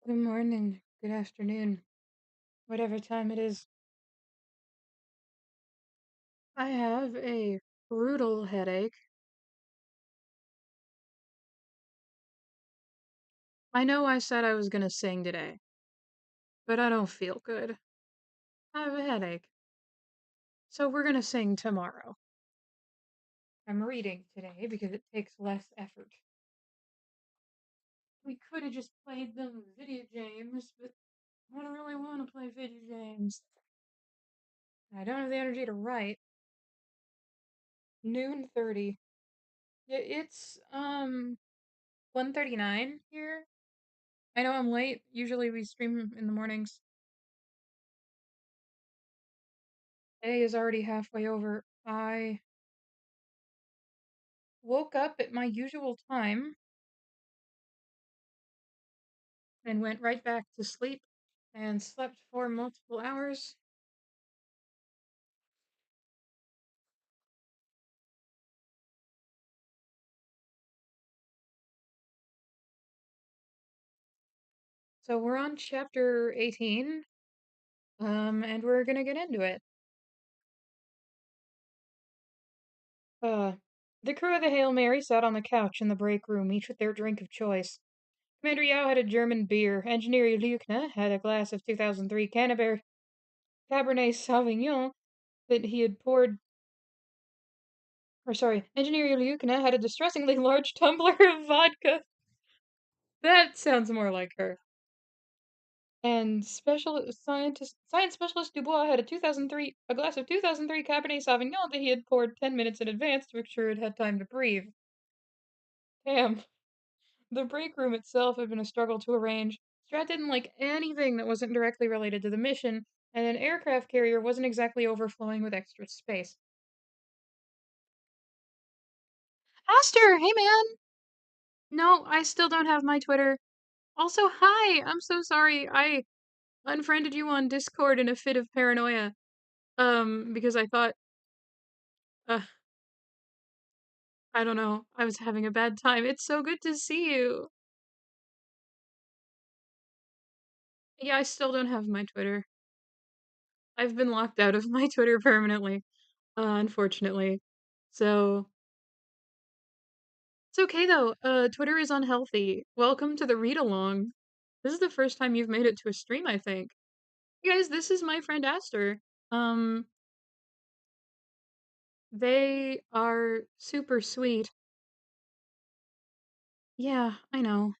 Good morning, good afternoon, whatever time it is. I have a brutal headache. I know I said I was gonna sing today, but I don't feel good. I have a headache. So we're gonna sing tomorrow. I'm reading today because it takes less effort. We could have just played them video games, but I don't really want to play video games. I don't have the energy to write. Noon 30. Yeah, it's 1:39 here. I know I'm late. Usually we stream in the mornings. Day is already halfway over. I woke up at my usual time and went right back to sleep and slept for multiple hours. So we're on chapter 18, and we're gonna get into it. Uh, the crew of the Hail Mary sat on the couch in the break room, each with their drink of choice. Commander Yao had a German beer. Engineer Liukna had a glass of 2003 Cabernet Sauvignon that he had poured. Or sorry, Engineer Liukna had a distressingly large tumbler of vodka. That sounds more like her. And science specialist Dubois had a glass of 2003 Cabernet Sauvignon that he had poured 10 minutes in advance to make sure it had time to breathe. Damn. The break room itself had been a struggle to arrange. Strat didn't like anything that wasn't directly related to the mission, and an aircraft carrier wasn't exactly overflowing with extra space. Aster, hey man! No, I still don't have my Twitter. Also, hi! I'm so sorry. I unfriended you on Discord in a fit of paranoia. Because I thought, uh, I don't know, I was having a bad time. It's so good to see you. Yeah, I still don't have my Twitter. I've been locked out of my Twitter permanently, unfortunately. So, it's okay though. Twitter is unhealthy. Welcome to the read along. This is the first time you've made it to a stream, I think. You guys, this is my friend Aster. Um, they are super sweet. Yeah, I know.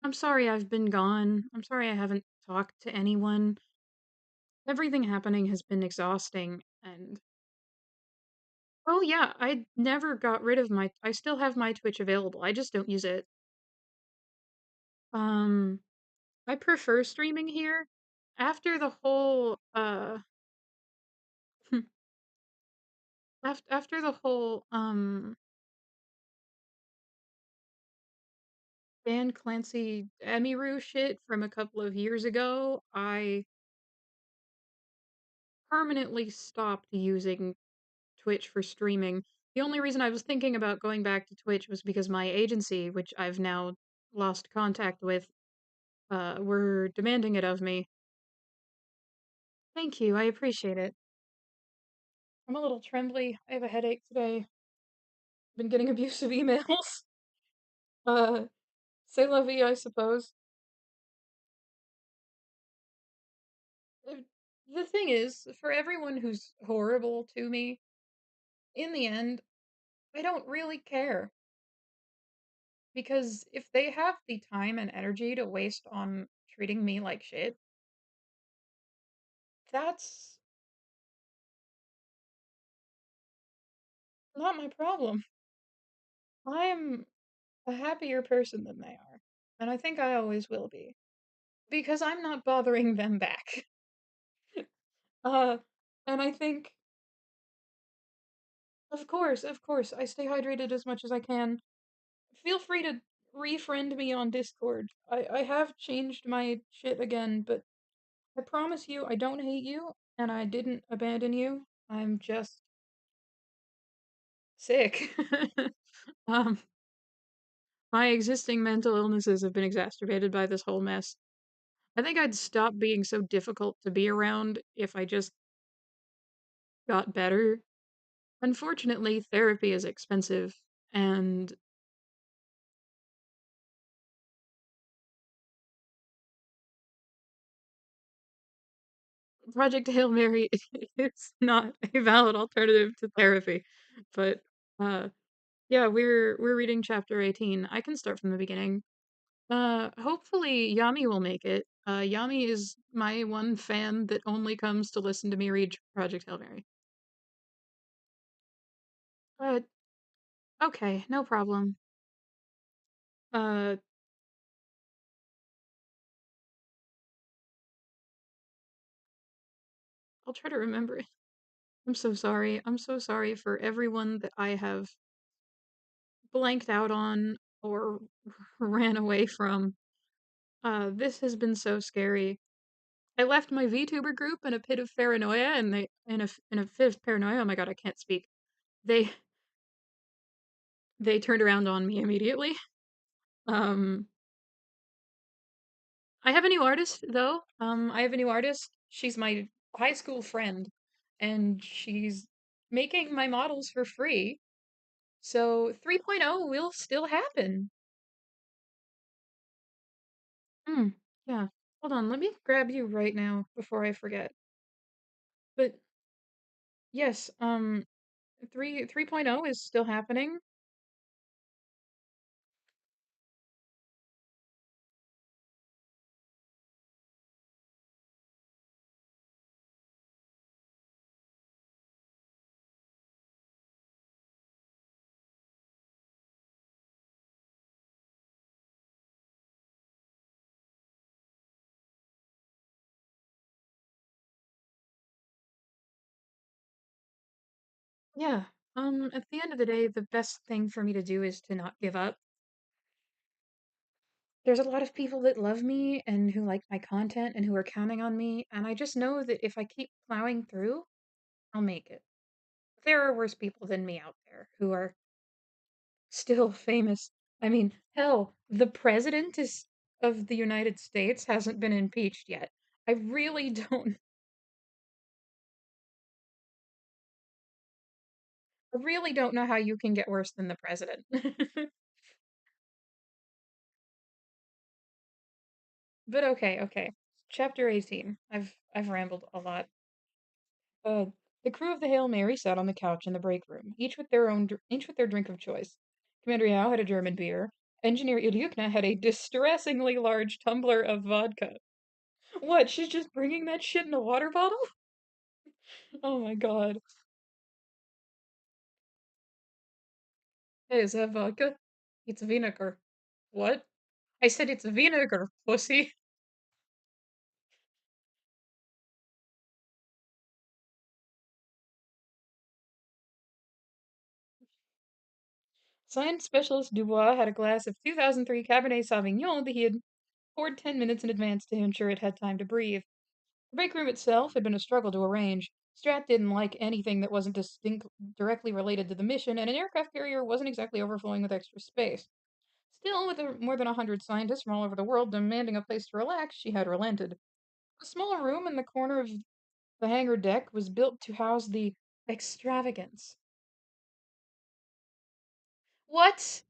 I'm sorry I've been gone. I'm sorry I haven't talked to anyone. Everything happening has been exhausting, and oh yeah, I never got rid of I still have my Twitch available. I just don't use it. Um, I prefer streaming here. After the whole after the whole Dan Clancy Emiru shit from a couple of years ago, I permanently stopped using Twitch for streaming. The only reason I was thinking about going back to Twitch was because my agency, which I've now lost contact with, were demanding it of me. Thank you, I appreciate it. I'm a little trembly. I have a headache today. Been getting abusive emails. Uh, c'est la vie, I suppose. Uh, The thing is, for everyone who's horrible to me, in the end, I don't really care. Because if they have the time and energy to waste on treating me like shit, that's not my problem. I'm a happier person than they are. And I think I always will be. Because I'm not bothering them back. Uh, and I think, of course, I stay hydrated as much as I can. Feel free to refriend me on Discord. I have changed my shit again, but I promise you I don't hate you, and I didn't abandon you. I'm just sick. um, My existing mental illnesses have been exacerbated by this whole mess. I think I'd stop being so difficult to be around if I just got better. Unfortunately, therapy is expensive, and Project Hail Mary is not a valid alternative to therapy. But uh yeah, we're reading chapter 18. I can start from the beginning. Hopefully Yami will make it. Yami is my one fan that only comes to listen to me read Project Hail Mary. But okay, no problem. Uh, I'll try to remember it. I'm so sorry. I'm so sorry for everyone that I have blanked out on or ran away from. This has been so scary. I left my VTuber group in a pit of paranoia, and they in a fit of paranoia. Oh my god, I can't speak. They they turned around on me immediately. Um, I have a new artist though. I have a new artist. She's my high school friend, and she's making my models for free. So 3.0 will still happen. Hmm. Yeah. Hold on. Let me grab you right now before I forget. But yes, 3.0 is still happening. Yeah. At the end of the day, the best thing for me to do is to not give up. There's a lot of people that love me and who like my content and who are counting on me, and I just know that if I keep plowing through, I'll make it. There are worse people than me out there who are still famous. I mean, hell, the president is of the United States hasn't been impeached yet. I really don't I really don't know how you can get worse than the president. But okay, okay. Chapter 18. I've rambled a lot. Uh, the crew of the Hail Mary sat on the couch in the break room, each with their drink of choice. Commander Yao had a German beer. Engineer Ilyukna had a distressingly large tumbler of vodka. What? She's just bringing that shit in a water bottle? Oh my god. Hey, is that vodka? It's vinegar. What? I said it's vinegar, pussy. Science specialist Dubois had a glass of 2003 Cabernet Sauvignon that he had poured 10 minutes in advance to ensure it had time to breathe. The break room itself had been a struggle to arrange. Strat didn't like anything that wasn't directly related to the mission, and an aircraft carrier wasn't exactly overflowing with extra space. Still, with more than 100 scientists from all over the world demanding a place to relax, she had relented. A small room in the corner of the hangar deck was built to house the extravagance. What?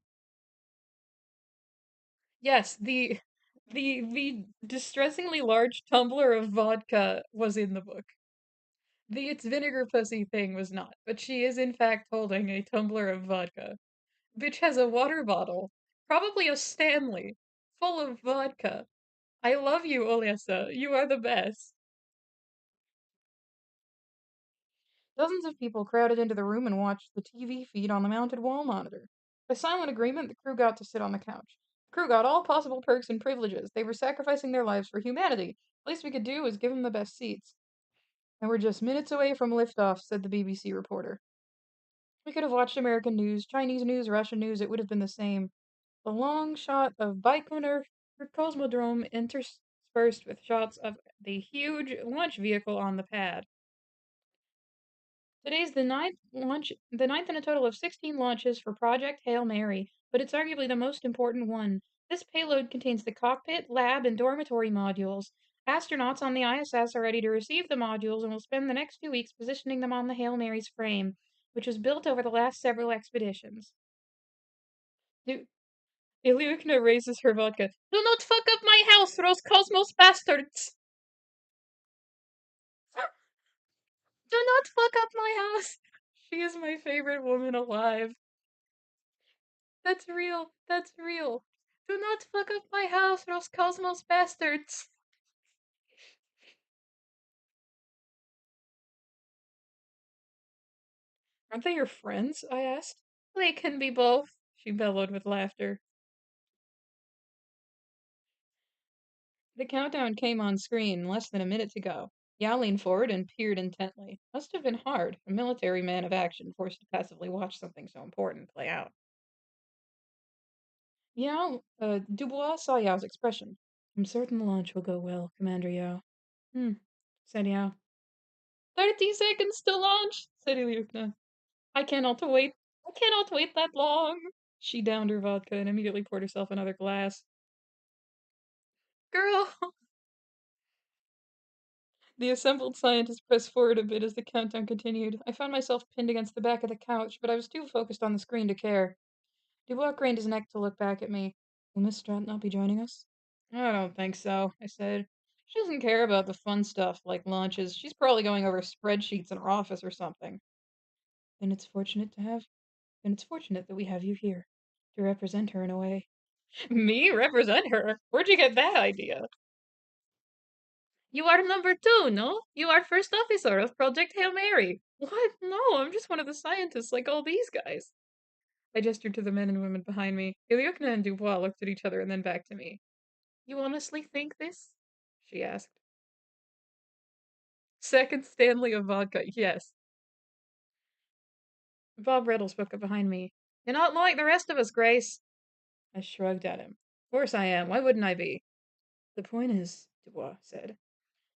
Yes, the distressingly large tumbler of vodka was in the book. The it's vinegar pussy thing was not, but she is in fact holding a tumbler of vodka. Bitch has a water bottle, probably a Stanley, full of vodka. I love you, Olyesa. You are the best. Dozens of people crowded into the room and watched the TV feed on the mounted wall monitor. By silent agreement, the crew got to sit on the couch. The crew got all possible perks and privileges. They were sacrificing their lives for humanity. The least we could do was give them the best seats. And we're just minutes away from liftoff, said the BBC reporter. We could have watched American news, Chinese news, Russian news, it would have been the same. A long shot of Baikonur Cosmodrome interspersed with shots of the huge launch vehicle on the pad. Today's the ninth in a total of 16 launches for Project Hail Mary, but it's arguably the most important one. This payload contains the cockpit, lab, and dormitory modules. Astronauts on the ISS are ready to receive the modules and will spend the next 2 weeks positioning them on the Hail Mary's frame, which was built over the last several expeditions. Ilyukna raises her vodka. Do not fuck up my house, those cosmos bastards! Do not fuck up my house! She is my favorite woman alive. That's real. That's real. Do not fuck up my house, those cosmos bastards! Aren't they your friends? I asked. They can be both, she bellowed with laughter. The countdown came on screen less than a minute to go. Yao leaned forward and peered intently. Must have been hard, a military man of action forced to passively watch something so important play out. Dubois saw Yao's expression. I'm certain the launch will go well, Commander Yao. Said Yao. 30 seconds to launch, said Ilyukna. I cannot wait. I cannot wait that long. She downed her vodka and immediately poured herself another glass. Girl! The assembled scientists pressed forward a bit as the countdown continued. I found myself pinned against the back of the couch, but I was too focused on the screen to care. Dubois craned his neck to look back at me. Will Miss Stratton not be joining us? I don't think so, I said. She doesn't care about the fun stuff like launches. She's probably going over spreadsheets in her office or something. Then it's fortunate to have Then it's fortunate that we have you here to represent her in a way. Me represent her? Where'd you get that idea? You are number two, no? You are first officer of Project Hail Mary. What? No, I'm just one of the scientists like all these guys. I gestured to the men and women behind me. Ilyukna and Dubois looked at each other and then back to me. You honestly think this? She asked. Second Stanley of vodka, yes. Bob Riddle spoke up behind me. You're not like the rest of us, Grace. I shrugged at him. Of course I am. Why wouldn't I be? The point is, Dubois said,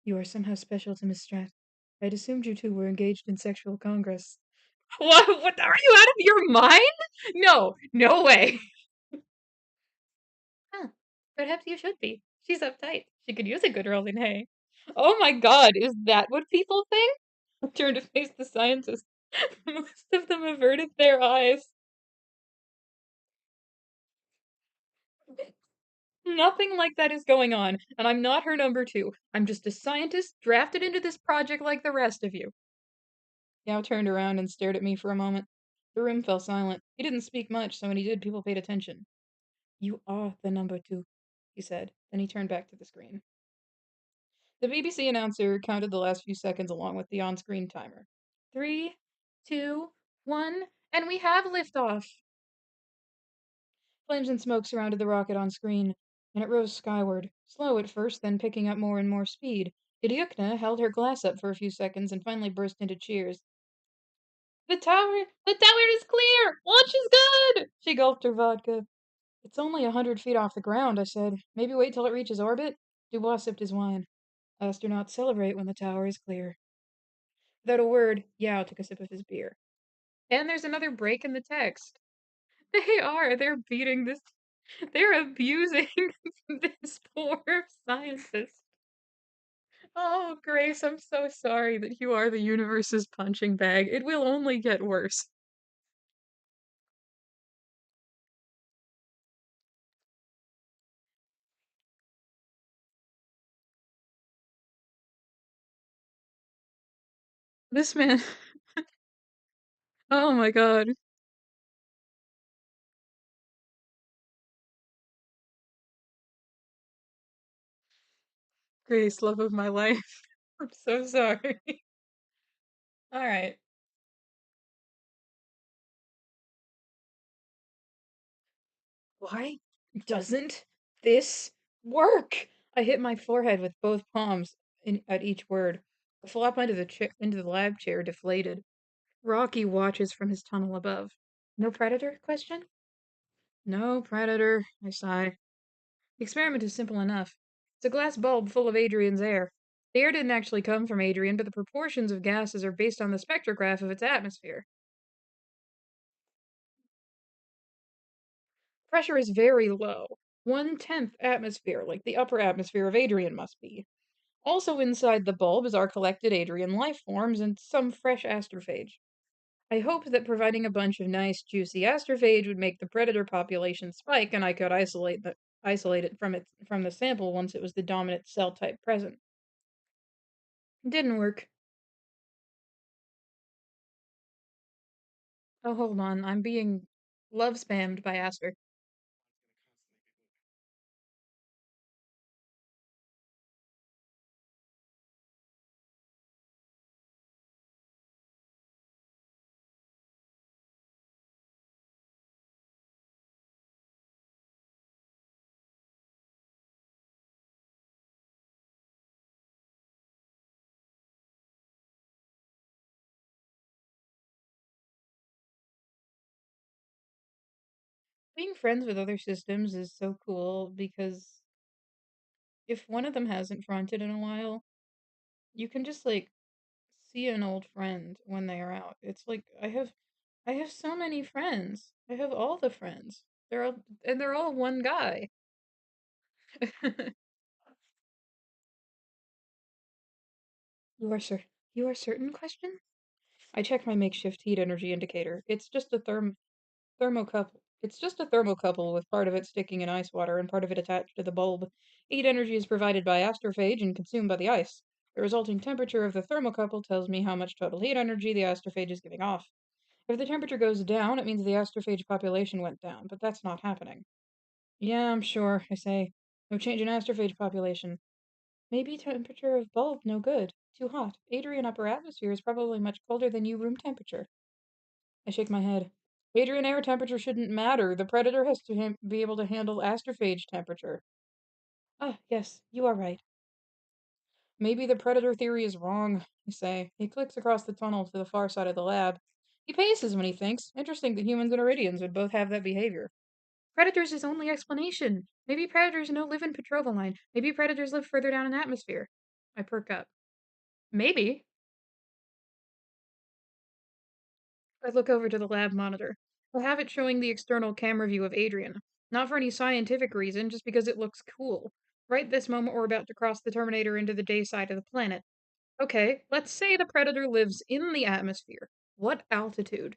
you are somehow special to Miss Strat. I'd assumed you two were engaged in sexual congress. What? Are you out of your mind? No, no way. Huh. Perhaps you should be. She's uptight. She could use a good rolling hay. Oh my god, is that what people think? I turned to face the scientists. Most of them averted their eyes. Nothing like that is going on, and I'm not her number two. I'm just a scientist drafted into this project like the rest of you. Yao turned around and stared at me for a moment. The room fell silent. He didn't speak much, so when he did, people paid attention. You are the number two, he said. Then he turned back to the screen. The BBC announcer counted the last few seconds along with the on screen timer. 3, 2, 1, and we have liftoff! Flames and smoke surrounded the rocket on screen, and it rose skyward, slow at first, then picking up more and more speed. Ilyukna held her glass up for a few seconds and finally burst into cheers. The tower is clear! Launch is good! She gulped her vodka. It's only 100 feet off the ground, I said. Maybe wait till it reaches orbit? Dubois sipped his wine. Astronauts celebrate when the tower is clear. Without a word, Yao took a sip of his beer. And there's another break in the text. They're beating this. They're abusing this poor scientist. Oh, Grace, I'm so sorry that you are the universe's punching bag. It will only get worse. This man. Oh my god. Grace, love of my life. I'm so sorry. Alright. Why doesn't this work? I hit my forehead with both palms at each word. The flop into the lab chair deflated. Rocky watches from his tunnel above. No predator? Question. No predator, I sigh. The experiment is simple enough. It's a glass bulb full of Adrian's air. The air didn't actually come from Adrian, but the proportions of gases are based on the spectrograph of its atmosphere. Pressure is very low, 1/10 atmosphere, like the upper atmosphere of Adrian must be. Also inside the bulb is our collected Adrian life forms and some fresh astrophage. I hoped that providing a bunch of nice, juicy astrophage would make the predator population spike, and I could isolate it from the sample once it was the dominant cell type present. Didn't work. Oh, hold on, I'm being love spammed by Aster. Being friends with other systems is so cool because if one of them hasn't fronted in a while, you can just like see an old friend when they are out. It's like I have so many friends. I have all the friends. They're all one guy. You are cer you are certain? Question. I check my makeshift heat energy indicator. It's just a thermocouple with part of it sticking in ice water and part of it attached to the bulb. Heat energy is provided by astrophage and consumed by the ice. The resulting temperature of the thermocouple tells me how much total heat energy the astrophage is giving off. If the temperature goes down, it means the astrophage population went down, but that's not happening. Yeah, I'm sure, I say. No change in astrophage population. Maybe temperature of bulb no good. Too hot. Adrian upper atmosphere is probably much colder than you room temperature. I shake my head. Adrian air temperature shouldn't matter. The predator has to be able to handle astrophage temperature. Ah, yes, you are right. Maybe the predator theory is wrong, I say. He clicks across the tunnel to the far side of the lab. He paces when he thinks. Interesting that humans and Iridians would both have that behavior. Predators is only explanation. Maybe predators don't live in Petrova Line. Maybe predators live further down in the atmosphere. I perk up. Maybe. I look over to the lab monitor. I have it showing the external camera view of Adrian. Not for any scientific reason, just because it looks cool. Right this moment, we're about to cross the Terminator into the day side of the planet. Okay, let's say the Predator lives in the atmosphere. What altitude?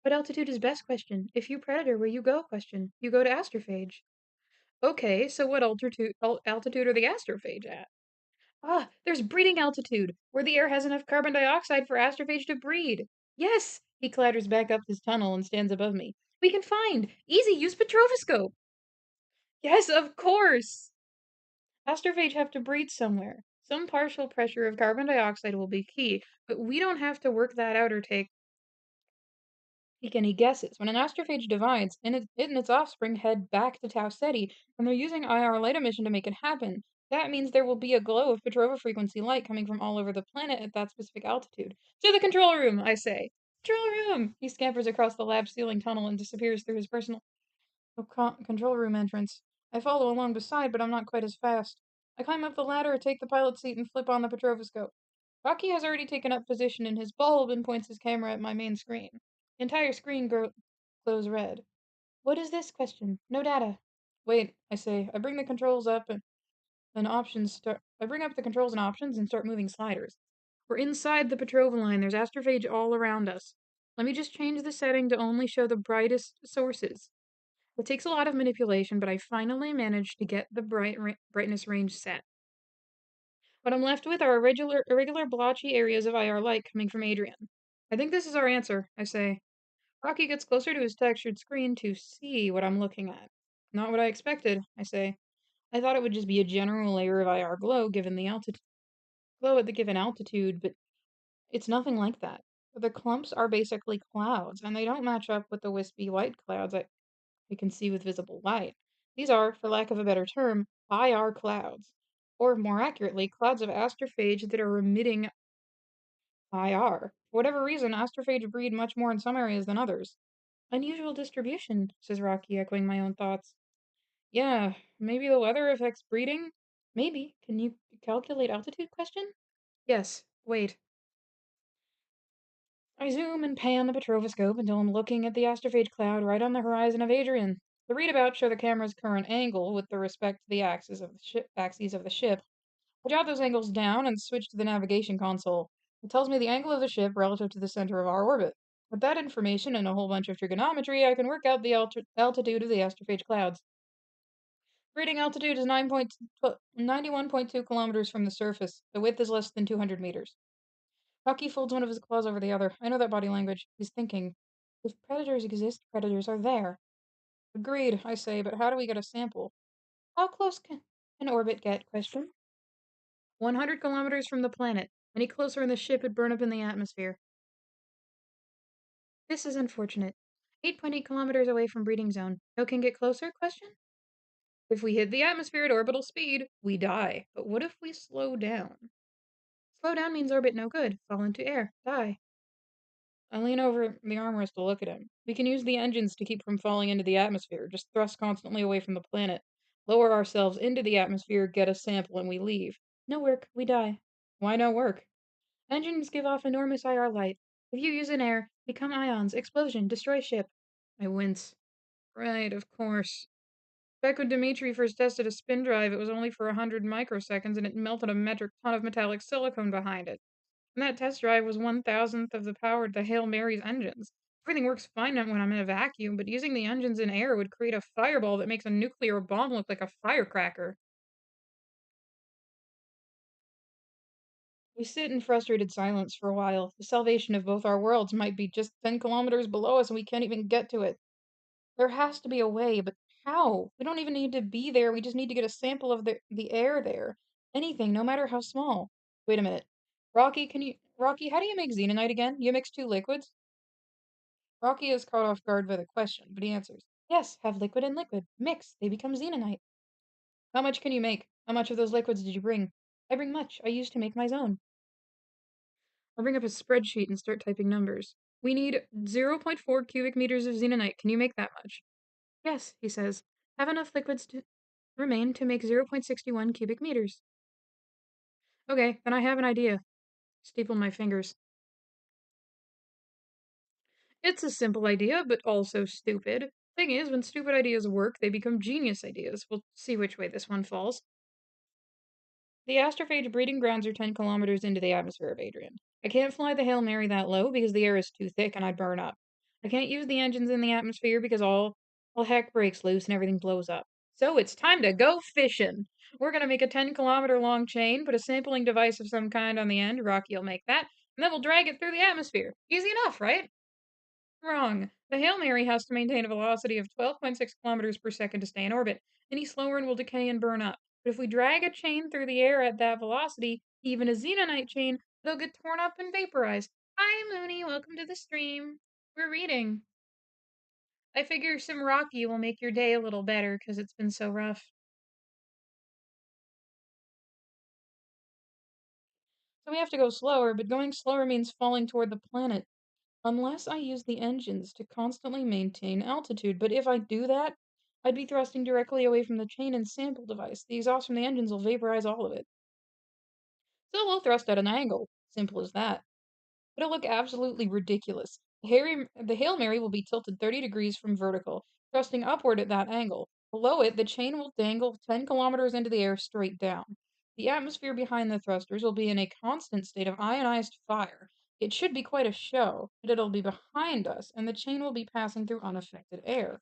What altitude is best question? If you Predator, where you go question? You go to astrophage. Okay, so what altitude are the astrophage at? Ah, there's breeding altitude, where the air has enough carbon dioxide for astrophage to breed. Yes! He clatters back up his tunnel and stands above me. We can find! Easy, use Petrovoscope! Yes, of course! Astrophage have to breed somewhere. Some partial pressure of carbon dioxide will be key, but we don't have to work that out or take any guesses. When an astrophage divides, it and its offspring head back to Tau Ceti, and they're using IR light emission to make it happen. That means there will be a glow of Petrova frequency light coming from all over the planet at that specific altitude. To the control room, I say. Control room! He scampers across the lab ceiling tunnel and disappears through his personal control room entrance. I follow along beside, but I'm not quite as fast. I climb up the ladder, take the pilot seat, and flip on the Petrovoscope. Rocky has already taken up position in his bulb and points his camera at my main screen. The entire screen glows red. What is this? Question. No data. Wait, I say. I bring the controls up and options start. I bring up the controls and options and start moving sliders. We're inside the Petrova line. There's astrophage all around us. Let me just change the setting to only show the brightest sources. It takes a lot of manipulation, but I finally managed to get the brightness range set. What I'm left with are irregular blotchy areas of IR light coming from Adrian. I think this is our answer, I say. Rocky gets closer to his textured screen to see what I'm looking at. Not what I expected, I say. I thought it would just be a general layer of IR glow at the given altitude, but it's nothing like that. The clumps are basically clouds, and they don't match up with the wispy white clouds I can see with visible light. These are, for lack of a better term, IR clouds, or more accurately, clouds of astrophage that are emitting IR. For whatever reason, astrophage breed much more in some areas than others. Unusual distribution, says Rocky, echoing my own thoughts. Yeah, maybe the weather affects breeding? Maybe. Calculate altitude question? Yes. Wait. I zoom and pan the petroscope until I'm looking at the astrophage cloud right on the horizon of Adrian. The readabouts show the camera's current angle with respect to the axes of the ship. I jot those angles down and switch to the navigation console. It tells me the angle of the ship relative to the center of our orbit. With that information and a whole bunch of trigonometry, I can work out the altitude of the astrophage clouds. Reading altitude is 91.2 kilometers from the surface. The width is less than 200 meters. Rocky folds one of his claws over the other. I know that body language. He's thinking. If predators exist, predators are there. Agreed, I say, but how do we get a sample? How close can an orbit get? Question. 100 kilometers from the planet. Any closer and the ship would burn up in the atmosphere. This is unfortunate. 8.8 kilometers away from breeding zone. No can get closer? Question. If we hit the atmosphere at orbital speed, we die. But what if we slow down? Slow down means orbit no good. Fall into air. Die. I lean over the armrest to look at him. We can use the engines to keep from falling into the atmosphere, just thrust constantly away from the planet. Lower ourselves into the atmosphere, get a sample, and we leave. No work. We die. Why no work? Engines give off enormous IR light. If you use an air, become ions. Explosion. Destroy ship. I wince. Right, of course. Back when Dmitri first tested a spin drive, it was only for 100 microseconds and it melted a metric ton of metallic silicon behind it. And that test drive was 1,000th of the power of the Hail Mary's engines. Everything works fine when I'm in a vacuum, but using the engines in air would create a fireball that makes a nuclear bomb look like a firecracker. We sit in frustrated silence for a while. The salvation of both our worlds might be just 10 kilometers below us and we can't even get to it. There has to be a way, but how? We don't even need to be there. We just need to get a sample of the air there. Anything, no matter how small. Wait a minute. Rocky, how do you make xenonite again? You mix two liquids? Rocky is caught off guard by the question, but he answers, Yes, have liquid and liquid. Mix, they become xenonite. How much can you make? How much of those liquids did you bring? I bring much. I used to make my own. I'll bring up a spreadsheet and start typing numbers. We need 0.4 cubic meters of xenonite. Can you make that much? Yes, he says. Have enough liquids to remain to make 0.61 cubic meters. Okay, then I have an idea. Staple my fingers. It's a simple idea, but also stupid. Thing is, when stupid ideas work, they become genius ideas. We'll see which way this one falls. The astrophage breeding grounds are 10 kilometers into the atmosphere of Adrian. I can't fly the Hail Mary that low because the air is too thick and I'd burn up. I can't use the engines in the atmosphere because all heck breaks loose and everything blows up. So it's time to go fishing. We're gonna make a 10-kilometer long chain, put a sampling device of some kind on the end, Rocky'll make that, and then we'll drag it through the atmosphere. Easy enough, right? Wrong. The Hail Mary has to maintain a velocity of 12.6 kilometers per second to stay in orbit. Any slower and will decay and burn up. But if we drag a chain through the air at that velocity, even a xenonite chain, they'll get torn up and vaporized. Hi, Mooney. Welcome to the stream. We're reading. I figure some Rocky will make your day a little better because it's been so rough. So we have to go slower, but going slower means falling toward the planet. Unless I use the engines to constantly maintain altitude, but if I do that, I'd be thrusting directly away from the chain and sample device. The exhaust from the engines will vaporize all of it. So we'll thrust at an angle. Simple as that. It'll look absolutely ridiculous. The Hail Mary will be tilted 30 degrees from vertical, thrusting upward at that angle. Below it, the chain will dangle 10 kilometers into the air straight down. The atmosphere behind the thrusters will be in a constant state of ionized fire. It should be quite a show, but it'll be behind us, and the chain will be passing through unaffected air.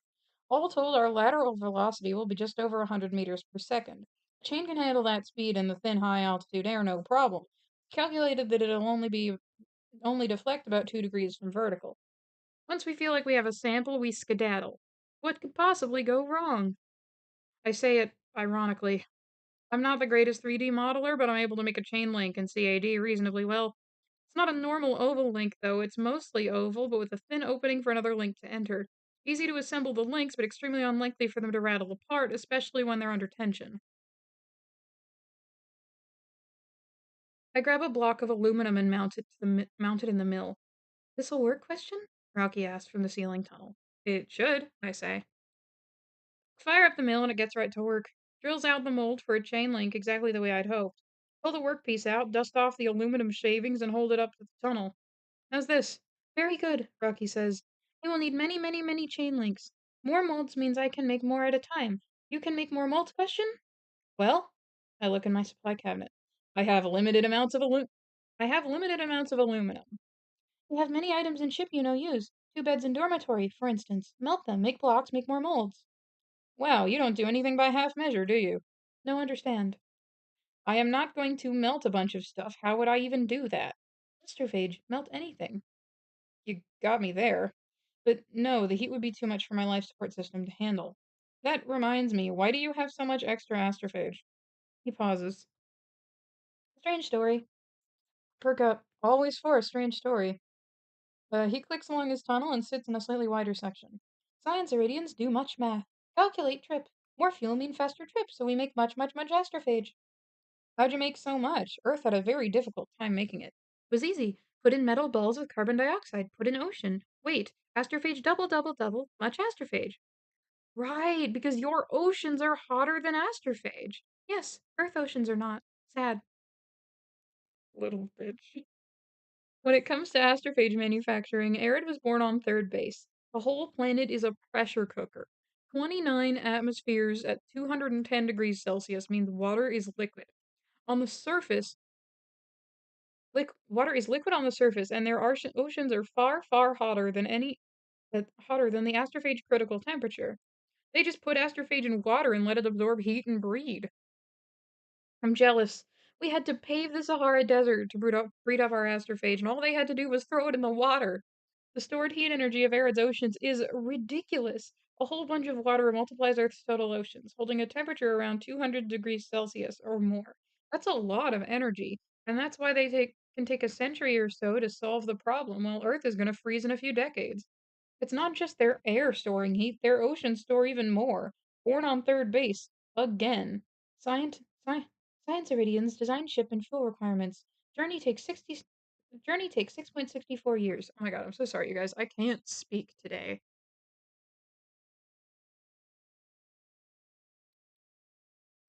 All told, our lateral velocity will be just over 100 meters per second. The chain can handle that speed in the thin, high altitude air no problem. Calculated that it'll only deflect about 2 degrees from vertical. Once we feel like we have a sample, we skedaddle. What could possibly go wrong? I say it ironically. I'm not the greatest 3D modeler, but I'm able to make a chain link in CAD reasonably well. It's not a normal oval link, though. It's mostly oval, but with a thin opening for another link to enter. Easy to assemble the links, but extremely unlikely for them to rattle apart, especially when they're under tension. I grab a block of aluminum and mount it in the mill. This'll work? Question? Rocky asked from the ceiling tunnel. It should, I say. Fire up the mill and it gets right to work. Drills out the mold for a chain link exactly the way I'd hoped. Pull the workpiece out, dust off the aluminum shavings, and hold it up to the tunnel. How's this? Very good, Rocky says. You will need many, many, many chain links. More molds means I can make more at a time. You can make more molds, question? Well, I look in my supply cabinet. I have limited amounts of I have limited amounts of aluminum. We have many items in ship you know use. Two beds in dormitory, for instance. Melt them, make blocks, make more molds. Wow, you don't do anything by half measure, do you? No understand. I am not going to melt a bunch of stuff. How would I even do that? Astrophage, melt anything. You got me there. But no, the heat would be too much for my life support system to handle. That reminds me, why do you have so much extra astrophage? He pauses. Strange story. Perk up. Always for a strange story. He clicks along his tunnel and sits in a slightly wider section. Science Iridians do much math. Calculate trip. More fuel mean faster trip, so we make much, much, much astrophage. How'd you make so much? Earth had a very difficult time making it. It was easy. Put in metal balls with carbon dioxide. Put in ocean. Wait. Astrophage double, double, double. Much astrophage. Right, because your oceans are hotter than astrophage. Yes, Earth oceans are not. Sad. Little bitch. When it comes to astrophage manufacturing, Arid was born on third base. The whole planet is a pressure cooker. 29 atmospheres at 210 degrees Celsius means water is liquid. On the surface, water is liquid on the surface, and their oceans are far, far hotter than the astrophage critical temperature. They just put astrophage in water and let it absorb heat and breed. I'm jealous. We had to pave the Sahara Desert to breed up our astrophage, and all they had to do was throw it in the water. The stored heat energy of Arid's oceans is ridiculous. A whole bunch of water multiplies Earth's total oceans, holding a temperature around 200 degrees Celsius or more. That's a lot of energy, and that's why can take a century or so to solve the problem, while Earth is going to freeze in a few decades. It's not just their air storing heat, their oceans store even more. Born on third base. Again. Science, Science Iridians design ship and fuel requirements. Journey takes 6.64 years. Oh my god, I'm so sorry, you guys. I can't speak today.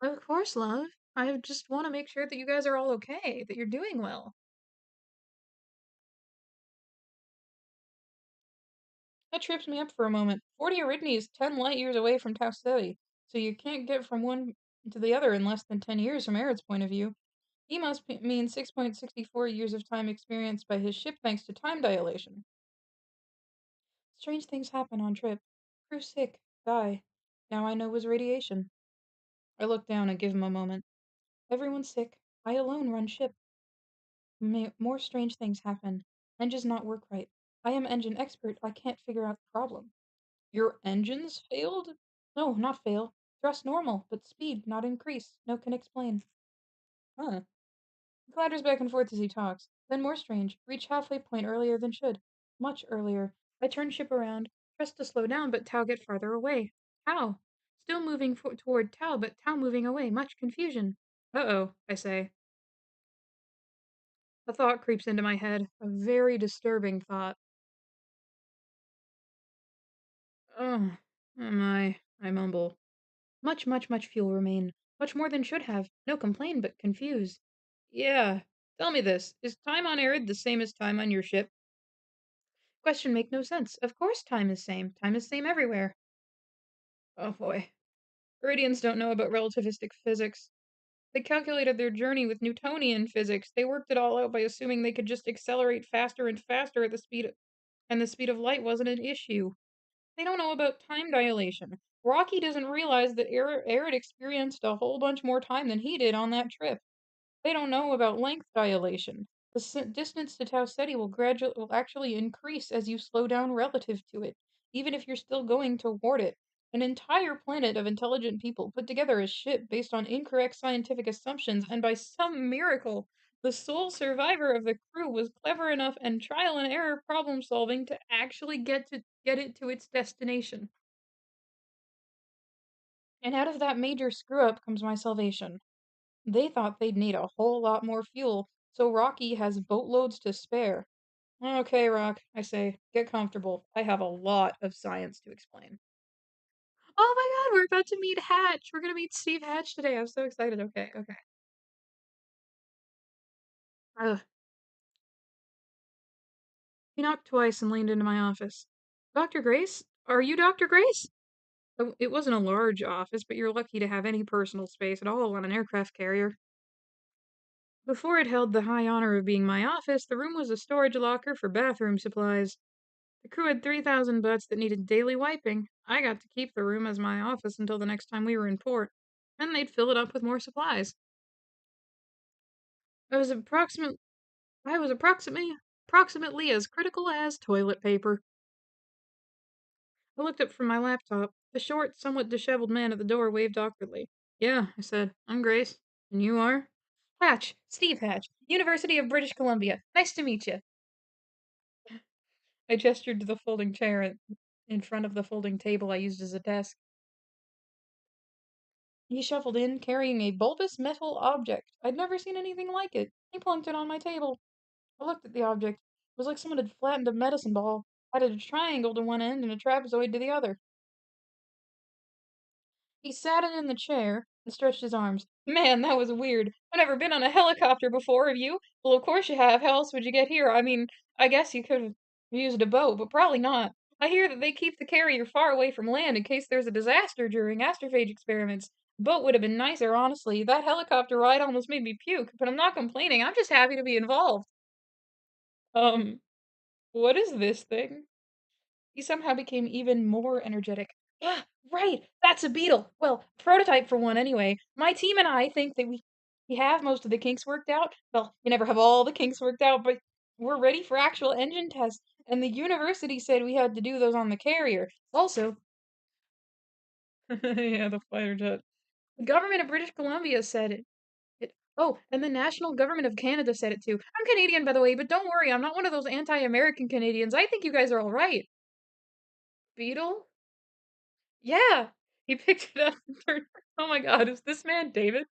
Of course, love. I just want to make sure that you guys are all okay, that you're doing well. That trips me up for a moment. 40 Eridani is 10 light years away from Tau Ceti, so you can't get from one to the other in less than 10 years from Arid's point of view. He must mean 6.64 years of time experienced by his ship thanks to time dilation. Strange things happen on trip. Crew sick, die. Now I know it was radiation. I look down and give him a moment. Everyone's sick. I alone run ship. More strange things happen. Engines not work right. I am engine expert. I can't figure out the problem. Your engines failed? No, not fail. Thrust normal, but speed not increase. No can explain. Huh. He clatters back and forth as he talks. Then more strange. Reach halfway point earlier than should. Much earlier. I turn ship around. Press to slow down, but Tau get farther away. How? Still moving toward Tau, but Tau moving away. Much confusion. Uh-oh, I say. A thought creeps into my head. A very disturbing thought. Oh, I mumble. Much, much, much fuel remain. Much more than should have. No complain, but confuse. Yeah. Tell me this. Is time on Arid the same as time on your ship? Question make no sense. Of course time is same. Time is same everywhere. Oh boy. Iridians don't know about relativistic physics. They calculated their journey with Newtonian physics. They worked it all out by assuming they could just accelerate faster and faster at the speed of light wasn't an issue. They don't know about time dilation. Rocky doesn't realize that Arid experienced a whole bunch more time than he did on that trip. They don't know about length dilation. The distance to Tau Ceti will actually increase as you slow down relative to it, even if you're still going toward it. An entire planet of intelligent people put together a ship based on incorrect scientific assumptions, and by some miracle, the sole survivor of the crew was clever enough and trial and error problem solving to actually get it to its destination. And out of that major screw up comes my salvation. They thought they'd need a whole lot more fuel, so Rocky has boatloads to spare. Okay, Rock, I say, get comfortable. I have a lot of science to explain. Oh my god, we're about to meet Hatch. We're gonna meet Steve Hatch today. I'm so excited. Okay, okay. Ugh. He knocked twice and leaned into my office. Dr. Grace? Are you Dr. Grace? Oh, it wasn't a large office, but you're lucky to have any personal space at all on an aircraft carrier. Before it held the high honor of being my office, the room was a storage locker for bathroom supplies. The crew had 3,000 butts that needed daily wiping. I got to keep the room as my office until the next time we were in port. Then they'd fill it up with more supplies. I was approximate I was approximately as critical as toilet paper. I looked up from my laptop. The short, somewhat disheveled man at the door waved awkwardly. Yeah, I said. I'm Grace. And you are? Hatch. Steve Hatch. University of British Columbia. Nice to meet you. I gestured to the folding chair in front of the folding table I used as a desk. He shuffled in, carrying a bulbous metal object. I'd never seen anything like it. He plunked it on my table. I looked at the object. It was like someone had flattened a medicine ball, added a triangle to one end and a trapezoid to the other. He sat in the chair and stretched his arms. Man, that was weird. I've never been on a helicopter before, have you? Well, of course you have. How else would you get here? I mean, I guess you could have used a boat, but probably not. I hear that they keep the carrier far away from land in case there's a disaster during astrophage experiments. Boat would have been nicer, honestly. That helicopter ride almost made me puke, but I'm not complaining. I'm just happy to be involved. Um, what is this thing? He somehow became even more energetic. Yeah, right. That's a beetle. Well, prototype for one anyway. My team and I think that we have most of the kinks worked out. Well, you never have all the kinks worked out, but we're ready for actual engine tests. And the university said we had to do those on the carrier. Also, yeah, the fighter jet. The government of British Columbia said it. Oh, and the national government of Canada said it too. I'm Canadian, by the way, but don't worry, I'm not one of those anti-American Canadians. I think you guys are all right. Beetle? Yeah! He picked it up and turned oh my god, is this man David?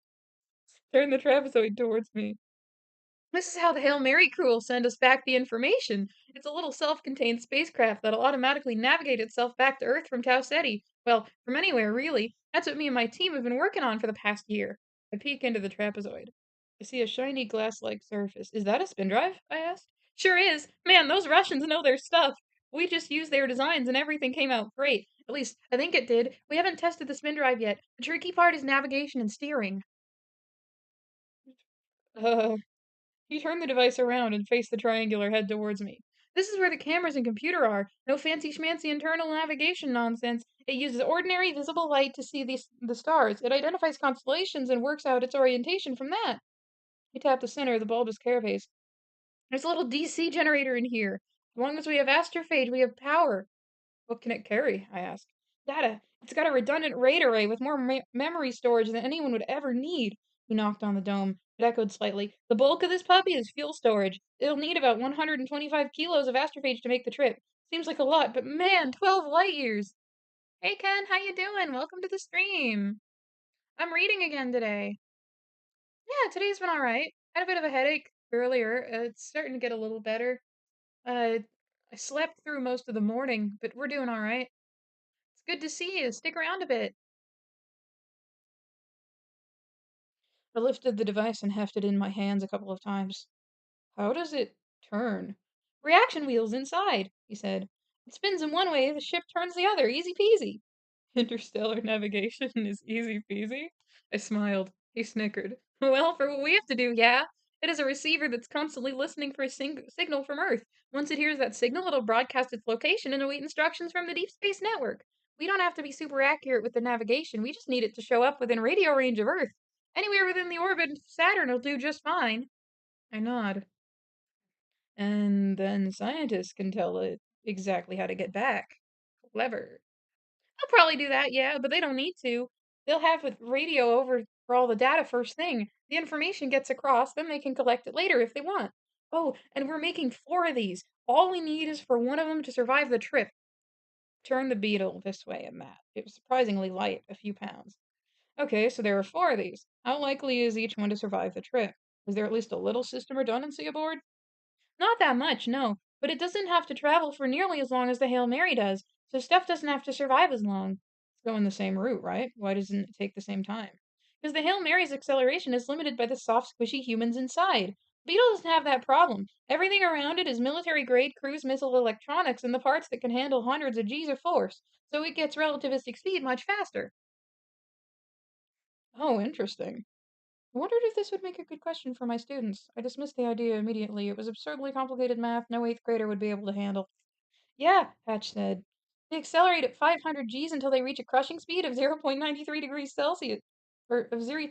Turned the trapezoid towards me. This is how the Hail Mary crew will send us back the information. It's a little self-contained spacecraft that'll automatically navigate itself back to Earth from Tau Ceti. Well, from anywhere, really. That's what me and my team have been working on for the past year. I peek into the trapezoid. I see a shiny glass-like surface. Is that a spin drive? I asked. Sure is. Man, those Russians know their stuff. We just used their designs and everything came out great. At least, I think it did. We haven't tested the spin drive yet. The tricky part is navigation and steering. Uh, he turned the device around and faced the triangular head towards me. This is where the cameras and computer are. No fancy schmancy internal navigation nonsense. It uses ordinary visible light to see the stars. It identifies constellations and works out its orientation from that. He tapped the center of the bulbous carapace. There's a little DC generator in here. As long as we have astrophage, we have power. What can it carry? I asked. Data. It's got a redundant RAID array with more memory storage than anyone would ever need. He knocked on the dome. It echoed slightly. The bulk of this puppy is fuel storage. It'll need about 125 kilos of astrophage to make the trip. Seems like a lot, but man, 12 light years. Hey Ken, how you doing? Welcome to the stream. I'm reading again today. Yeah, today's been alright. Had a bit of a headache earlier. It's starting to get a little better. Uh, I slept through most of the morning, but we're doing alright. It's good to see you. Stick around a bit. I lifted the device and hefted it in my hands a couple of times. How does it turn? Reaction wheels inside, he said. It spins in one way, the ship turns the other. Easy peasy. Interstellar navigation is easy peasy? I smiled. He snickered. Well, for what we have to do, yeah. It is a receiver that's constantly listening for a signal from Earth. Once it hears that signal, it'll broadcast its location and await instructions from the Deep Space Network. We don't have to be super accurate with the navigation, we just need it to show up within radio range of Earth. Anywhere within the orbit of Saturn will do just fine. I nod. And then scientists can tell it exactly how to get back. Clever. They'll probably do that, yeah, but they don't need to. They'll have a radio over for all the data first thing. The information gets across, then they can collect it later if they want. Oh, and we're making 4 of these. All we need is for one of them to survive the trip. Turn the beetle this way and that. It was surprisingly light, a few pounds. Okay, so there are 4 of these. How likely is each one to survive the trip? Is there at least a little system redundancy aboard? Not that much, no, but it doesn't have to travel for nearly as long as the Hail Mary does, so stuff doesn't have to survive as long. It's going the same route, right? Why doesn't it take the same time? Because the Hail Mary's acceleration is limited by the soft, squishy humans inside. Beetle doesn't have that problem. Everything around it is military-grade cruise missile electronics and the parts that can handle hundreds of Gs of force, so it gets relativistic speed much faster. Oh, interesting. I wondered if this would make a good question for my students. I dismissed the idea immediately. It was absurdly complicated math no eighth grader would be able to handle. Yeah, Hatch said. They accelerate at 500 Gs until they reach a crushing speed of 0.93 degrees Celsius. Or of 0.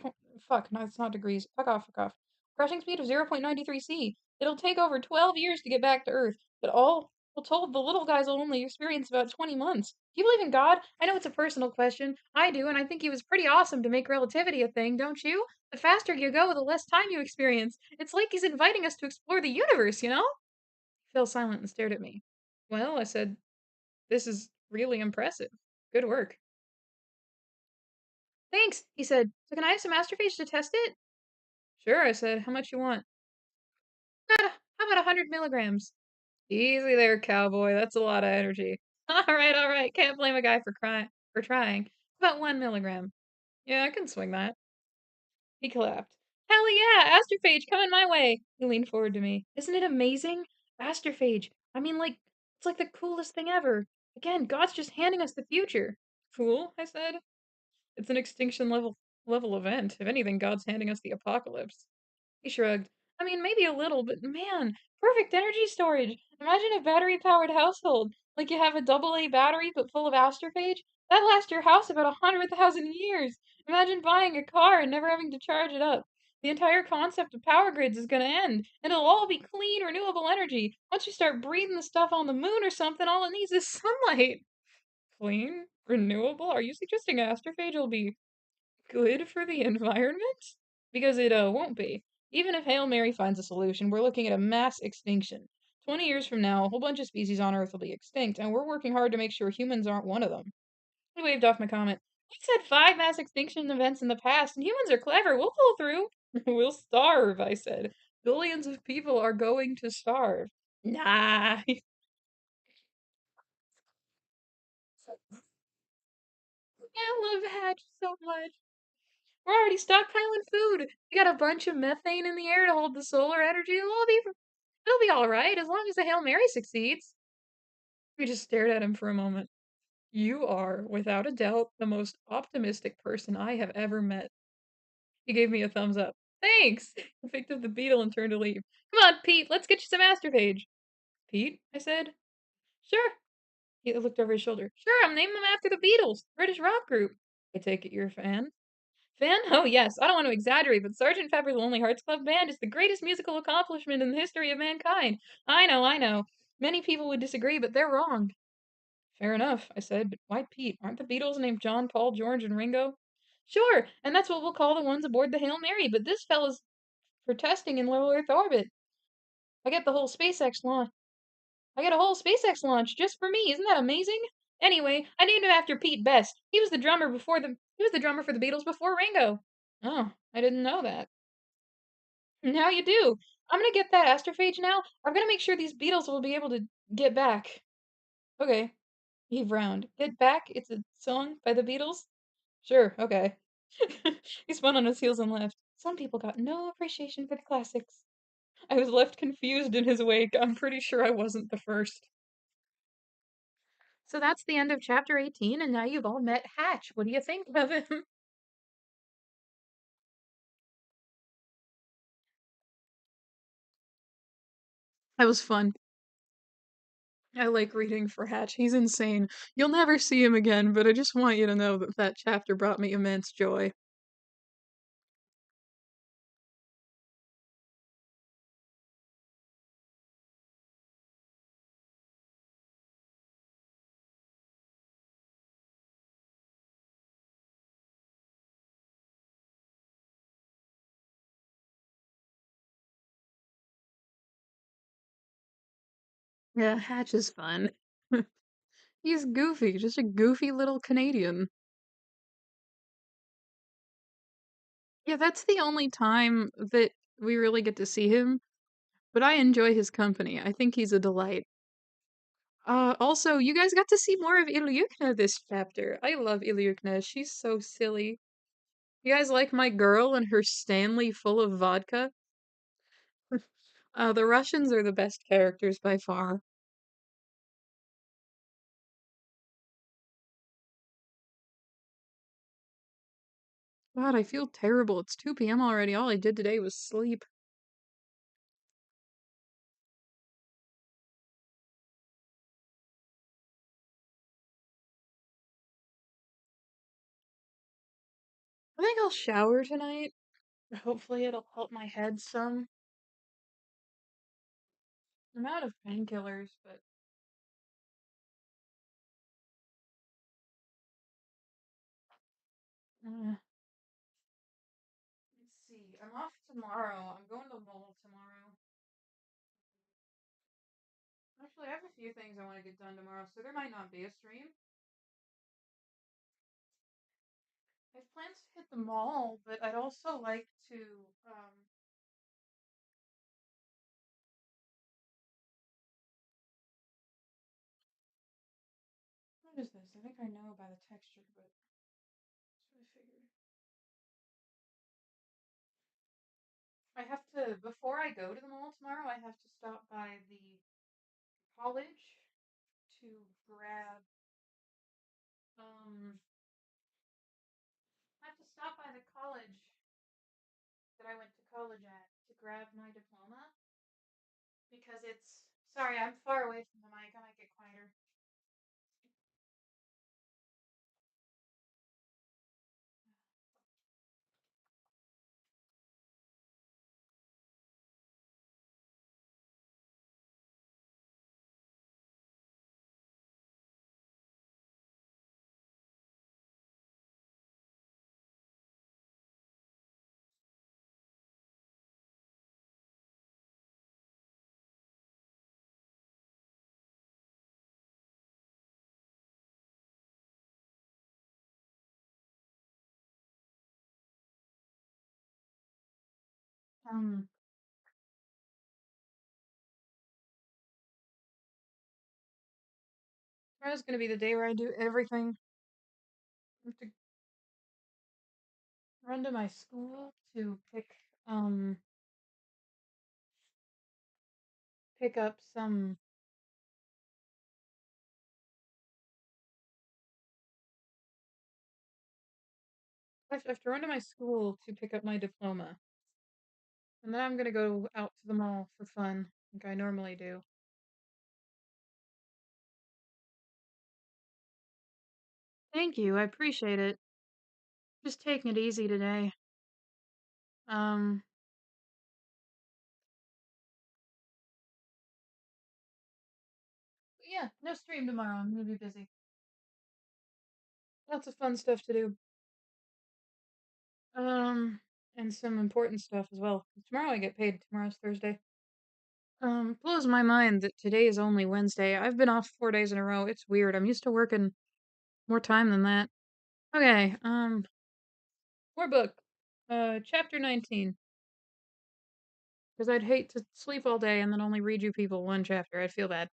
Fuck, no, it's not degrees. Fuck off, fuck off. Crushing speed of 0.93 C. It'll take over 12 years to get back to Earth, but all told, the little guys will only experience about 20 months. Do you believe in God? I know it's a personal question. I do, and I think he was pretty awesome to make relativity a thing, don't you? The faster you go, the less time you experience. It's like he's inviting us to explore the universe, you know? He fell silent and stared at me. Well, I said, this is really impressive. Good work. Thanks, he said. So can I have some astrophage to test it? Sure, I said. How much you want? How about 100 milligrams? Easy there, cowboy. That's a lot of energy. All right. Can't blame a guy for trying. About 1 milligram. Yeah, I can swing that. He clapped. Hell yeah, astrophage coming my way. He leaned forward to me. Isn't it amazing? Astrophage. I mean, like, it's like the coolest thing ever. Again, God's just handing us the future. Cool, I said. It's an extinction level event. If anything, God's handing us the apocalypse. He shrugged. I mean, maybe a little, but man, perfect energy storage. Imagine a battery-powered household. Like you have a AA battery but full of astrophage. That'd last your house about 100,000 years. Imagine buying a car and never having to charge it up. The entire concept of power grids is gonna end, and it'll all be clean, renewable energy. Once you start breathing the stuff on the moon or something, all it needs is sunlight. Clean? Renewable? Are you suggesting astrophage will be good for the environment? Because it won't be. Even if Hail Mary finds a solution, we're looking at a mass extinction. 20 years from now, a whole bunch of species on Earth will be extinct, and we're working hard to make sure humans aren't one of them. He waved off my comment. We've had 5 mass extinction events in the past, and humans are clever. We'll pull through. We'll starve, I said. Billions of people are going to starve. Nah. I love Hatch so much. We're already stockpiling food. We got a bunch of methane in the air to hold the solar energy. It'll be all right as long as the Hail Mary succeeds. We just stared at him for a moment. You are, without a doubt, the most optimistic person I have ever met. He gave me a thumbs up. Thanks! I picked up the beetle and turned to leave. Come on, Pete, let's get you some Astrophage. Pete? I said. Sure. He looked over his shoulder. Sure, I'm naming them after the Beatles, British rock group. I take it you're a fan? Fan? Oh, yes. I don't want to exaggerate, but Sergeant Pepper's Lonely Hearts Club Band is the greatest musical accomplishment in the history of mankind. I know. Many people would disagree, but they're wrong. Fair enough, I said, but why Pete? Aren't the Beatles named John, Paul, George, and Ringo? Sure, and that's what we'll call the ones aboard the Hail Mary, but this fella's for testing in low Earth orbit. I get the whole SpaceX launch. I get a whole SpaceX launch just for me. Isn't that amazing? Anyway, I named him after Pete Best. He was the drummer for the Beatles before Ringo. Oh, I didn't know that. Now you do. I'm gonna get that astrophage now. I'm gonna make sure these beetles will be able to get back. Okay. Eve Round. Get Back? It's a song by the Beatles? Sure, okay. He spun on his heels and left. Some people got no appreciation for the classics. I was left confused in his wake. I'm pretty sure I wasn't the first. So that's the end of chapter 18, and now you've all met Hatch. What do you think of him? That was fun. I like reading for Hatch. He's insane. You'll never see him again, but I just want you to know that that chapter brought me immense joy. Yeah, Hatch is fun. He's goofy, just a goofy little Canadian. Yeah, that's the only time that we really get to see him, but I enjoy his company. I think he's a delight. Also, you guys got to see more of Ilyukna this chapter. I love Ilyukna. She's so silly. You guys like my girl and her Stanley full of vodka? The Russians are the best characters by far. God, I feel terrible. It's 2 p.m. already. All I did today was sleep. I think I'll shower tonight. Hopefully it'll help my head some. I'm out of painkillers, but let's see. I'm off tomorrow. I'm going to the mall tomorrow. Actually, I have a few things I want to get done tomorrow, so there might not be a stream. I have plans to hit the mall, but I'd also like to, um, what is this? I think I know by the texture, but that's what I figured. I have to, before I go to the mall tomorrow, I have to stop by the college to grab, um, I have to stop by the college that I went to college at to grab my diploma because it's, sorry, I'm far away from the mic. I might get quieter. Um, Tomorrow's gonna be the day where I do everything. I have to run to my school to um, pick up some, I have to run to my school to pick up my diploma. And then I'm gonna go out to the mall for fun, like I normally do. Thank you, I appreciate it. Just taking it easy today. Um, yeah, no stream tomorrow. I'm gonna be busy. Lots of fun stuff to do. Um, and some important stuff as well. Tomorrow I get paid. Tomorrow's Thursday. Blows my mind that today is only Wednesday. I've been off 4 days in a row. It's weird. I'm used to working more time than that. Okay, more book. Chapter 19. Because I'd hate to sleep all day and then only read you people one chapter. I'd feel bad.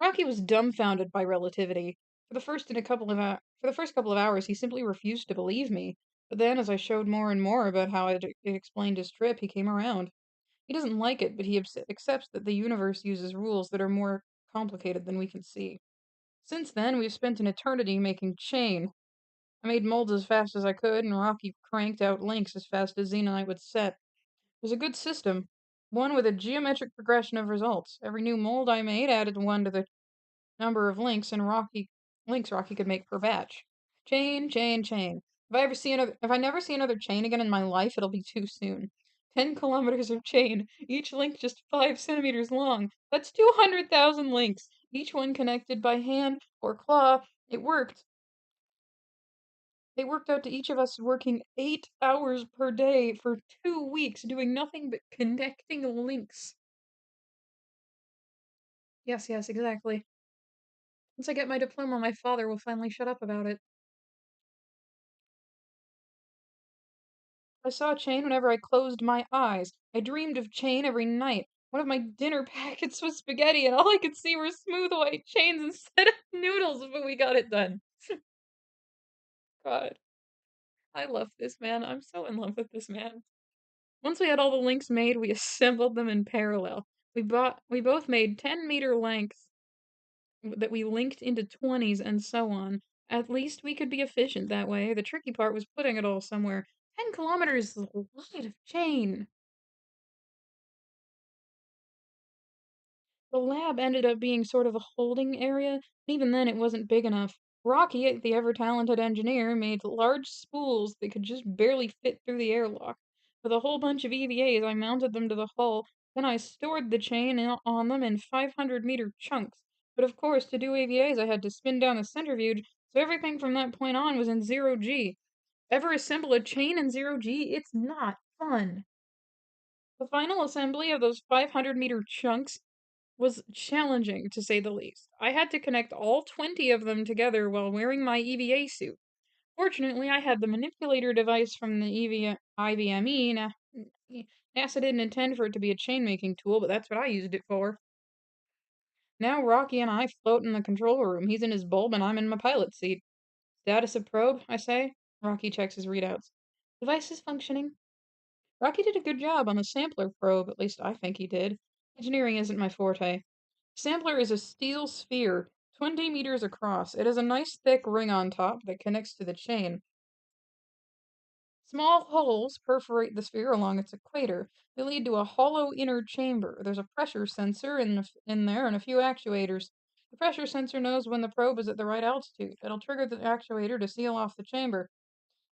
Rocky was dumbfounded by relativity. For the first couple of hours, he simply refused to believe me. But then, as I showed more and more about how it explained his trip, he came around. He doesn't like it, but he accepts that the universe uses rules that are more complicated than we can see. Since then, we've spent an eternity making chain. I made molds as fast as I could, and Rocky cranked out links as fast as Xenonite would set. It was a good system, one with a geometric progression of results. Every new mold I made added one to the number of links Rocky could make per batch. Chain, chain, chain. If I never see another chain again in my life, it'll be too soon. 10 kilometers of chain, each link just 5 centimeters long. That's 200,000 links, each one connected by hand or claw. It worked. It worked out to each of us working 8 hours per day for 2 weeks, doing nothing but connecting links. Yes, yes, exactly. Once I get my diploma, my father will finally shut up about it. I saw chain whenever I closed my eyes. I dreamed of chain every night. One of my dinner packets was spaghetti, and all I could see were smooth white chains instead of noodles, but we got it done. God, I love this man. I'm so in love with this man. Once we had all the links made, we assembled them in parallel. We both made 10-meter lengths that we linked into 20s and so on. At least we could be efficient that way. The tricky part was putting it all somewhere. 10 kilometers is a lot of chain. The lab ended up being sort of a holding area, and even then it wasn't big enough. Rocky, the ever-talented engineer, made large spools that could just barely fit through the airlock. With a whole bunch of EVAs, I mounted them to the hull, then I stored the chain on them in 500-meter chunks. But of course, to do EVAs, I had to spin down the centrifuge, so everything from that point on was in zero G. Ever assemble a chain in zero G? It's not fun. The final assembly of those 500-meter chunks was challenging, to say the least. I had to connect all 20 of them together while wearing my EVA suit. Fortunately, I had the manipulator device from the IVME. NASA didn't intend for it to be a chain-making tool, but that's what I used it for. Now Rocky and I float in the control room. He's in his bulb and I'm in my pilot seat. Status of probe, I say. Rocky checks his readouts. Device is functioning. Rocky did a good job on the sampler probe, at least I think he did. Engineering isn't my forte. Sampler is a steel sphere, 20 meters across. It has a nice thick ring on top that connects to the chain. Small holes perforate the sphere along its equator. They lead to a hollow inner chamber. There's a pressure sensor in there and a few actuators. The pressure sensor knows when the probe is at the right altitude. It'll trigger the actuator to seal off the chamber.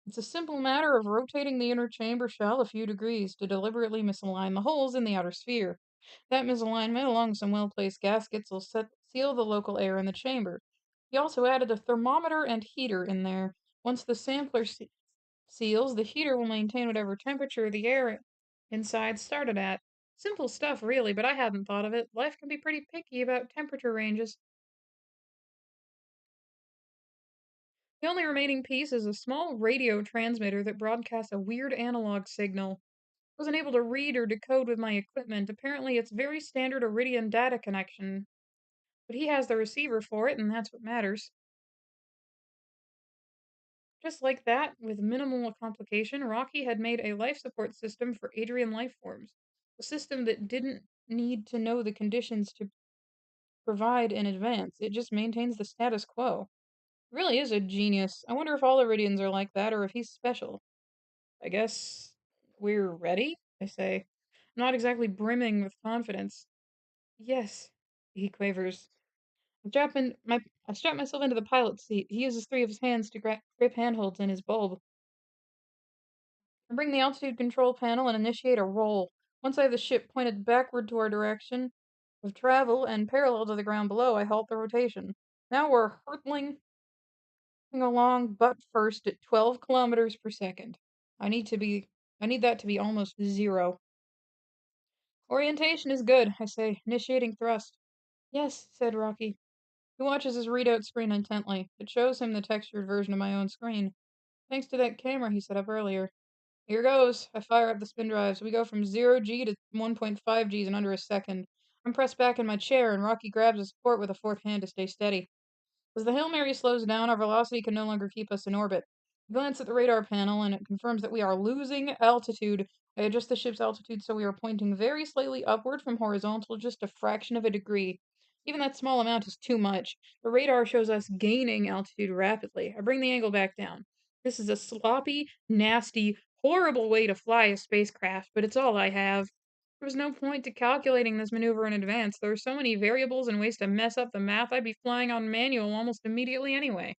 It's a simple matter of rotating the inner chamber shell a few degrees to deliberately misalign the holes in the outer sphere. That misalignment, along with some well-placed gaskets, will seal the local air in the chamber. He also added a thermometer and heater in there. Once the sampler seals, the heater will maintain whatever temperature the air inside started at. Simple stuff, really, but I hadn't thought of it. Life can be pretty picky about temperature ranges. The only remaining piece is a small radio transmitter that broadcasts a weird analog signal. I wasn't able to read or decode with my equipment. Apparently, it's very standard Iridium data connection, but he has the receiver for it, and that's what matters. Just like that, with minimal complication, Rocky had made a life support system for Adrian life forms. A system that didn't need to know the conditions to provide in advance. It just maintains the status quo. It really is a genius. I wonder if all Iridians are like that or if he's special. I guess we're ready, I say, not exactly brimming with confidence. Yes, he quavers. I strap myself into the pilot's seat. He uses three of his hands to grip handholds in his bulb. I bring the altitude control panel and initiate a roll. Once I have the ship pointed backward to our direction of travel and parallel to the ground below, I halt the rotation. Now we're hurtling along butt first at 12 kilometers per second. I need to be I need that to be almost zero. Orientation is good, I say, initiating thrust. Yes, said Rocky. He watches his readout screen intently. It shows him the textured version of my own screen. Thanks to that camera he set up earlier. Here goes. I fire up the spin drives. We go from 0G to 1.5 Gs in under a second. I'm pressed back in my chair, and Rocky grabs a support with a fourth hand to stay steady. As the Hail Mary slows down, our velocity can no longer keep us in orbit. I glance at the radar panel, and it confirms that we are losing altitude. I adjust the ship's altitude so we are pointing very slightly upward from horizontal, just a fraction of a degree. Even that small amount is too much. The radar shows us gaining altitude rapidly. I bring the angle back down. This is a sloppy, nasty, horrible way to fly a spacecraft, but it's all I have. There was no point to calculating this maneuver in advance. There are so many variables and ways to mess up the math, I'd be flying on manual almost immediately anyway.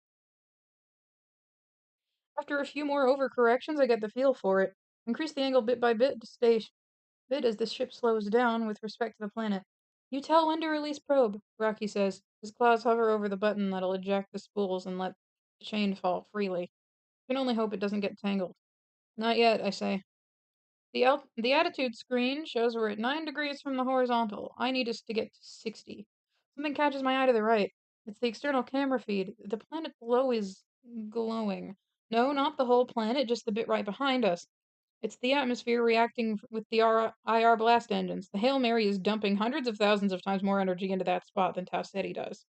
After a few more overcorrections, I get the feel for it. Increase the angle bit by bit to stay bit as the ship slows down with respect to the planet. You tell when to release probe, Rocky says. His claws hover over the button that'll eject the spools and let the chain fall freely. Can only hope it doesn't get tangled. Not yet, I say. The attitude screen shows we're at 9 degrees from the horizontal. I need us to get to 60. Something catches my eye to the right. It's the external camera feed. The planet below is glowing. No, not the whole planet, just the bit right behind us. It's the atmosphere reacting with the IR blast engines. The Hail Mary is dumping hundreds of thousands of times more energy into that spot than Tau Ceti does.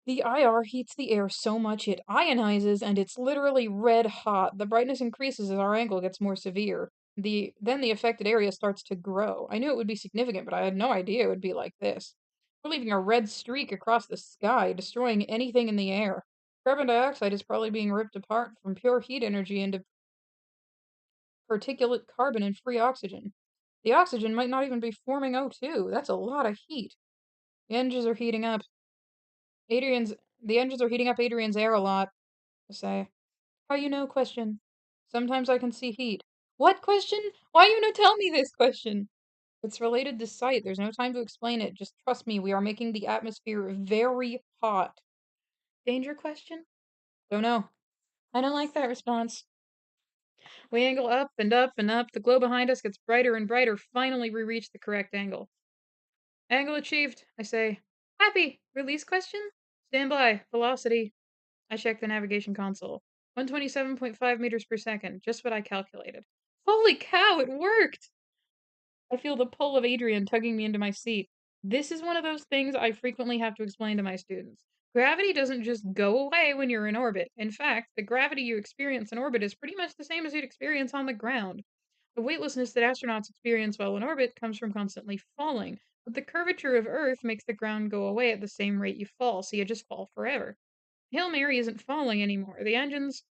The IR heats the air so much it ionizes, and it's literally red hot. The brightness increases as our angle gets more severe. Then the affected area starts to grow. I knew it would be significant, but I had no idea it would be like this. We're leaving a red streak across the sky, destroying anything in the air. Carbon dioxide is probably being ripped apart from pure heat energy into particulate carbon and free oxygen. The oxygen might not even be forming O2. That's a lot of heat. The engines are heating up. Adrian's the engines are heating up Adrian's air a lot. I say. How you know? Question. Sometimes I can see heat. What question? Why you no tell me this question? It's related to sight. There's no time to explain it. Just trust me. We are making the atmosphere very hot. Danger question? Don't know. I don't like that response. We angle up and up and up. The glow behind us gets brighter and brighter. Finally, we reach the correct angle. Angle achieved, I say. Happy. Release question? Stand by. Velocity. I check the navigation console. 127.5 meters per second. Just what I calculated. Holy cow, it worked! I feel the pull of Adrian tugging me into my seat. This is one of those things I frequently have to explain to my students. Gravity doesn't just go away when you're in orbit. In fact, the gravity you experience in orbit is pretty much the same as you'd experience on the ground. The weightlessness that astronauts experience while in orbit comes from constantly falling, but the curvature of Earth makes the ground go away at the same rate you fall, so you just fall forever. Hail Mary isn't falling anymore. The engines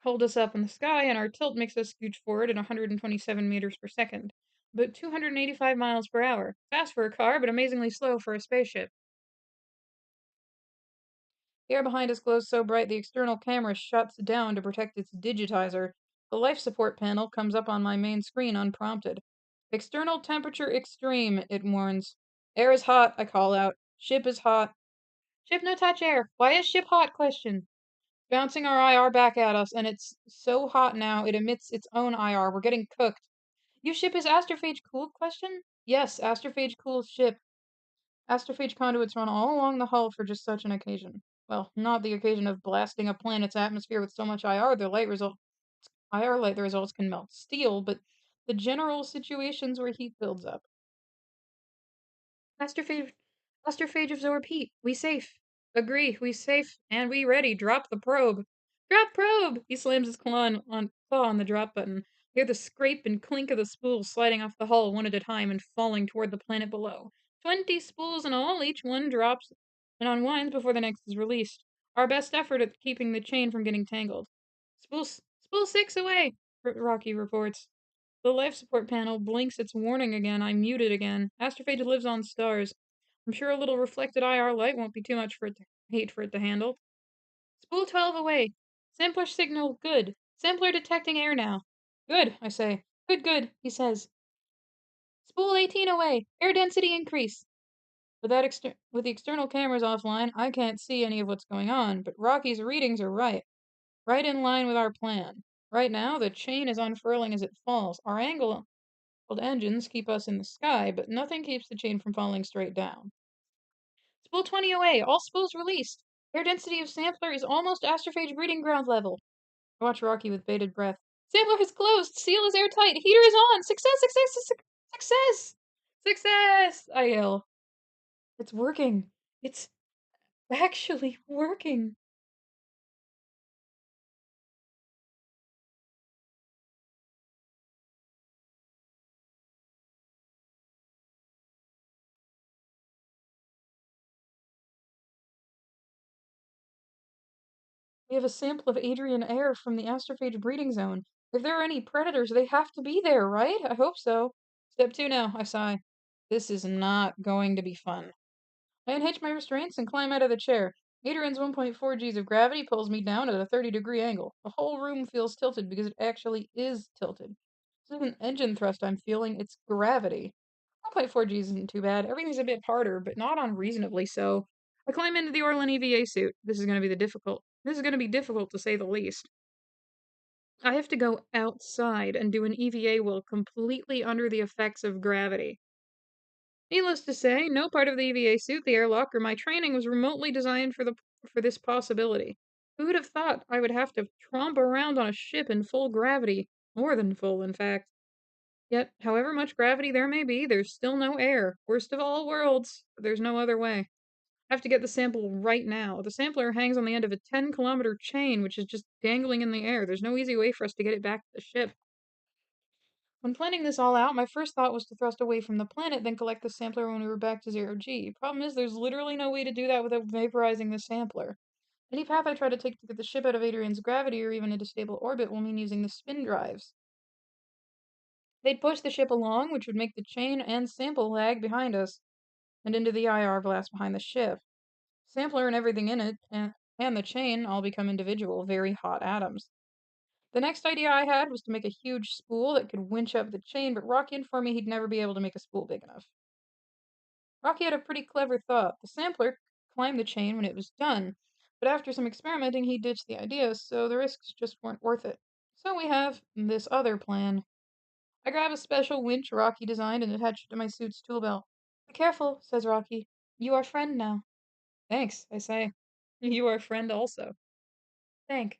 hold us up in the sky, and our tilt makes us scooch forward at 127 meters per second, about 285 miles per hour. Fast for a car, but amazingly slow for a spaceship. The air behind us glows so bright the external camera shuts down to protect its digitizer. The life support panel comes up on my main screen unprompted. External temperature extreme, it warns. Air is hot, I call out. Ship is hot. Ship no touch air. Why is ship hot? Question. Bouncing our IR back at us, and it's so hot now it emits its own IR. We're getting cooked. Your ship is astrophage cooled? Question. Yes, astrophage cooled ship. Astrophage conduits run all along the hull for just such an occasion. Well, not the occasion of blasting a planet's atmosphere with so much IR light the results can melt steel, but the general situations where heat builds up. Astrophage Astrophage absorb heat. We safe. Agree, we safe, and we ready. Drop the probe. Drop probe! He slams his claw on the drop button. Hear the scrape and clink of the spools sliding off the hull one at a time and falling toward the planet below. 20 spools in all, each one drops and unwinds before the next is released. Our best effort at keeping the chain from getting tangled. Spool 6 away, Rocky reports. The life support panel blinks its warning again. I'm muted again. Astrophage lives on stars. I'm sure a little reflected IR light won't be too much for it to handle. Spool 12 away. Sampler signal good. Sampler detecting air now. Good, I say. Good, he says. Spool 18 away. Air density increase. With the external cameras offline, I can't see any of what's going on, but Rocky's readings are right. Right in line with our plan. Right now, the chain is unfurling as it falls. Our angled engines keep us in the sky, but nothing keeps the chain from falling straight down. Spool 20 away. All spools released. Air density of sampler is almost astrophage breeding ground level. I watch Rocky with bated breath. Sampler has closed. Seal is airtight. Heater is on. Success! Success! I yell. It's working. It's actually working. We have a sample of Adrian air from the astrophage breeding zone. If there are any predators, they have to be there, right? I hope so. Step 2 now, I sigh. This is not going to be fun. I unhitch my restraints and climb out of the chair. Adrian's 1.4 Gs of gravity pulls me down at a 30-degree angle. The whole room feels tilted because it actually is tilted. This isn't engine thrust I'm feeling, it's gravity. 1.4 Gs isn't too bad. Everything's a bit harder, but not unreasonably so. I climb into the Orlan EVA suit. This is going to be difficult to say the least. I have to go outside and do an EVA while completely under the effects of gravity. Needless to say, no part of the EVA suit, the airlock, or my training was remotely designed for this possibility. Who would have thought I would have to tromp around on a ship in full gravity? More than full, in fact. Yet, however much gravity there may be, there's still no air. Worst of all worlds, but there's no other way. I have to get the sample right now. The sampler hangs on the end of a 10-kilometer chain, which is just dangling in the air. There's no easy way for us to get it back to the ship. When planning this all out, my first thought was to thrust away from the planet, then collect the sampler when we were back to zero G. Problem is, there's literally no way to do that without vaporizing the sampler. Any path I try to take to get the ship out of Adrian's gravity or even into stable orbit will mean using the spin drives. They'd push the ship along, which would make the chain and sample lag behind us, and into the IR blast behind the ship. Sampler and everything in it, and the chain, all become individual, very hot atoms. The next idea I had was to make a huge spool that could winch up the chain, but Rocky informed me he'd never be able to make a spool big enough. Rocky had a pretty clever thought. The sampler climbed the chain when it was done, but after some experimenting, he ditched the idea, so the risks just weren't worth it. So we have this other plan. I grab a special winch Rocky designed and attach it to my suit's tool belt. Be careful, says Rocky. You are friend now. Thanks, I say. You are friend also. Thank.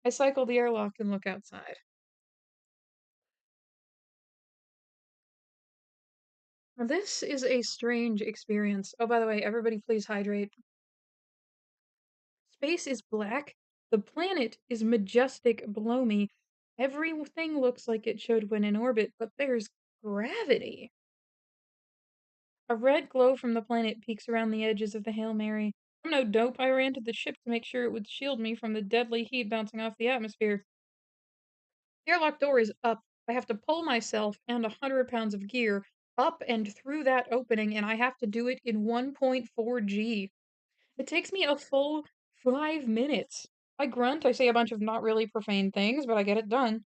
I cycle the airlock and look outside. This is a strange experience. Oh, by the way, everybody please hydrate. Space is black. The planet is majestic below me. Everything looks like it should when in orbit, but there's gravity. A red glow from the planet peeks around the edges of the Hail Mary. I'm no dope. I ran to the ship to make sure it would shield me from the deadly heat bouncing off the atmosphere. The airlock door is up. I have to pull myself and 100 pounds of gear up and through that opening, and I have to do it in 1.4 G. It takes me a full 5 minutes. I grunt, I say a bunch of not really profane things, but I get it done.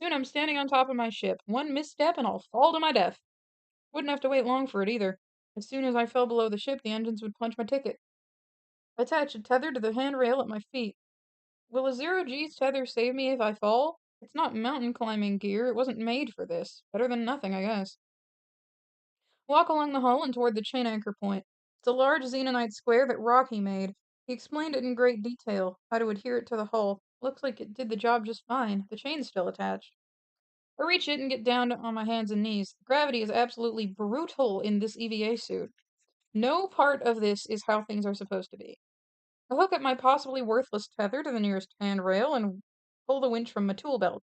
Soon I'm standing on top of my ship. One misstep and I'll fall to my death. Wouldn't have to wait long for it either. As soon as I fell below the ship, the engines would punch my ticket. I attach a tether to the handrail at my feet. Will a zero G tether save me if I fall? It's not mountain climbing gear. It wasn't made for this. Better than nothing, I guess. Walk along the hull and toward the chain anchor point. It's a large xenonite square that Rocky made. He explained it in great detail, how to adhere it to the hull. Looks like it did the job just fine. The chain's still attached. I reach it and get down on my hands and knees. The gravity is absolutely brutal in this EVA suit. No part of this is how things are supposed to be. I hook up my possibly worthless tether to the nearest handrail and pull the winch from my tool belt.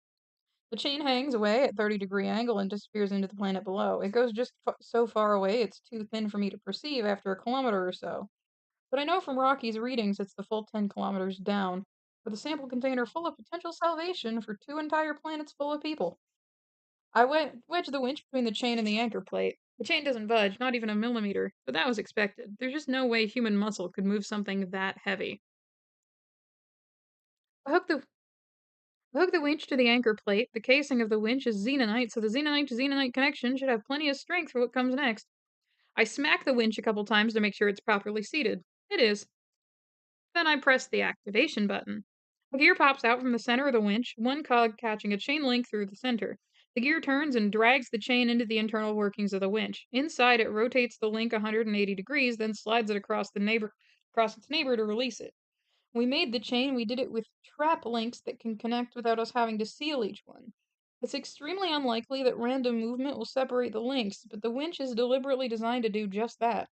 The chain hangs away at 30-degree angle and disappears into the planet below. It goes just so far away it's too thin for me to perceive after a kilometer or so. But I know from Rocky's readings it's the full 10 kilometers down, with a sample container full of potential salvation for 2 entire planets full of people. I wedge the winch between the chain and the anchor plate. The chain doesn't budge, not even a millimeter, but that was expected. There's just no way human muscle could move something that heavy. I hook the winch to the anchor plate. The casing of the winch is xenonite, so the xenonite to xenonite connection should have plenty of strength for what comes next. I smack the winch a couple times to make sure it's properly seated. It is. Then I press the activation button. A gear pops out from the center of the winch, one cog catching a chain link through the center. The gear turns and drags the chain into the internal workings of the winch. Inside, it rotates the link 180 degrees, then slides it across its neighbor to release it. We made the chain, we did it with trap links that can connect without us having to seal each one. It's extremely unlikely that random movement will separate the links, but the winch is deliberately designed to do just that.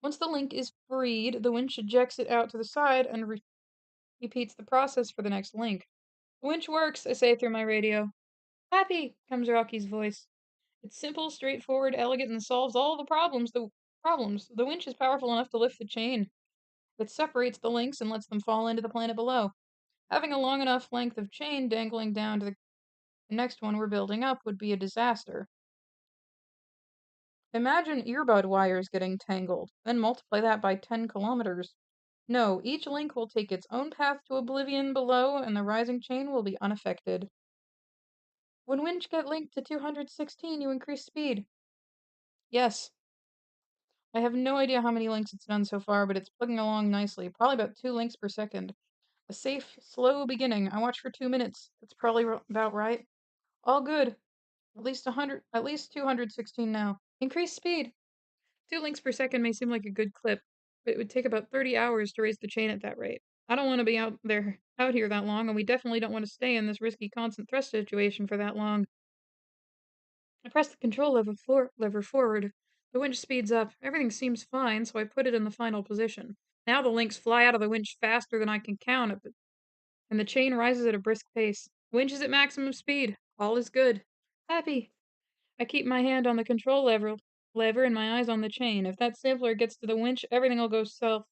Once the link is freed, the winch ejects it out to the side and repeats the process for the next link. The winch works, I say through my radio. Happy, comes Rocky's voice. It's simple, straightforward, elegant, and solves all the problems. The winch is powerful enough to lift the chain. It separates the links and lets them fall into the planet below. Having a long enough length of chain dangling down to the next one we're building up would be a disaster. Imagine earbud wires getting tangled, then multiply that by 10 kilometers. No, each link will take its own path to oblivion below, and the rising chain will be unaffected. When winch get linked to 216, you increase speed. Yes. I have no idea how many links it's done so far, but it's plugging along nicely. Probably about 2 links per second. A safe, slow beginning. I watched for 2 minutes. That's probably about right. All good. At least 216 now. Increase speed. 2 links per second may seem like a good clip, but it would take about 30 hours to raise the chain at that rate. I don't want to be out here that long, and we definitely don't want to stay in this risky constant thrust situation for that long. I press the control lever forward. The winch speeds up. Everything seems fine, so I put it in the final position. Now the links fly out of the winch faster than I can count it, and the chain rises at a brisk pace. Winch is at maximum speed. All is good. Happy. I keep my hand on the control lever and my eyes on the chain. If that sampler gets to the winch, everything will go south.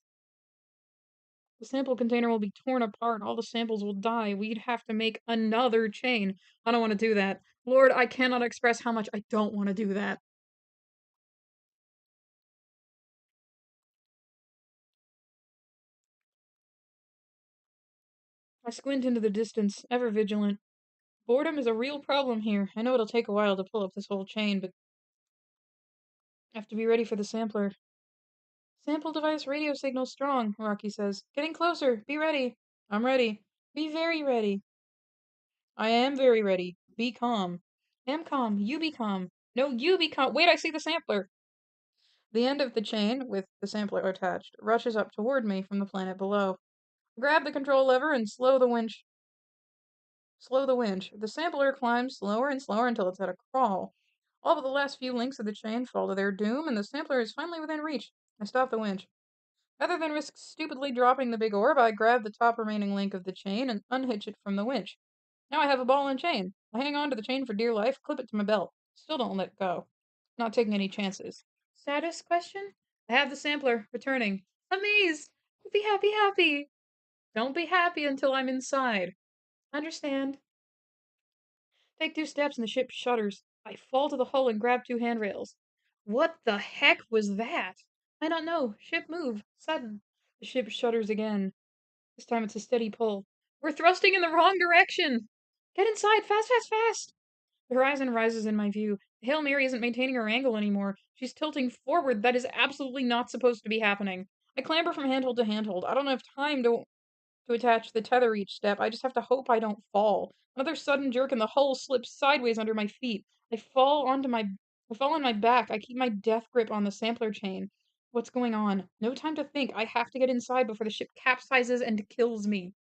The sample container will be torn apart. All the samples will die. We'd have to make another chain. I don't want to do that. Lord, I cannot express how much I don't want to do that. I squint into the distance, ever vigilant. Boredom is a real problem here. I know it'll take a while to pull up this whole chain, but I have to be ready for the sampler. Sample device radio signal strong, Rocky says. Getting closer. Be ready. I'm ready. Be very ready. I am very ready. Be calm. Am calm. You be calm. No, you be calm. Wait, I see the sampler. The end of the chain, with the sampler attached, rushes up toward me from the planet below. Grab the control lever and slow the winch. Slow the winch. The sampler climbs slower and slower until it's at a crawl. All but the last few links of the chain fall to their doom, and the sampler is finally within reach. I stop the winch. Rather than risk stupidly dropping the big orb, I grab the top remaining link of the chain and unhitch it from the winch. Now I have a ball and chain. I hang on to the chain for dear life, clip it to my belt. Still don't let go. Not taking any chances. Status question? I have the sampler. Returning. Amazed! Be happy, happy! Don't be happy until I'm inside. Understand? Take 2 steps and the ship shudders. I fall to the hull and grab 2 handrails. What the heck was that? I don't know. Ship move. Sudden. The ship shudders again. This time it's a steady pull. We're thrusting in the wrong direction! Get inside! Fast, fast, fast! The horizon rises in my view. The Hail Mary isn't maintaining her angle anymore. She's tilting forward. That is absolutely not supposed to be happening. I clamber from handhold to handhold. I don't have time to attach the tether each step. I just have to hope I don't fall. Another sudden jerk and the hull slips sideways under my feet. I fall on my back. I keep my death grip on the sampler chain. What's going on? No time to think. I have to get inside before the ship capsizes and kills me.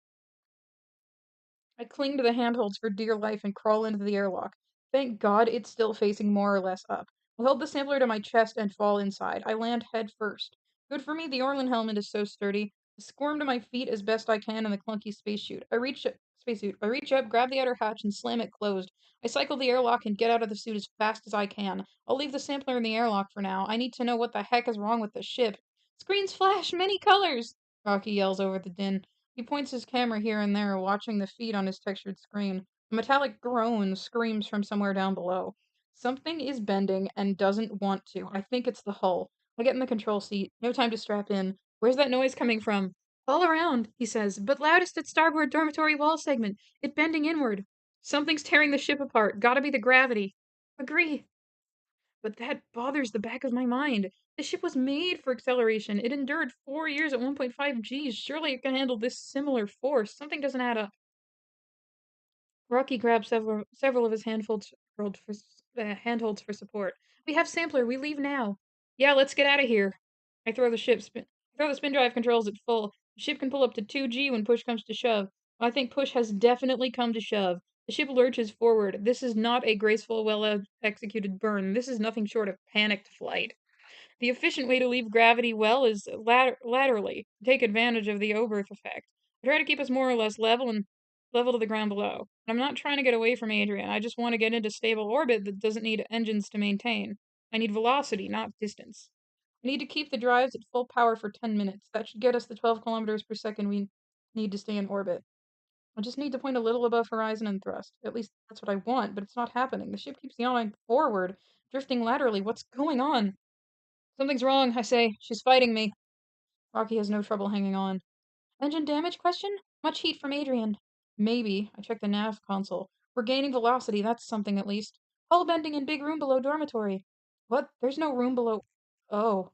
I cling to the handholds for dear life and crawl into the airlock. Thank God it's still facing more or less up. I hold the sampler to my chest and fall inside. I land head first. Good for me, the Orlan helmet is so sturdy. I squirm to my feet as best I can in the clunky spacesuit. I reach up, grab the outer hatch, and slam it closed. I cycle the airlock and get out of the suit as fast as I can. I'll leave the sampler in the airlock for now. I need to know what the heck is wrong with the ship. Screens flash many colors! Rocky yells over the din. He points his camera here and there, watching the feed on his textured screen. A metallic groan screams from somewhere down below. Something is bending and doesn't want to. I think it's the hull. I get in the control seat. No time to strap in. Where's that noise coming from? All around, he says, but loudest at starboard dormitory wall segment. It bending inward. Something's tearing the ship apart. Gotta be the gravity. Agree. But that bothers the back of my mind. The ship was made for acceleration. It endured 4 years at 1.5 Gs. Surely it can handle this similar force. Something doesn't add up. Rocky grabs several of his handholds for support. We have sampler. We leave now. Yeah, let's get out of here. I throw the spin drive controls at full. The ship can pull up to 2G when push comes to shove. I think push has definitely come to shove. The ship lurches forward. This is not a graceful, well executed burn. This is nothing short of panicked flight. The efficient way to leave gravity well is laterally, take advantage of the Oberth effect. I try to keep us more or less level to the ground below. I'm not trying to get away from Adrian. I just want to get into stable orbit that doesn't need engines to maintain. I need velocity, not distance. I need to keep the drives at full power for 10 minutes. That should get us the 12 kilometers per second we need to stay in orbit. I just need to point a little above horizon and thrust. At least that's what I want, but it's not happening. The ship keeps yawing forward, drifting laterally. What's going on? Something's wrong, I say. She's fighting me. Rocky has no trouble hanging on. Engine damage question? Much heat from Adrian. Maybe. I check the nav console. We're gaining velocity, that's something at least. Hull bending in big room below dormitory. What? There's no room below. Oh.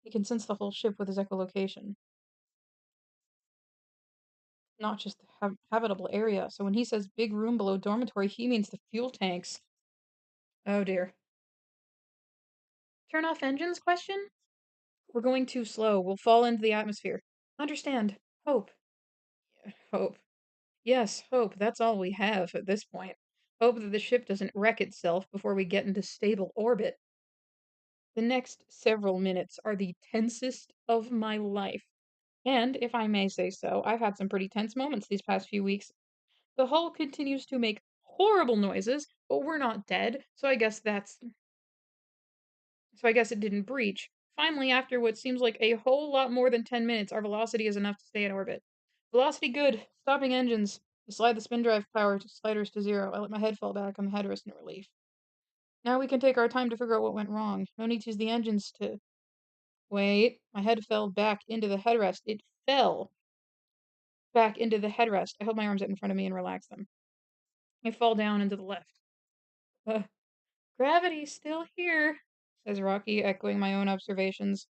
He can sense the whole ship with his echolocation. Not just the habitable area. So when he says big room below dormitory, he means the fuel tanks. Oh dear. Turn off engines question? We're going too slow. We'll fall into the atmosphere. Understand. Hope. Hope. Yes, hope. That's all we have at this point. Hope that the ship doesn't wreck itself before we get into stable orbit. The next several minutes are the tensest of my life. And, if I may say so, I've had some pretty tense moments these past few weeks. The hull continues to make horrible noises, but we're not dead, so I guess it didn't breach. Finally, after what seems like a whole lot more than 10 minutes, our velocity is enough to stay in orbit. Velocity good. Stopping engines. I slide the spin drive power to sliders to 0. I let my head fall back on the headrest in relief. Now we can take our time to figure out what went wrong. No need to use the engines to... Wait. My head fell back into the headrest. It fell back into the headrest. I hold my arms out in front of me and relax them. I fall down into the left. Uh, Gravity's still here, says Rocky, echoing my own observations.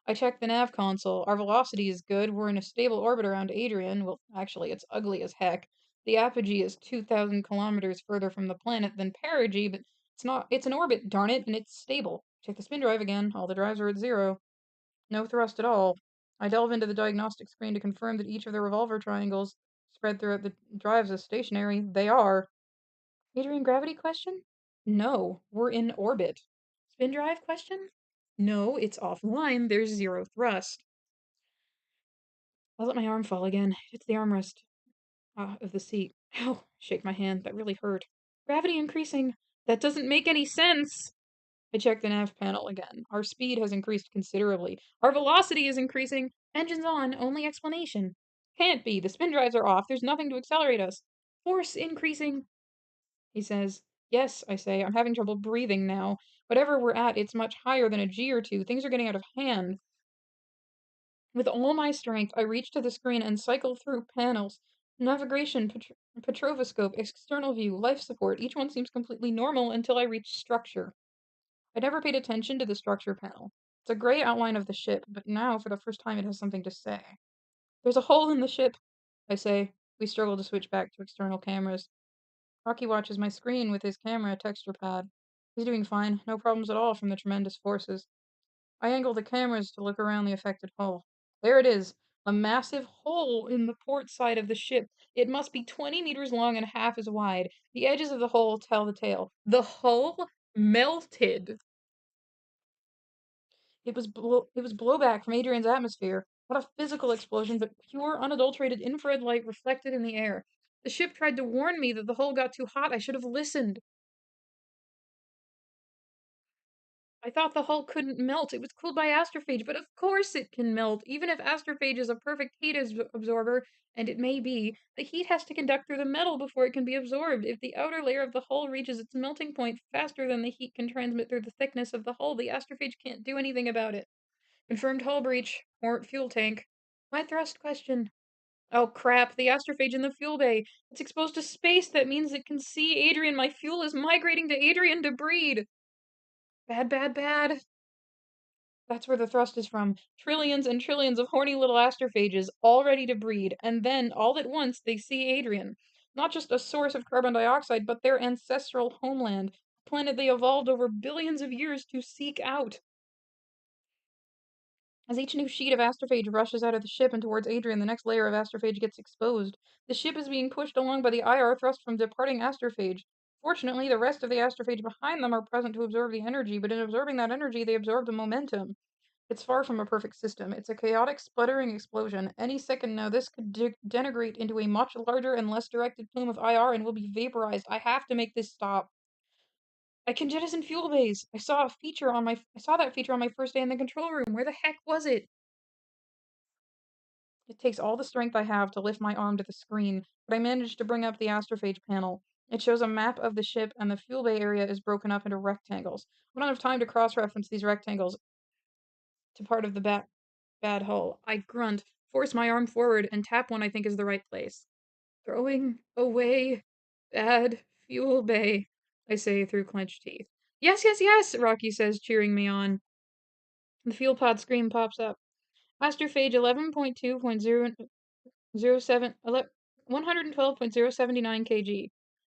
I checked the nav console. Our velocity is good. We're in a stable orbit around Adrian. Well, actually, it's ugly as heck. The apogee is 2,000 kilometers further from the planet than perigee, but it's not. It's an orbit, darn it, and it's stable. Check the spin drive again. All the drives are at 0. No thrust at all. I delve into the diagnostic screen to confirm that each of the revolver triangles spread throughout the drives is stationary. They are. Adrian, gravity question? No, we're in orbit. Spin drive question? No, it's offline. There's 0 thrust. I let my arm fall again. It's the armrest of the seat. Ow! Shake my hand. That really hurt. Gravity increasing. That doesn't make any sense. I check the nav panel again. Our speed has increased considerably. Our velocity is increasing. Engines on. Only explanation. Can't be. The spin drives are off. There's nothing to accelerate us. Force increasing. He says, Yes, I say. I'm having trouble breathing now. Whatever we're at, it's much higher than a G or two. Things are getting out of hand. With all my strength, I reach to the screen and cycle through panels. Navigation, Petrovoscope, external view, life support. Each one seems completely normal until I reach structure. I never paid attention to the structure panel. It's a gray outline of the ship, but now, for the first time, it has something to say. There's a hole in the ship, I say. We struggle to switch back to external cameras. Rocky watches my screen with his camera texture pad. He's doing fine, no problems at all from the tremendous forces. I angle the cameras to look around the affected hull. There it is, a massive hole in the port side of the ship. It must be 20 meters long and half as wide. The edges of the hole tell the tale. The hull melted. It was blowback from Adrian's atmosphere. Not a physical explosion, but pure, unadulterated infrared light reflected in the air. The ship tried to warn me that the hull got too hot. I should have listened. I thought the hull couldn't melt. It was cooled by astrophage, but of course it can melt. Even if astrophage is a perfect heat absorber, and it may be, the heat has to conduct through the metal before it can be absorbed. If the outer layer of the hull reaches its melting point faster than the heat can transmit through the thickness of the hull, the astrophage can't do anything about it. Confirmed hull breach. Or fuel tank. My thrust question. Oh crap, the astrophage in the fuel bay. It's exposed to space. That means it can see Adrian. My fuel is migrating to Adrian to breed. Bad, bad, bad. That's where the thrust is from. Trillions and trillions of horny little astrophages, all ready to breed, and then, all at once, they see Adrian. Not just a source of carbon dioxide, but their ancestral homeland, a planet they evolved over billions of years to seek out. As each new sheet of astrophage rushes out of the ship and towards Adrian, the next layer of astrophage gets exposed. The ship is being pushed along by the IR thrust from departing astrophage. Fortunately, the rest of the astrophage behind them are present to absorb the energy, but in absorbing that energy, they absorb the momentum. It's far from a perfect system. It's a chaotic, sputtering explosion. Any second now, this could denigrate into a much larger and less directed plume of IR and will be vaporized. I have to make this stop. I can jettison fuel bays. I saw that feature on my first day in the control room. Where the heck was it? It takes all the strength I have to lift my arm to the screen, but I manage to bring up the astrophage panel. It shows a map of the ship, and the fuel bay area is broken up into rectangles. We don't have time to cross-reference these rectangles to part of the bad hull. I grunt, force my arm forward, and tap one I think is the right place. Throwing away bad fuel bay, I say through clenched teeth. Yes, yes, yes, Rocky says, cheering me on. The fuel pod screen pops up. Astrophage 11.2.007, 112.079 kg.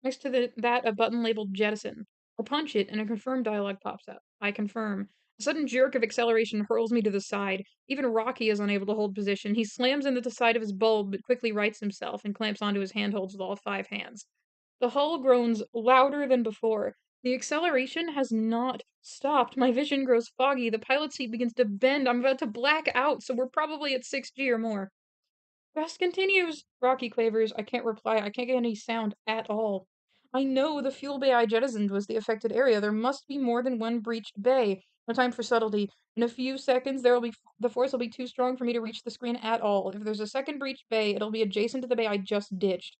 Next to that, a button labeled jettison. I punch it, and a confirm dialog pops up. I confirm. A sudden jerk of acceleration hurls me to the side. Even Rocky is unable to hold position. He slams into the side of his bulb, but quickly rights himself and clamps onto his handholds with all 5 hands. The hull groans louder than before. The acceleration has not stopped. My vision grows foggy. The pilot seat begins to bend. I'm about to black out, so we're probably at 6G or more. Quest continues, Rocky quavers. I can't reply. I can't get any sound at all. I know the fuel bay I jettisoned was the affected area. There must be more than one breached bay. No time for subtlety. In a few seconds, the force will be too strong for me to reach the screen at all. If there's a second breached bay, it'll be adjacent to the bay I just ditched.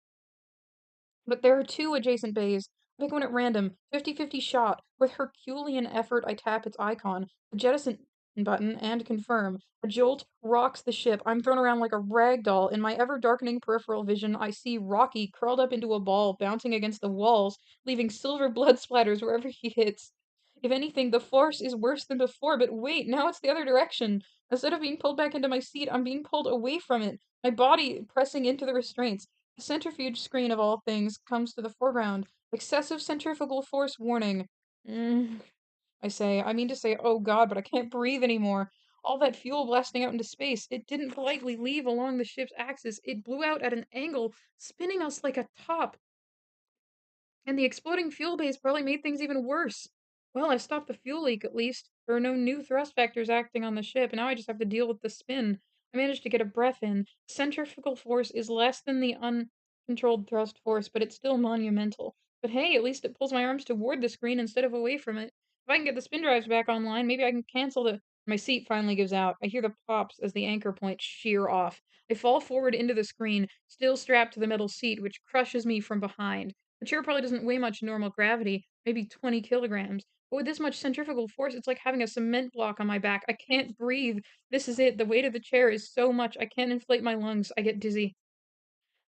But there are two adjacent bays. Pick one at random. 50-50 shot. With Herculean effort, I tap its icon. The jettison button and confirm. A jolt rocks the ship. I'm thrown around like a rag doll. In my ever-darkening peripheral vision, I see Rocky curled up into a ball, bouncing against the walls, leaving silver blood splatters wherever he hits. If anything, the force is worse than before, but wait, now it's the other direction. Instead of being pulled back into my seat, I'm being pulled away from it, my body pressing into the restraints. The centrifuge screen of all things comes to the foreground. Excessive centrifugal force warning. Mm, I say. I mean to say, oh God, but I can't breathe anymore. All that fuel blasting out into space. It didn't politely leave along the ship's axis. It blew out at an angle, spinning us like a top. And the exploding fuel base probably made things even worse. Well, I stopped the fuel leak at least. There are no new thrust factors acting on the ship, and now I just have to deal with the spin. I managed to get a breath in. Centrifugal force is less than the uncontrolled thrust force, but it's still monumental. But hey, at least it pulls my arms toward the screen instead of away from it. If I can get the spin drives back online, maybe I can cancel the. My seat finally gives out. I hear the pops as the anchor points shear off. I fall forward into the screen, still strapped to the metal seat, which crushes me from behind. The chair probably doesn't weigh much normal gravity, maybe 20 kilograms. But with this much centrifugal force, it's like having a cement block on my back. I can't breathe. This is it. The weight of the chair is so much. I can't inflate my lungs. I get dizzy.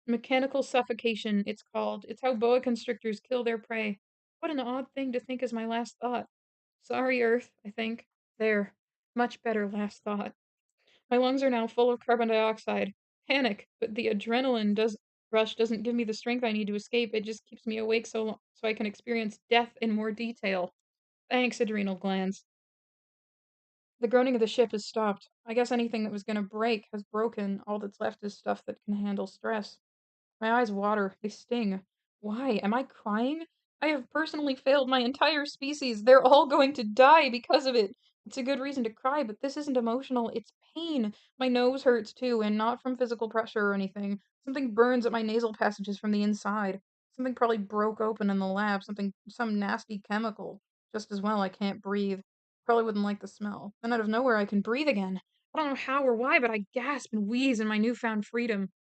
Mechanical suffocation, it's called. It's how boa constrictors kill their prey. What an odd thing to think is my last thought. Sorry, Earth, I think. There. Much better last thought. My lungs are now full of carbon dioxide. Panic, but the adrenaline does rush doesn't give me the strength I need to escape. It just keeps me awake so I can experience death in more detail. Thanks, adrenal glands. The groaning of the ship has stopped. I guess anything that was gonna break has broken. All that's left is stuff that can handle stress. My eyes water. They sting. Why? Am I crying? I have personally failed my entire species. They're all going to die because of it. It's a good reason to cry, but this isn't emotional. It's pain. My nose hurts too, and not from physical pressure or anything. Something burns at my nasal passages from the inside. Something probably broke open in the lab. Some nasty chemical. Just as well I can't breathe. Probably wouldn't like the smell. Then out of nowhere I can breathe again. I don't know how or why, but I gasp and wheeze in my newfound freedom.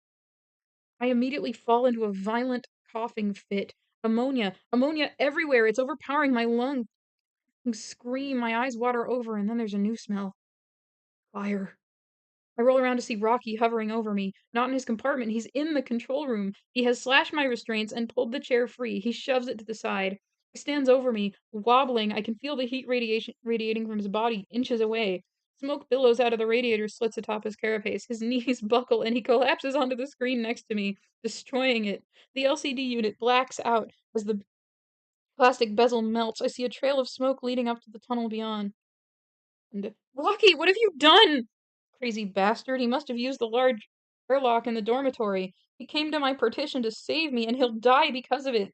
I immediately fall into a violent coughing fit. Ammonia! Ammonia everywhere! It's overpowering my lungs. Scream, my eyes water over, and then there's a new smell. Fire. I roll around to see Rocky hovering over me. Not in his compartment, he's in the control room. He has slashed my restraints and pulled the chair free. He shoves it to the side. He stands over me, wobbling. I can feel the heat radiation radiating from his body inches away. Smoke billows out of the radiator slits atop his carapace. His knees buckle and he collapses onto the screen next to me, destroying it. The LCD unit blacks out as the plastic bezel melts. I see a trail of smoke leading up to the tunnel beyond. And Rocky, what have you done? Crazy bastard. He must have used the large airlock in the dormitory. He came to my partition to save me, and he'll die because of it.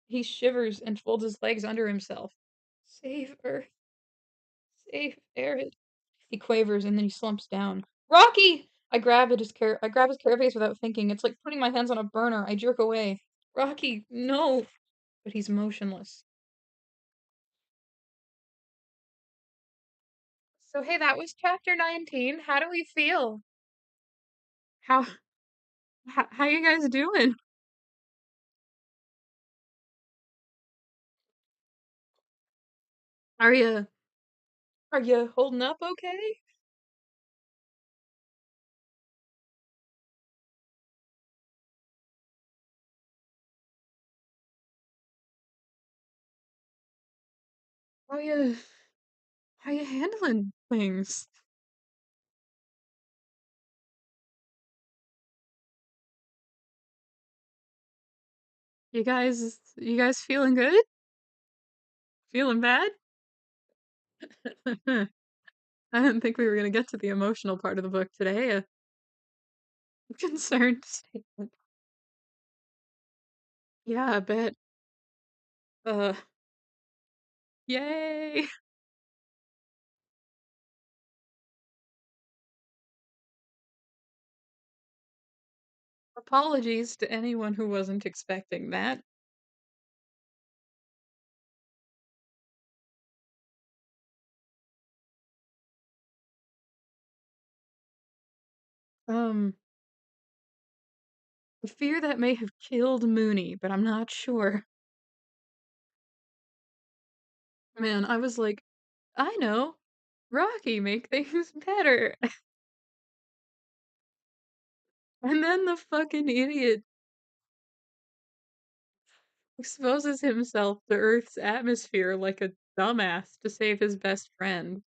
He shivers and folds his legs under himself. Save Earth. Save Erin. He quavers and then he slumps down. Rocky! I grab his carapace without thinking. It's like putting my hands on a burner. I jerk away. Rocky, no! But he's motionless. So hey, that was chapter 19. How do we feel? How how you guys doing? Are you holding up okay? How you handling things? You guys feeling good? Feeling bad? I didn't think we were gonna get to the emotional part of the book today. A concerned statement. Yeah, I bet. Uh, yay! Apologies to anyone who wasn't expecting that. Um, a fear that may have killed Mooney, but I'm not sure. Man, I was like, I know. Rocky, make things better. And then the fucking idiot exposes himself to Earth's atmosphere like a dumbass to save his best friend.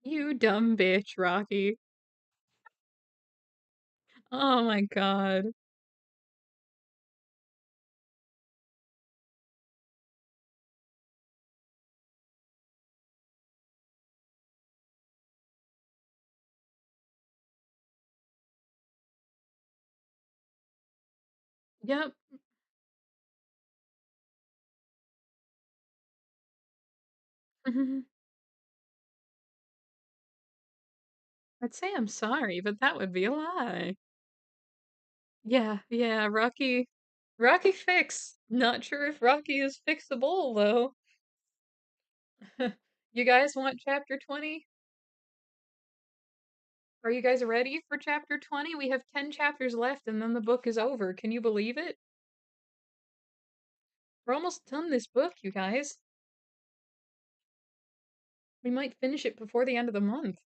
You dumb bitch, Rocky. Oh my god. Yep. I'd say I'm sorry, but that would be a lie. Yeah, yeah, Rocky fix. Not sure if Rocky is fixable though. You guys want chapter 20? Are you guys ready for chapter 20? We have 10 chapters left and then the book is over. Can you believe it? We're almost done this book, you guys. We might finish it before the end of the month.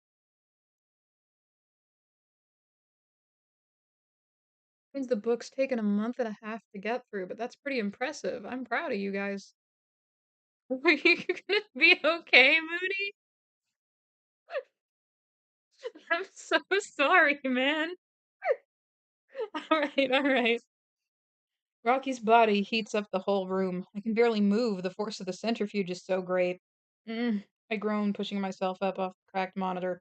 Means the book's taken a month and a half to get through, but that's pretty impressive. I'm proud of you guys. Are you gonna be okay, Moody? I'm so sorry, man. Alright, alright. Rocky's body heats up the whole room. I can barely move. The force of the centrifuge is so great. I groan, pushing myself up off the cracked monitor.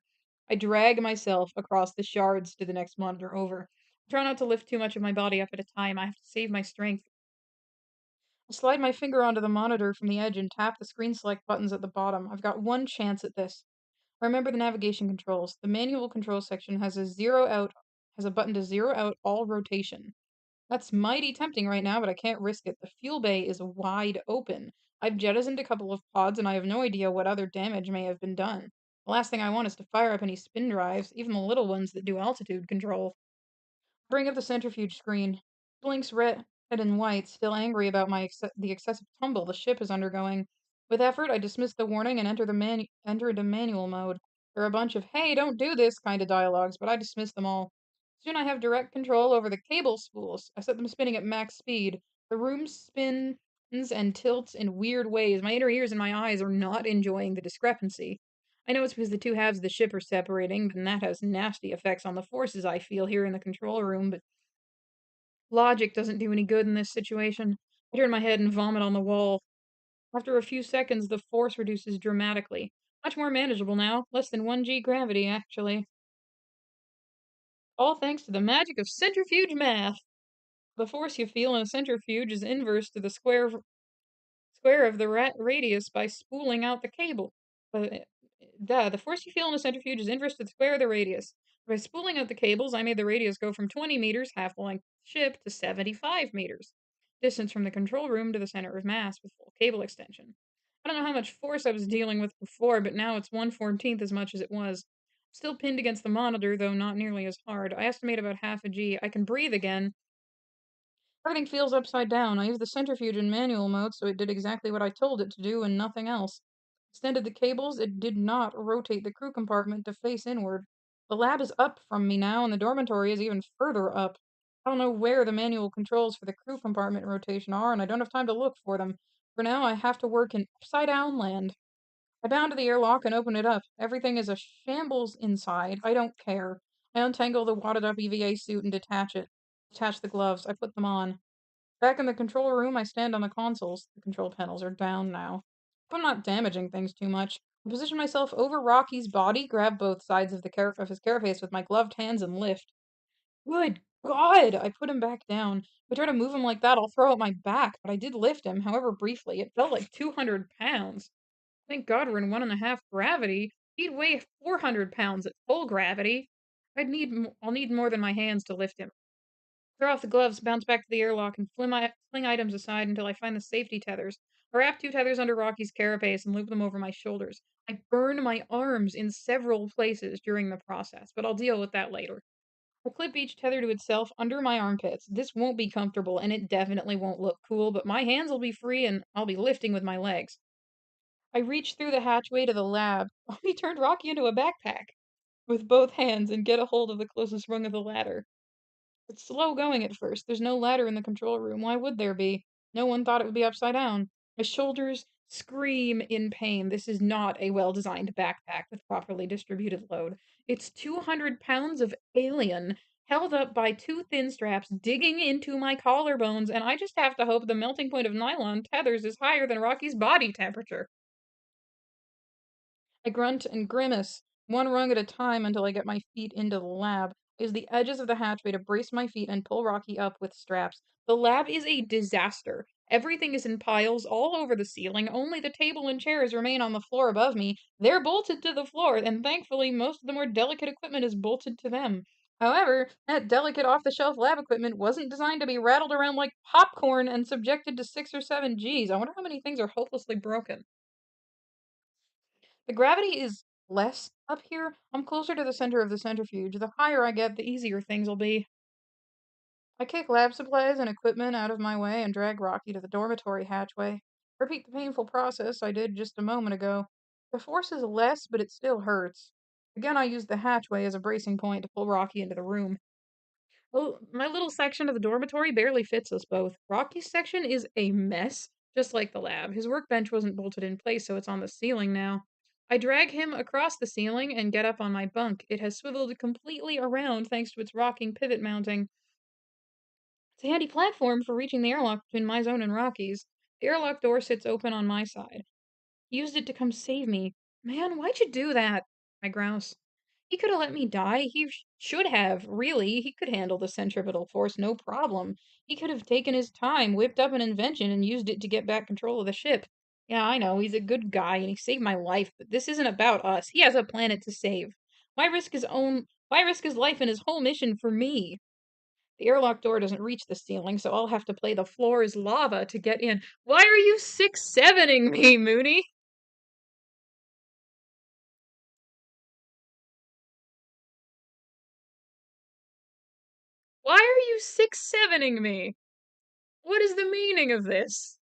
I drag myself across the shards to the next monitor over. Try not to lift too much of my body up at a time. I have to save my strength. I slide my finger onto the monitor from the edge and tap the screen select buttons at the bottom. I've got one chance at this. I remember the navigation controls. The manual control section has a button to zero out all rotation. That's mighty tempting right now, but I can't risk it. The fuel bay is wide open. I've jettisoned a couple of pods, and I have no idea what other damage may have been done. The last thing I want is to fire up any spin drives, even the little ones that do altitude control. Bring up the centrifuge screen. Blinks red and white, still angry about the excessive tumble the ship is undergoing. With effort, I dismiss the warning and enter into manual mode. There are a bunch of "Hey, don't do this" kind of dialogues, but I dismiss them all. Soon I have direct control over the cable spools. I set them spinning at max speed. The room spins and tilts in weird ways. My inner ears and my eyes are not enjoying the discrepancy. I know it's because the two halves of the ship are separating, and that has nasty effects on the forces I feel here in the control room, but logic doesn't do any good in this situation. I turn my head and vomit on the wall. After a few seconds, the force reduces dramatically. Much more manageable now. Less than 1G gravity, actually. All thanks to the magic of centrifuge math. The force you feel in a centrifuge is inverse to the square of the radius by spooling out the cable. Uh, the force you feel in a centrifuge is inverse to the square of the radius. By spooling out the cables, I made the radius go from 20 meters, half the length of the ship, to 75 meters. Distance from the control room to the center of mass with full cable extension. I don't know how much force I was dealing with before, but now it's 1/14th as much as it was. Still pinned against the monitor, though not nearly as hard. I estimate about half a G. I can breathe again. Everything feels upside down. I used the centrifuge in manual mode, so it did exactly what I told it to do and nothing else. Extended the cables, it did not rotate the crew compartment to face inward. The lab is up from me now, and the dormitory is even further up. I don't know where the manual controls for the crew compartment rotation are, and I don't have time to look for them. For now, I have to work in upside down land. I bound to the airlock and open it up. Everything is a shambles inside. I don't care. I untangle the wadded up EVA suit and detach it. Detach the gloves. I put them on. Back in the control room, I stand on the consoles. The control panels are down now. Hope I'm not damaging things too much. I position myself over Rocky's body, grab both sides of his carapace with my gloved hands, and lift. Good God! I put him back down. If I try to move him like that, I'll throw out my back, but I did lift him, however briefly. It felt like 200 pounds. Thank God we're in 1.5 gravity. He'd weigh 400 pounds at full gravity. I'll need more than my hands to lift him. Throw off the gloves, bounce back to the airlock, and fling items aside until I find the safety tethers. I wrap 2 tethers under Rocky's carapace and loop them over my shoulders. I burn my arms in several places during the process, but I'll deal with that later. I clip each tether to itself under my armpits. This won't be comfortable, and it definitely won't look cool, but my hands will be free and I'll be lifting with my legs. I reach through the hatchway to the lab. He turned Rocky into a backpack with both hands and get a hold of the closest rung of the ladder. It's slow going at first. There's no ladder in the control room. Why would there be? No one thought it would be upside down. My shoulders scream in pain. This is not a well designed backpack with properly distributed load. It's 200 pounds of alien held up by 2 thin straps digging into my collarbones, and I just have to hope the melting point of nylon tethers is higher than Rocky's body temperature. I grunt and grimace, one rung at a time until I get my feet into the lab. I use the edges of the hatchway to brace my feet and pull Rocky up with straps. The lab is a disaster. Everything is in piles all over the ceiling. Only the table and chairs remain on the floor above me. They're bolted to the floor, and thankfully, most of the more delicate equipment is bolted to them. However, that delicate off the shelf lab equipment wasn't designed to be rattled around like popcorn and subjected to 6 or 7 Gs. I wonder how many things are hopelessly broken. The gravity is less up here. I'm closer to the center of the centrifuge. The higher I get, the easier things'll be. I kick lab supplies and equipment out of my way and drag Rocky to the dormitory hatchway. Repeat the painful process I did just a moment ago. The force is less, but it still hurts. Again, I use the hatchway as a bracing point to pull Rocky into the room. Well, my little section of the dormitory barely fits us both. Rocky's section is a mess, just like the lab. His workbench wasn't bolted in place, so it's on the ceiling now. I drag him across the ceiling and get up on my bunk. It has swiveled completely around thanks to its rocking pivot mounting. It's a handy platform for reaching the airlock between my zone and Rocky's. The airlock door sits open on my side. He used it to come save me. Man, why'd you do that? I grouse. He could have let me die. Should have, really. He could handle the centripetal force, no problem. He could have taken his time, whipped up an invention, and used it to get back control of the ship. Yeah, I know, he's a good guy, and he saved my life, but this isn't about us. He has a planet to save. Why risk his life and his whole mission for me? The airlock door doesn't reach the ceiling, so I'll have to play the floor is lava to get in. Why are you 6-7ing me, Mooney? Why are you 6-7ing me? What is the meaning of this?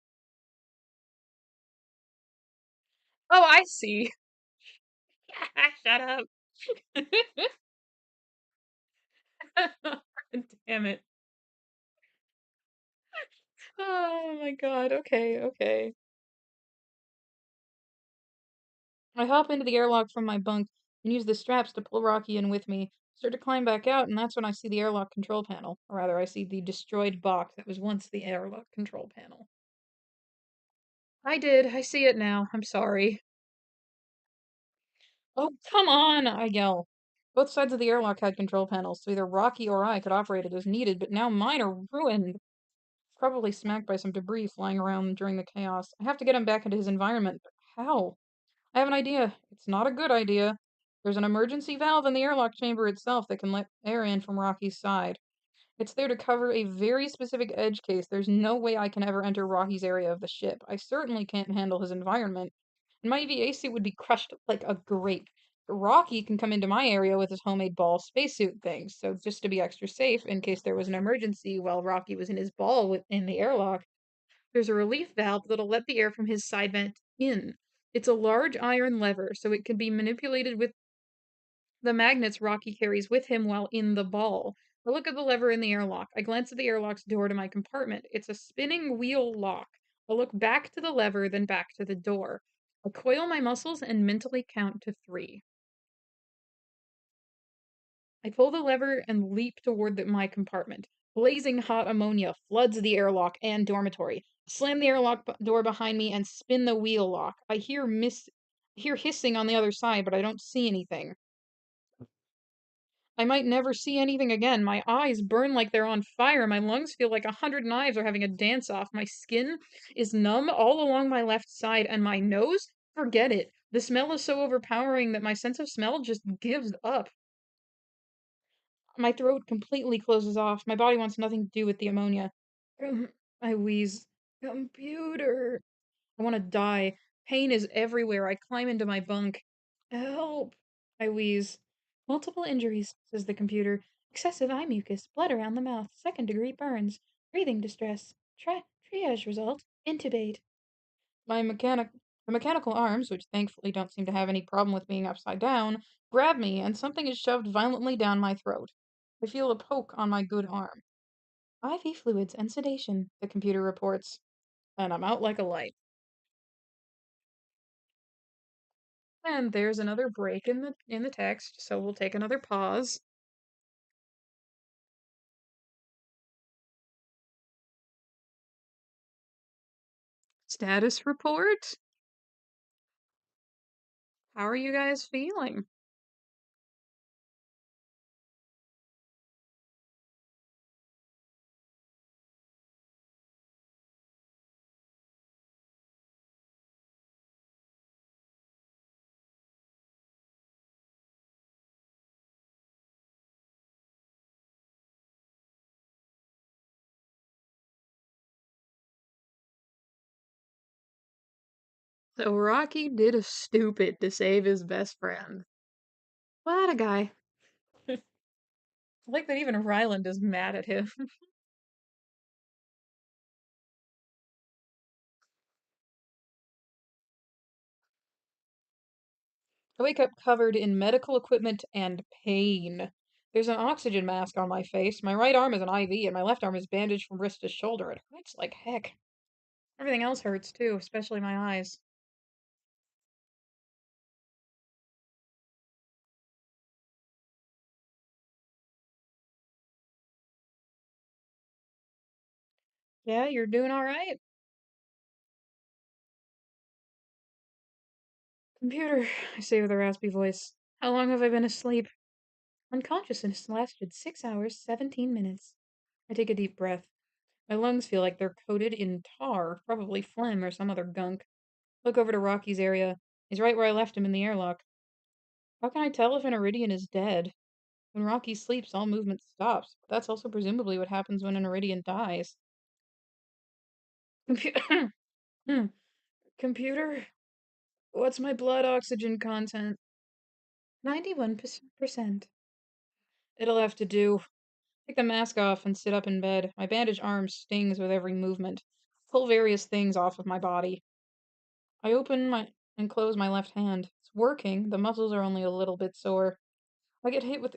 Oh, I see. Shut up. Damn it. Oh my god. Okay, okay. I hop into the airlock from my bunk and use the straps to pull Rocky in with me. Start to climb back out, and that's when I see the airlock control panel. Or rather, I see the destroyed box that was once the airlock control panel. I did. I see it now. I'm sorry. Oh, come on! I yell. Both sides of the airlock had control panels, so either Rocky or I could operate it as needed, but now mine are ruined. Probably smacked by some debris flying around during the chaos. I have to get him back into his environment, but how? I have an idea. It's not a good idea. There's an emergency valve in the airlock chamber itself that can let air in from Rocky's side. It's there to cover a very specific edge case. There's no way I can ever enter Rocky's area of the ship. I certainly can't handle his environment. And my EVA suit would be crushed like a grape. Rocky can come into my area with his homemade ball spacesuit thing. So just to be extra safe, in case there was an emergency while Rocky was in his ball in the airlock, there's a relief valve that'll let the air from his side vent in. It's a large iron lever, so it can be manipulated with the magnets Rocky carries with him while in the ball. I look at the lever in the airlock. I glance at the airlock's door to my compartment. It's a spinning wheel lock. I look back to the lever, then back to the door. I coil my muscles and mentally count to 3. I pull the lever and leap toward my compartment. Blazing hot ammonia floods the airlock and dormitory. Slam the airlock door behind me and spin the wheel lock. I hear hissing on the other side, but I don't see anything. I might never see anything again. My eyes burn like they're on fire. My lungs feel like 100 knives are having a dance off. My skin is numb all along my left side, and my nose? Forget it. The smell is so overpowering that my sense of smell just gives up. My throat completely closes off. My body wants nothing to do with the ammonia. I wheeze. Computer. I want to die. Pain is everywhere. I climb into my bunk. Help! I wheeze. Multiple injuries, says the computer. Excessive eye mucus, blood around the mouth, second-degree burns, breathing distress. Triage result. Intubate. My mechanic the mechanical arms, which thankfully don't seem to have any problem with being upside down, grab me and something is shoved violently down my throat. I feel a poke on my good arm. IV fluids and sedation, the computer reports, and I'm out like a light. And there's another break in the text, so we'll take another pause. Status report. How are you guys feeling? So Rocky did a stupid to save his best friend. What a guy. I like that even Ryland is mad at him. I wake up covered in medical equipment and pain. There's an oxygen mask on my face. My right arm is an IV, and my left arm is bandaged from wrist to shoulder. It hurts like heck. Everything else hurts too, especially my eyes. Yeah, you're doing all right? Computer, I say with a raspy voice. How long have I been asleep? Unconsciousness lasted 6 hours, 17 minutes. I take a deep breath. My lungs feel like they're coated in tar, probably phlegm or some other gunk. Look over to Rocky's area. He's right where I left him in the airlock. How can I tell if an Iridian is dead? When Rocky sleeps, all movement stops. But that's also presumably what happens when an Iridian dies. Compu- Computer, what's my blood oxygen content? 91%. It'll have to do. Take the mask off and sit up in bed. My bandaged arm stings with every movement. Pull various things off of my body. I open my and close my left hand. It's working. The muscles are only a little bit sore. I got hit with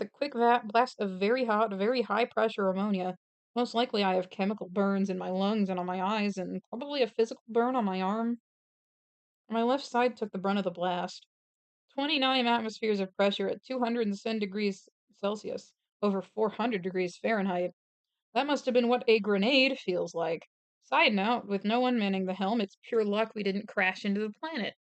a quick blast of very hot, very high pressure ammonia. Most likely I have chemical burns in my lungs and on my eyes, and probably a physical burn on my arm. My left side took the brunt of the blast. 29 atmospheres of pressure at 210 degrees Celsius, over 400 degrees Fahrenheit. That must have been what a grenade feels like. Side note, with no one manning the helm, it's pure luck we didn't crash into the planet.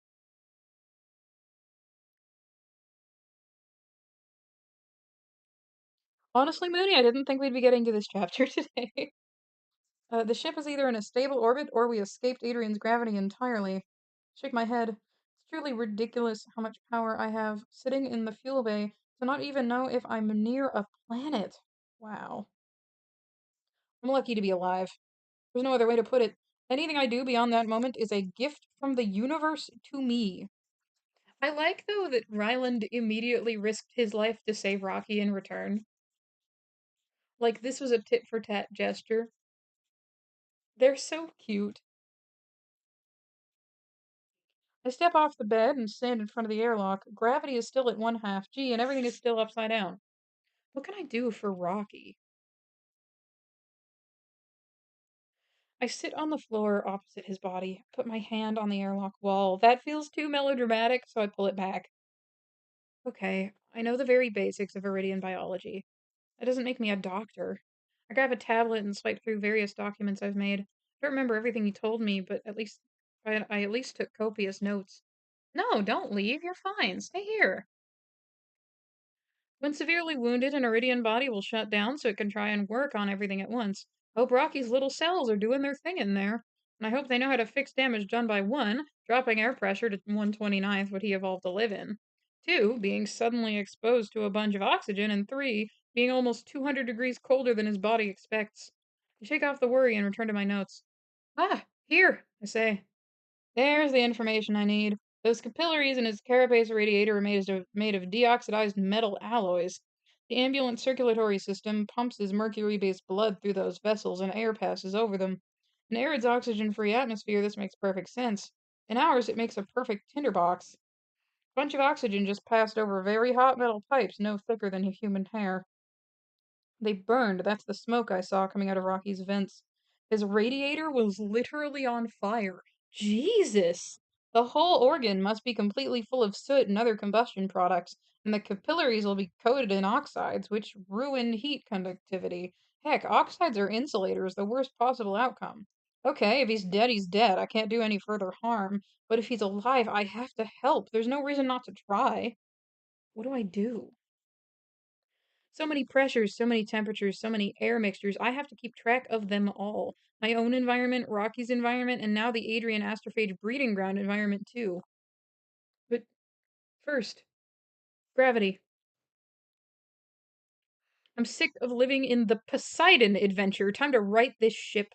Honestly, Mooney, I didn't think we'd be getting to this chapter today. The ship is either in a stable orbit or we escaped Adrian's gravity entirely. Shake my head. It's truly ridiculous how much power I have sitting in the fuel bay to not even know if I'm near a planet. Wow. I'm lucky to be alive. There's no other way to put it. Anything I do beyond that moment is a gift from the universe to me. I like, though, that Ryland immediately risked his life to save Rocky in return. Like, this was a tit for tat gesture. They're so cute. I step off the bed and stand in front of the airlock. Gravity is still at 1/2 G and everything is still upside down. What can I do for Rocky? I sit on the floor opposite his body, put my hand on the airlock wall. That feels too melodramatic, so I pull it back. Okay, I know the very basics of Iridian biology. That doesn't make me a doctor. I grab a tablet and swipe through various documents I've made. I don't remember everything he told me, but I at least took copious notes. No, don't leave. You're fine. Stay here. When severely wounded, an Iridian body will shut down so it can try and work on everything at once. Hope Rocky's little cells are doing their thing in there. And I hope they know how to fix damage done by 1, dropping air pressure to 1/29th what he evolved to live in. 2, being suddenly exposed to a bunch of oxygen. And 3, being almost 200 degrees colder than his body expects. I shake off the worry and return to my notes. Ah, here, I say. There's the information I need. Those capillaries in his carapace radiator are made of deoxidized metal alloys. The ambulance circulatory system pumps his mercury-based blood through those vessels and air passes over them. In Arid's oxygen-free atmosphere, this makes perfect sense. In ours, it makes a perfect tinderbox. A bunch of oxygen just passed over very hot metal pipes no thicker than a human hair. They burned. That's the smoke I saw coming out of Rocky's vents. His radiator was literally on fire. Jesus! The whole organ must be completely full of soot and other combustion products, and the capillaries will be coated in oxides, which ruin heat conductivity. Heck, oxides are insulators, the worst possible outcome. Okay, if he's dead, he's dead. I can't do any further harm. But if he's alive, I have to help. There's no reason not to try. What do I do? So many pressures, so many temperatures, so many air mixtures. I have to keep track of them all. My own environment, Rocky's environment, and now the Adrian astrophage breeding ground environment too. But first, gravity. I'm sick of living in the Poseidon adventure. Time to right this ship.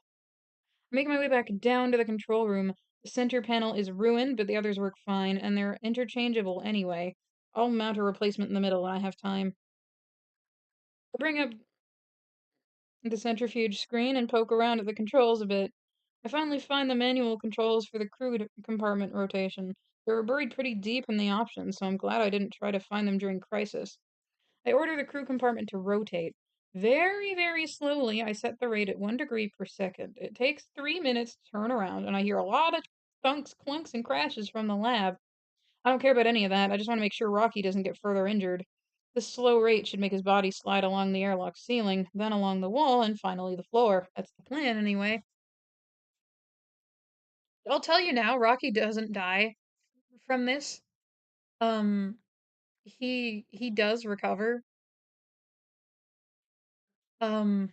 I make my way back down to the control room. The center panel is ruined, but the others work fine, and they're interchangeable anyway. I'll mount a replacement in the middle when I have time. I bring up the centrifuge screen and poke around at the controls a bit. I finally find the manual controls for the crew compartment rotation. They were buried pretty deep in the options, so I'm glad I didn't try to find them during Crisis. I order the crew compartment to rotate. Very, very slowly, I set the rate at 1 degree per second. It takes 3 minutes to turn around, and I hear a lot of thunks, clunks, and crashes from the lab. I don't care about any of that. I just want to make sure Rocky doesn't get further injured. This slow rate should make his body slide along the airlock ceiling, then along the wall, and finally the floor. That's the plan, anyway. I'll tell you now, Rocky doesn't die from this. Um, he does recover. Um,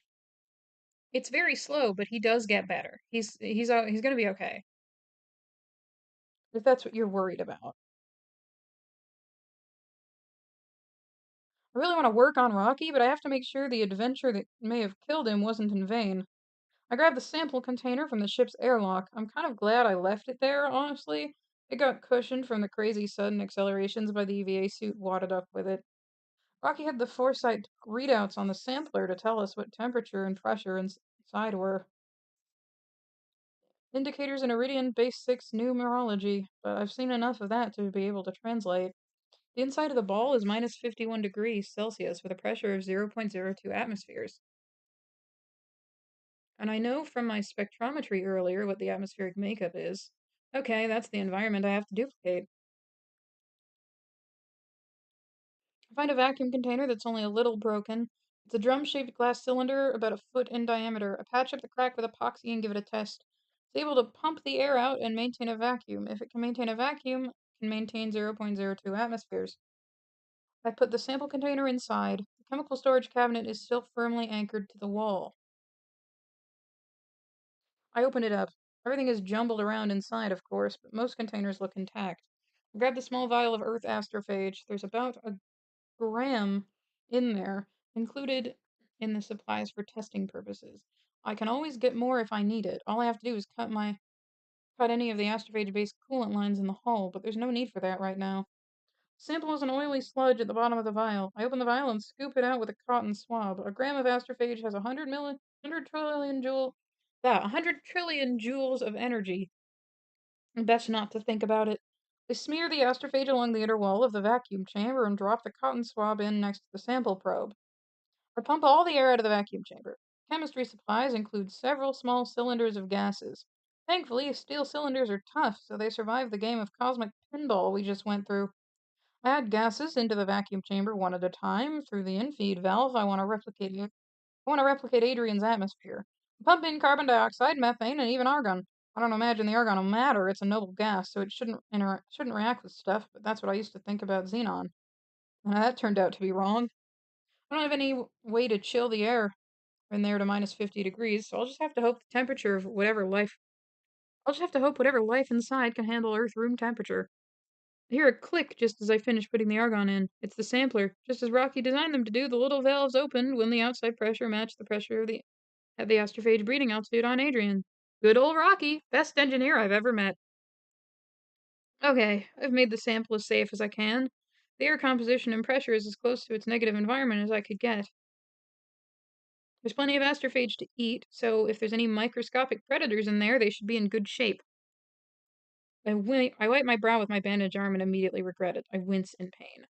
it's very slow, but he does get better. He's gonna be okay. If that's what you're worried about. I really want to work on Rocky, but I have to make sure the adventure that may have killed him wasn't in vain. I grabbed the sample container from the ship's airlock. I'm kind of glad I left it there, honestly. It got cushioned from the crazy sudden accelerations by the EVA suit wadded up with it. Rocky had the foresight to readouts on the sampler to tell us what temperature and pressure inside were. Indicators in Iridian Base 6 numerology, but I've seen enough of that to be able to translate. The inside of the ball is minus 51 degrees Celsius with a pressure of 0.02 atmospheres. And I know from my spectrometry earlier what the atmospheric makeup is. Okay, that's the environment I have to duplicate. I find a vacuum container that's only a little broken. It's a drum-shaped glass cylinder about a foot in diameter. I patch up the crack with epoxy and give it a test. It's able to pump the air out and maintain a vacuum. If it can maintain a vacuum, it can maintain 0.02 atmospheres. I put the sample container inside. The chemical storage cabinet is still firmly anchored to the wall. I open it up. Everything is jumbled around inside, of course, but most containers look intact. I grab the small vial of Earth astrophage. There's about a gram in there, included in the supplies for testing purposes. I can always get more if I need it. All I have to do is cut any of the astrophage-based coolant lines in the hull, but there's no need for that right now. Sample is an oily sludge at the bottom of the vial. I open the vial and scoop it out with a cotton swab. A gram of astrophage has 100 trillion joule, 100 trillion joules of energy. Best not to think about it. They smear the astrophage along the inner wall of the vacuum chamber and drop the cotton swab in next to the sample probe. I pump all the air out of the vacuum chamber. Chemistry supplies include several small cylinders of gases. Thankfully, steel cylinders are tough, so they survive the game of cosmic pinball we just went through. I add gases into the vacuum chamber one at a time through the infeed valve. I want to replicate Adrian's atmosphere. Pump in carbon dioxide, methane, and even argon. I don't imagine the argon will matter. It's a noble gas, so it shouldn't react with stuff. But that's what I used to think about xenon, and that turned out to be wrong. I don't have any way to chill the air in there to minus 50 degrees, so I'll just have to hope the temperature of whatever life. I'll just have to hope whatever life inside can handle Earth room temperature. I hear a click just as I finish putting the argon in. It's the sampler. Just as Rocky designed them to do, the little valves opened when the outside pressure matched the pressure of the at the astrophage breeding altitude on Adrian. Good old Rocky, best engineer I've ever met. Okay, I've made the sample as safe as I can. The air composition and pressure is as close to its negative environment as I could get. There's plenty of astrophage to eat, so if there's any microscopic predators in there, they should be in good shape. I wipe my brow with my bandaged arm and immediately regret it. I wince in pain.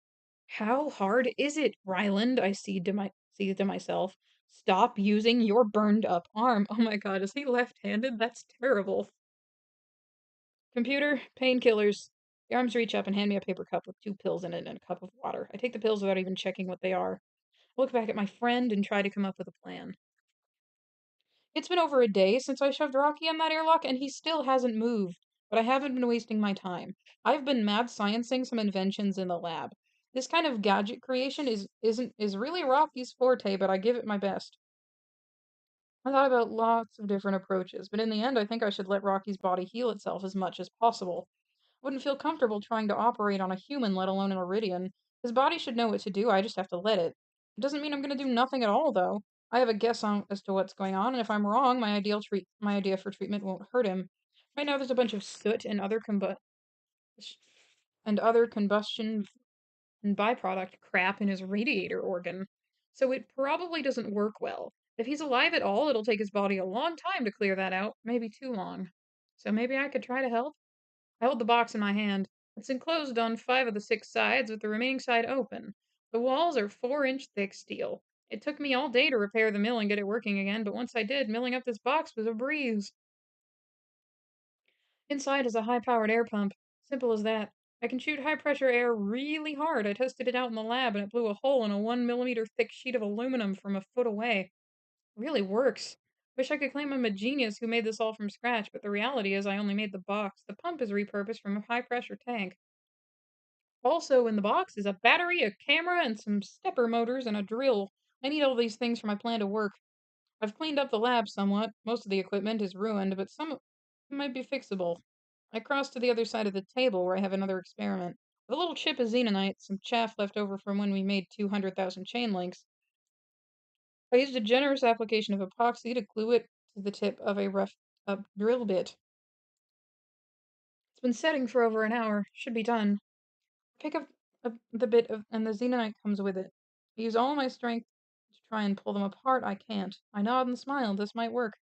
How hard is it, Ryland? I see to myself. Stop using your burned up arm. Oh my god, is he left-handed? That's terrible. Computer, painkillers. The arms reach up and hand me a paper cup with 2 pills in it and a cup of water. I take the pills without even checking what they are. I look back at my friend and try to come up with a plan. It's been over a day since I shoved Rocky in that airlock, and he still hasn't moved. But I haven't been wasting my time. I've been mad sciencing some inventions in the lab. This kind of gadget creation is really Rocky's forte, but I give it my best. I thought about lots of different approaches, but in the end I think I should let Rocky's body heal itself as much as possible. I wouldn't feel comfortable trying to operate on a human, let alone an Iridian. His body should know what to do, I just have to let it. It doesn't mean I'm gonna do nothing at all, though. I have a guess on as to what's going on, and if I'm wrong, my idea for treatment won't hurt him. Right now there's a bunch of soot and other combustion and byproduct crap in his radiator organ. So it probably doesn't work well. If he's alive at all, it'll take his body a long time to clear that out, maybe too long. So maybe I could try to help? I hold the box in my hand. It's enclosed on 5 of the 6 sides, with the remaining side open. The walls are 4-inch thick steel. It took me all day to repair the mill and get it working again, but once I did, milling up this box was a breeze. Inside is a high-powered air pump. Simple as that. I can shoot high-pressure air really hard. I tested it out in the lab, and it blew a hole in a 1 millimeter thick sheet of aluminum from a foot away. It really works. Wish I could claim I'm a genius who made this all from scratch, but the reality is I only made the box. The pump is repurposed from a high-pressure tank. Also in the box is a battery, a camera, and some stepper motors and a drill. I need all these things for my plan to work. I've cleaned up the lab somewhat. Most of the equipment is ruined, but some might be fixable. I cross to the other side of the table where I have another experiment. With a little chip of xenonite, some chaff left over from when we made 200,000 chain links. I used a generous application of epoxy to glue it to the tip of a rough up drill bit. It's been setting for over an hour. Should be done. Pick up the bit of, and the xenonite comes with it. I use all my strength to try and pull them apart. I can't. I nod and smile. This might work.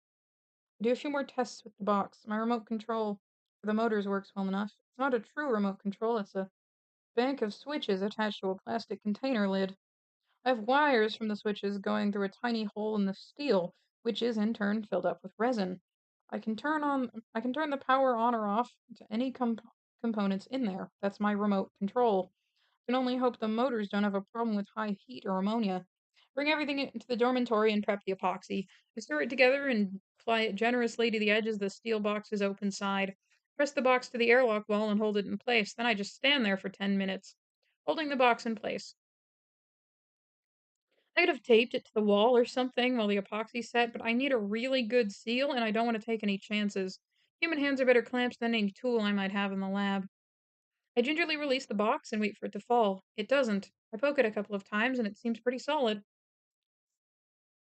I do a few more tests with the box. My remote control for the motors works well enough. It's not a true remote control, it's a bank of switches attached to a plastic container lid. I have wires from the switches going through a tiny hole in the steel, which is in turn filled up with resin. I can turn the power on or off to any components in there. That's my remote control. I can only hope the motors don't have a problem with high heat or ammonia. Bring everything into the dormitory and prep the epoxy. I stir it together and apply it generously to the edges of the steel box's open side. Press the box to the airlock wall and hold it in place. Then I just stand there for 10 minutes, holding the box in place. I could have taped it to the wall or something while the epoxy set, but I need a really good seal and I don't want to take any chances. Human hands are better clamps than any tool I might have in the lab. I gingerly release the box and wait for it to fall. It doesn't. I poke it a couple of times and it seems pretty solid.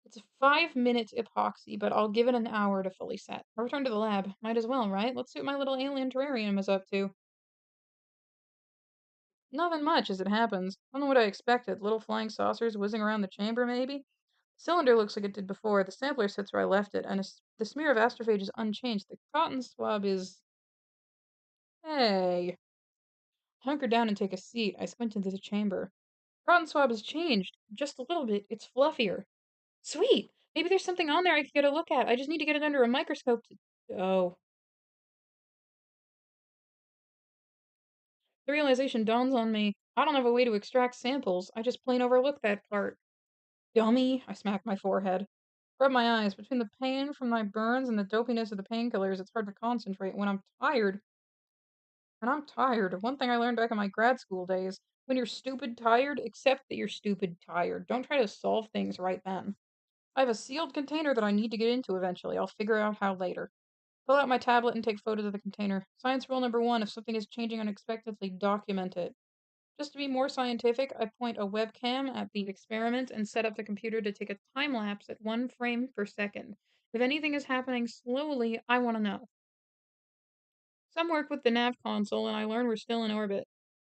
It's a 5 minute epoxy, but I'll give it an hour to fully set. I'll return to the lab. Might as well, right? Let's see what my little alien terrarium is up to. Nothing much, as it happens. I don't know what I expected. Little flying saucers whizzing around the chamber, maybe? The cylinder looks like it did before. The sampler sits where I left it, and the smear of astrophage is unchanged. The cotton swab is. Hey. Hunker down and take a seat. I squint into the chamber. Cotton swab has changed. Just a little bit. It's fluffier. Sweet! Maybe there's something on there I could get a look at. I just need to get it under a microscope to. Oh. The realization dawns on me. I don't have a way to extract samples. I just plain overlooked that part. Dummy! I smack my forehead. Rub my eyes. Between the pain from my burns and the dopiness of the painkillers, it's hard to concentrate when I'm tired. And I'm tired. One thing I learned back in my grad school days. When you're stupid tired, accept that you're stupid tired. Don't try to solve things right then. I have a sealed container that I need to get into eventually. I'll figure out how later. Pull out my tablet and take photos of the container. Science rule number one, if something is changing unexpectedly, document it. Just to be more scientific, I point a webcam at the experiment and set up the computer to take a time lapse at 1 frame per second. If anything is happening slowly, I want to know. Some work with the nav console, and I learn we're still in orbit.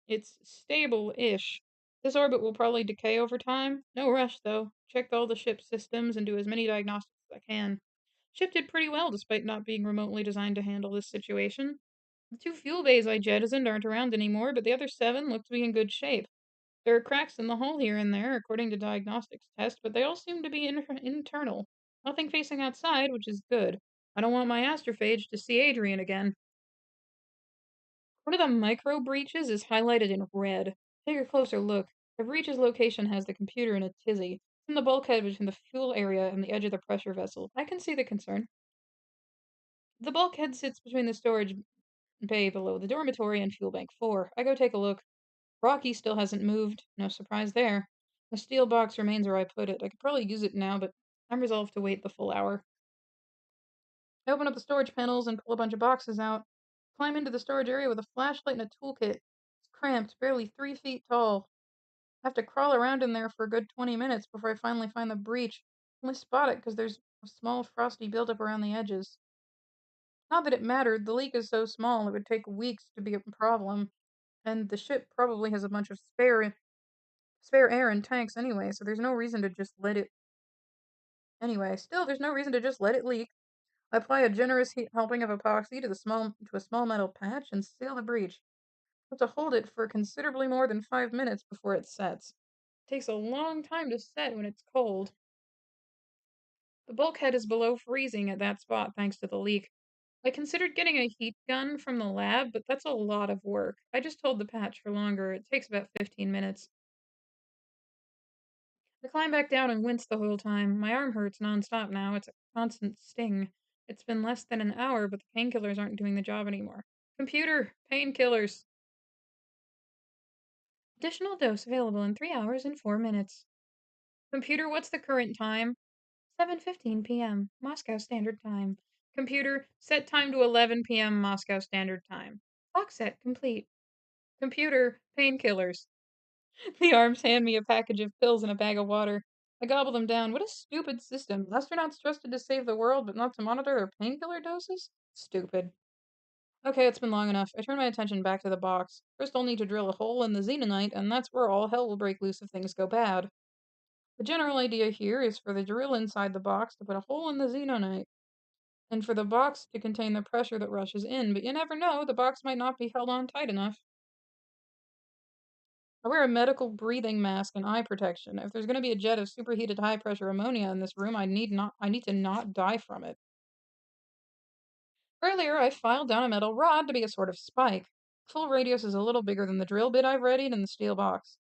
It's stable-ish. This orbit will probably decay over time. No rush, though. Check all the ship's systems and do as many diagnostics as I can. Ship did pretty well despite not being remotely designed to handle this situation. The two fuel bays I jettisoned aren't around anymore, but the other seven look to be in good shape. There are cracks in the hull here and there, according to diagnostics tests, but they all seem to be internal. Nothing facing outside, which is good. I don't want my astrophage to see Adrian again. One of the micro breaches is highlighted in red. Take a closer look. The breach's location has the computer in a tizzy. It's in the bulkhead between the fuel area and the edge of the pressure vessel. I can see the concern. The bulkhead sits between the storage bay below the dormitory and fuel bank 4. I go take a look. Rocky still hasn't moved. No surprise there. The steel box remains where I put it. I could probably use it now, but I'm resolved to wait the full hour. I open up the storage panels and pull a bunch of boxes out. Climb into the storage area with a flashlight and a toolkit. It's cramped, barely 3 feet tall. I have to crawl around in there for a good 20 minutes before I finally find the breach. I only spot it because there's a small frosty buildup around the edges. Not that it mattered, the leak is so small it would take weeks to be a problem, and the ship probably has a bunch of spare air in tanks anyway, so there's no reason to just let it there's no reason to just let it leak. I apply a generous helping of epoxy to a small metal patch and seal the breech. I have to hold it for considerably more than 5 minutes before it sets. It takes a long time to set when it's cold. The bulkhead is below freezing at that spot thanks to the leak. I considered getting a heat gun from the lab, but that's a lot of work. I just hold the patch for longer. It takes about 15 minutes. I climb back down and wince the whole time. My arm hurts nonstop now. It's a constant sting. It's been less than an hour, but the painkillers aren't doing the job anymore. Computer, painkillers. Additional dose available in 3 hours and 4 minutes. Computer, what's the current time? 7:15 p.m. Moscow Standard Time. Computer, set time to 11 p.m. Moscow Standard Time. Clock set complete. Computer, painkillers. The arms hand me a package of pills and a bag of water. I gobble them down. What a stupid system. Astronauts trusted to save the world, but not to monitor their painkiller doses? Stupid. Okay, it's been long enough. I turn my attention back to the box. First, I'll need to drill a hole in the xenonite, and that's where all hell will break loose if things go bad. The general idea here is for the drill inside the box to put a hole in the xenonite, and for the box to contain the pressure that rushes in, but you never know, the box might not be held on tight enough. I wear a medical breathing mask and eye protection. If there's going to be a jet of superheated high pressure ammonia in this room, I need to not die from it. Earlier, I filed down a metal rod to be a sort of spike. Full radius is a little bigger than the drill bit I've readied in the steel box.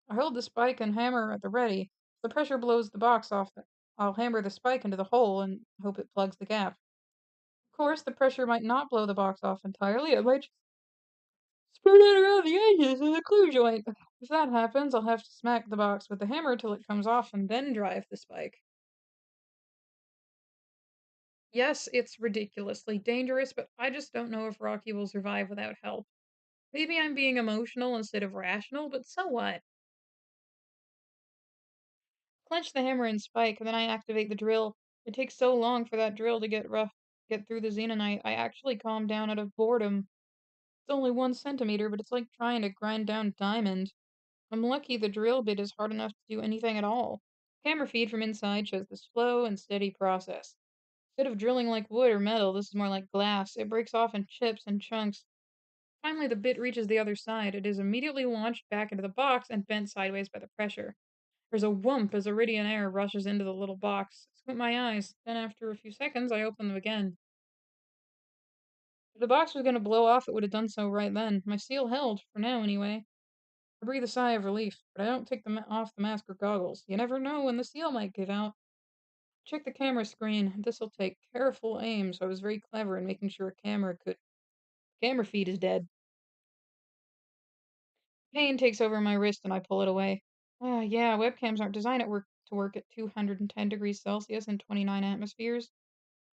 I hold the spike and hammer at the ready. If the pressure blows the box off, I'll hammer the spike into the hole and hope it plugs the gap. Of course, the pressure might not blow the box off entirely. It might just spread out around the edges of the glue joint. If that happens, I'll have to smack the box with the hammer till it comes off and then drive the spike. Yes, it's ridiculously dangerous, but I just don't know if Rocky will survive without help. Maybe I'm being emotional instead of rational, but so what? Clench the hammer and spike, and then I activate the drill. It takes so long for that drill to get through the xenonite. I actually calm down out of boredom. It's only 1 centimeter, but it's like trying to grind down diamond. I'm lucky the drill bit is hard enough to do anything at all. Camera feed from inside shows the slow and steady process. Instead of drilling like wood or metal, this is more like glass. It breaks off in chips and chunks. Finally, the bit reaches the other side. It is immediately launched back into the box and bent sideways by the pressure. There's a whump as iridian air rushes into the little box. I squint my eyes. Then, after a few seconds, I open them again. If the box was going to blow off, it would have done so right then. My seal held, for now anyway. I breathe a sigh of relief, but I don't take off the mask or goggles. You never know when the seal might give out. Check the camera screen. This'll take careful aim, so I was very clever in making sure a camera feed is dead. Pain takes over my wrist and I pull it away. Ah, yeah, webcams aren't designed to work at 210 degrees Celsius and 29 atmospheres.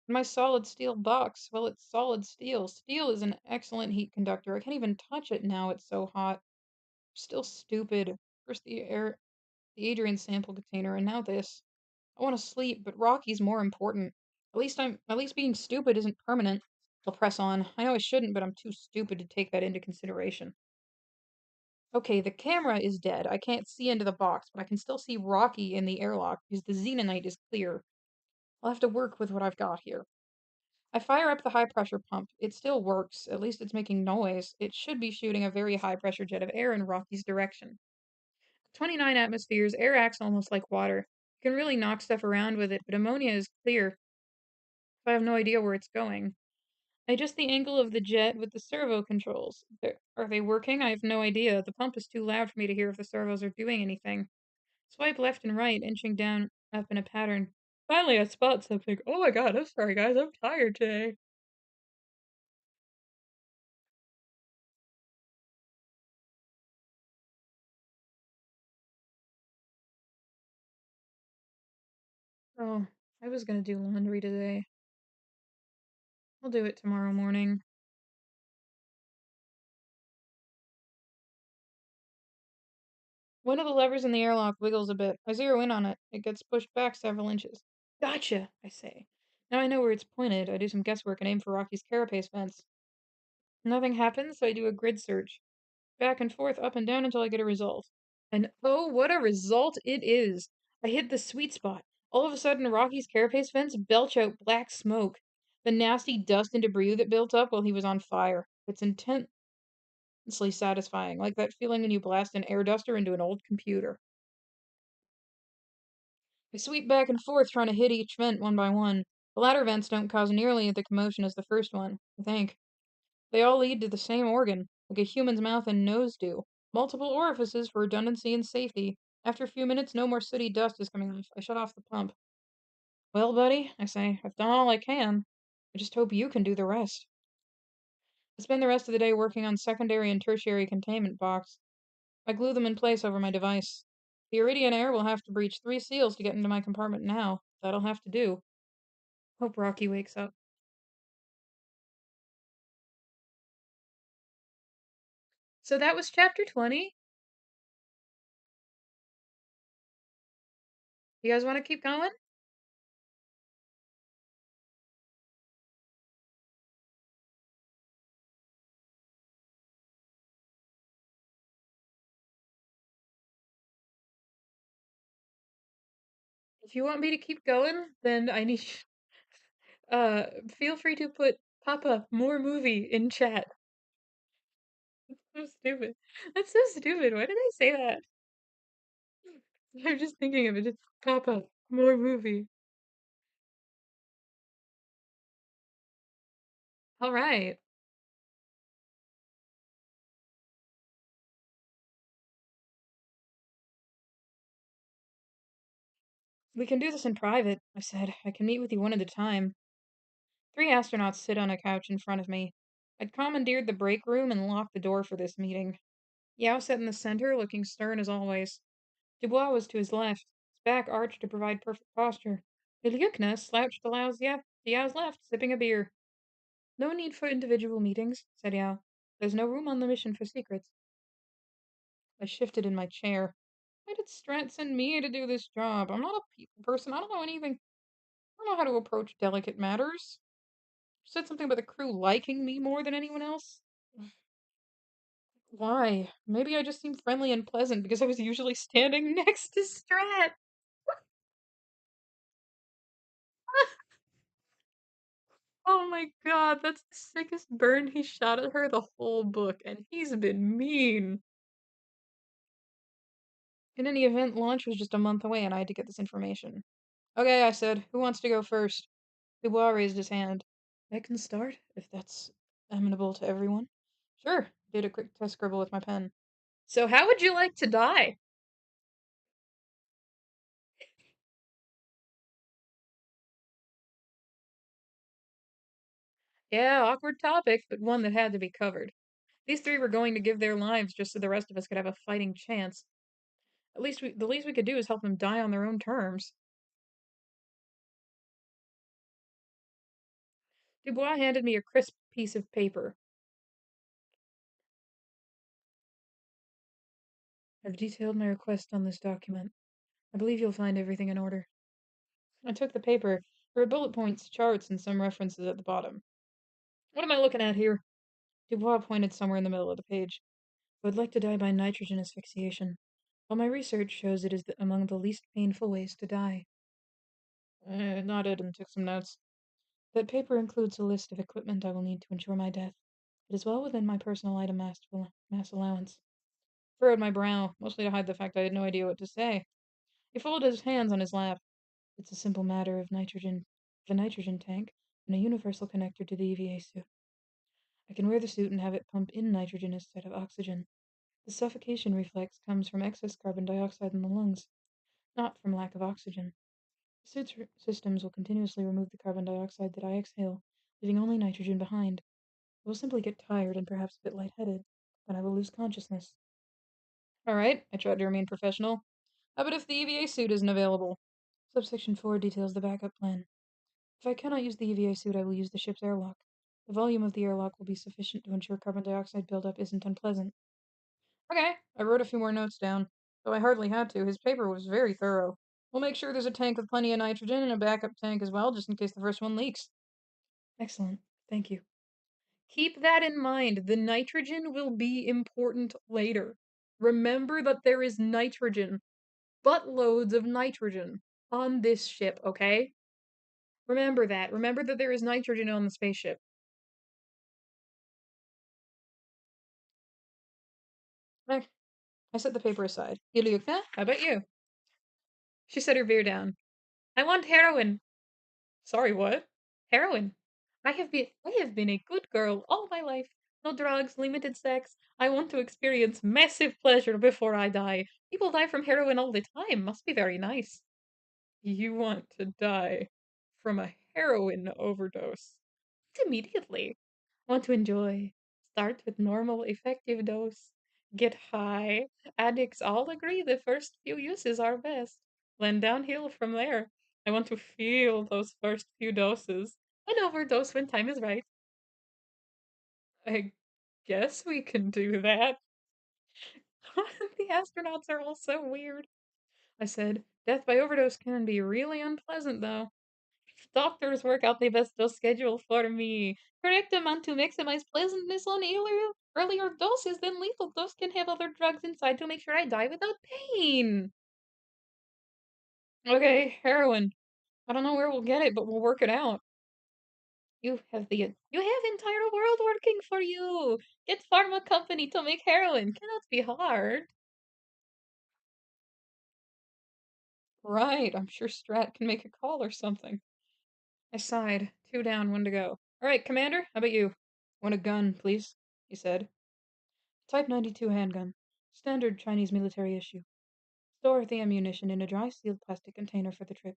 My solid steel box, well, it's solid steel. Steel is an excellent heat conductor. I can't even touch it now, it's so hot. Still stupid. First the Adrian sample container, and now this. I want to sleep, but Rocky's more important. At least being stupid isn't permanent. I'll press on. I know I shouldn't, but I'm too stupid to take that into consideration. Okay, the camera is dead. I can't see into the box, but I can still see Rocky in the airlock because the xenonite is clear. I'll have to work with what I've got here. I fire up the high pressure pump. It still works. At least it's making noise. It should be shooting a very high pressure jet of air in Rocky's direction. 29 atmospheres, air acts almost like water. You can really knock stuff around with it, but ammonia is clear. I have no idea where it's going. I adjust the angle of the jet with the servo controls. Are they working? I have no idea. The pump is too loud for me to hear if the servos are doing anything. Swipe left and right, inching down up in a pattern. Finally, I spot something. Oh my god, I'm sorry, guys. I'm tired today. Oh, I was gonna do laundry today. I'll do it tomorrow morning. One of the levers in the airlock wiggles a bit. I zero in on it. It gets pushed back several inches. Gotcha, I say. Now I know where it's pointed. I do some guesswork and aim for Rocky's carapace vents. Nothing happens, so I do a grid search. Back and forth, up and down until I get a result. And oh, what a result it is! I hit the sweet spot. All of a sudden, Rocky's carapace vents belch out black smoke. The nasty dust and debris that built up while he was on fire. It's intensely satisfying, like that feeling when you blast an air duster into an old computer. I sweep back and forth trying to hit each vent one by one. The latter vents don't cause nearly the commotion as the first one, I think. They all lead to the same organ, like a human's mouth and nose do. Multiple orifices for redundancy and safety. After a few minutes, no more sooty dust is coming off. I shut off the pump. Well, buddy, I say, I've done all I can. I just hope you can do the rest. I spend the rest of the day working on secondary and tertiary containment box. I glue them in place over my device. The Iridian Air will have to breach 3 seals to get into my compartment now. That'll have to do. Hope Rocky wakes up. So that was chapter 20. You guys want to keep going? If you want me to keep going, then I need uh feel free to put Papa more movie in chat. That's so stupid. That's so stupid. Why did I say that? I'm just thinking of it. Just Papa more movie. All right. We can do this in private, I said. I can meet with you one at a time. 3 astronauts sit on a couch in front of me. I'd commandeered the break room and locked the door for this meeting. Yao sat in the center, looking stern as always. Dubois was to his left, his back arched to provide perfect posture. Ilyukna slouched to Yao's left, sipping a beer. No need for individual meetings, said Yao. There's no room on the mission for secrets. I shifted in my chair. Why did Strat send me to do this job? I'm not a people person. I don't know anything. I don't know how to approach delicate matters. You said something about the crew liking me more than anyone else. Why? Maybe I just seem friendly and pleasant because I was usually standing next to Strat. Oh my god, that's the sickest burn he shot at her the whole book, and he's been mean. In any event, launch was just a month away and I had to get this information. Okay, I said, who wants to go first? Dubois raised his hand. I can start, if that's amenable to everyone. Sure, did a quick test scribble with my pen. So, how would you like to die? Yeah, awkward topic, but one that had to be covered. These three were going to give their lives just so the rest of us could have a fighting chance. The least we could do is help them die on their own terms. Dubois handed me a crisp piece of paper. I've detailed my request on this document. I believe you'll find everything in order. I took the paper. There were bullet points, charts, and some references at the bottom. What am I looking at here? Dubois pointed somewhere in the middle of the page. I would like to die by nitrogen asphyxiation. While my research shows it is among the least painful ways to die. I nodded and took some notes. That paper includes a list of equipment I will need to ensure my death. It is well within my personal item mass allowance. I furrowed my brow, mostly to hide the fact I had no idea what to say. He folded his hands on his lap. It's a simple matter of a nitrogen tank, and a universal connector to the EVA suit. I can wear the suit and have it pump in nitrogen instead of oxygen. The suffocation reflex comes from excess carbon dioxide in the lungs, not from lack of oxygen. The suit's systems will continuously remove the carbon dioxide that I exhale, leaving only nitrogen behind. I will simply get tired and perhaps a bit lightheaded, but I will lose consciousness. Alright, I tried to remain professional. How about if the EVA suit isn't available? Subsection 4 details the backup plan. If I cannot use the EVA suit, I will use the ship's airlock. The volume of the airlock will be sufficient to ensure carbon dioxide buildup isn't unpleasant. Okay, I wrote a few more notes down. Though I hardly had to, his paper was very thorough. We'll make sure there's a tank with plenty of nitrogen and a backup tank as well, just in case the first one leaks. Excellent. Thank you. Keep that in mind. The nitrogen will be important later. Remember that there is nitrogen, buttloads of nitrogen, on this ship, okay? Remember that. Remember that there is nitrogen on the spaceship. I set the paper aside. Ilyukna, how about you? She set her beer down. I want heroin. Sorry, what? Heroin. I have been a good girl all my life. No drugs, limited sex. I want to experience massive pleasure before I die. People die from heroin all the time. Must be very nice. You want to die from a heroin overdose. Immediately. Want to enjoy. Start with normal effective dose. Get high. Addicts all agree the first few uses are best. Then downhill from there. I want to feel those first few doses. And overdose when time is right. I guess we can do that. The astronauts are all so weird. I said, death by overdose can be really unpleasant though. Doctors work out the best dose schedule for me. Correct amount to maximize pleasantness on earlier doses, then lethal dose can have other drugs inside to make sure I die without pain. Okay, heroin. I don't know where we'll get it, but we'll work it out. You have entire world working for you. Get pharma company to make heroin. Cannot be hard. Right, I'm sure Strat can make a call or something. I sighed. 2 down, 1 to go. Alright, Commander, how about you? Want a gun, please? He said. Type 92 handgun. Standard Chinese military issue. Store the ammunition in a dry sealed plastic container for the trip.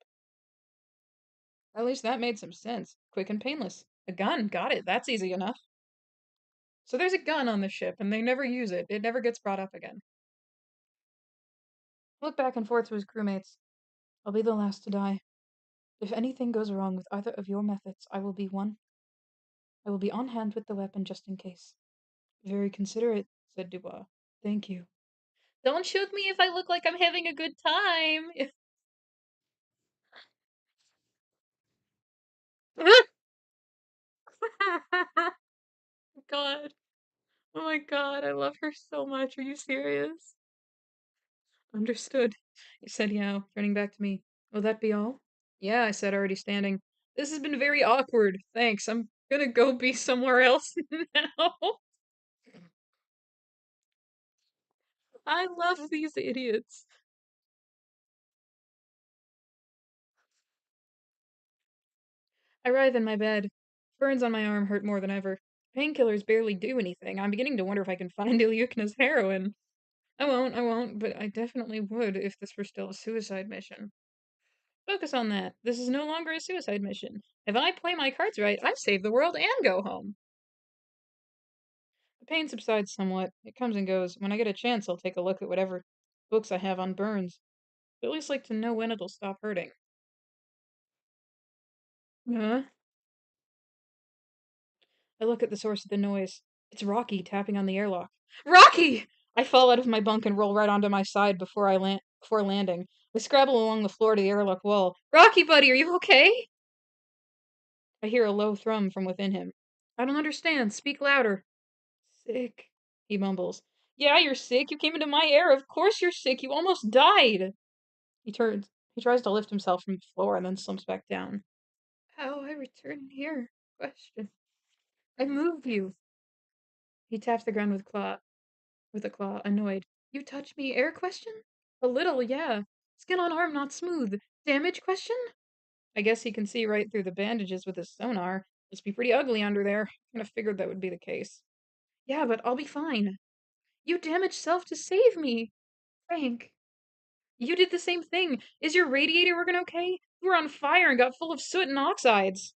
At least that made some sense. Quick and painless. A gun, got it. That's easy enough. So there's a gun on the ship, and they never use it. It never gets brought up again. Look back and forth to his crewmates. I'll be the last to die. If anything goes wrong with either of your methods, I will be on hand with the weapon just in case. Very considerate, said Dubois. Thank you. Don't shoot me if I look like I'm having a good time. God. Oh my god, I love her so much. Are you serious? Understood, said Yao, turning back to me. Will that be all? Yeah, I said, already standing. This has been very awkward. Thanks. I'm gonna go be somewhere else now. I love these idiots. I writhe in my bed. Burns on my arm hurt more than ever. Painkillers barely do anything. I'm beginning to wonder if I can find Ilyukna's heroin. I won't, but I definitely would if this were still a suicide mission. Focus on that. This is no longer a suicide mission. If I play my cards right, I save the world and go home. The pain subsides somewhat. It comes and goes. When I get a chance, I'll take a look at whatever books I have on burns. I at least like to know when it'll stop hurting. Huh? I look at the source of the noise. It's Rocky tapping on the airlock. Rocky! I fall out of my bunk and roll right onto my side before landing. I scrabble along the floor to the airlock wall. Rocky, buddy, are you okay? I hear a low thrum from within him. I don't understand. Speak louder. Sick, he mumbles. Yeah, you're sick. You came into my air. Of course you're sick. You almost died. He turns. He tries to lift himself from the floor and then slumps back down. How I return here? Question. I moved you. He taps the ground with a claw, annoyed. You touch me? Air question? A little, yeah. Skin on arm not smooth. Damage question? I guess he can see right through the bandages with his sonar. Must be pretty ugly under there. Kinda figured that would be the case. Yeah, but I'll be fine. You damaged self to save me. Frank. You did the same thing. Is your radiator working okay? You were on fire and got full of soot and oxides.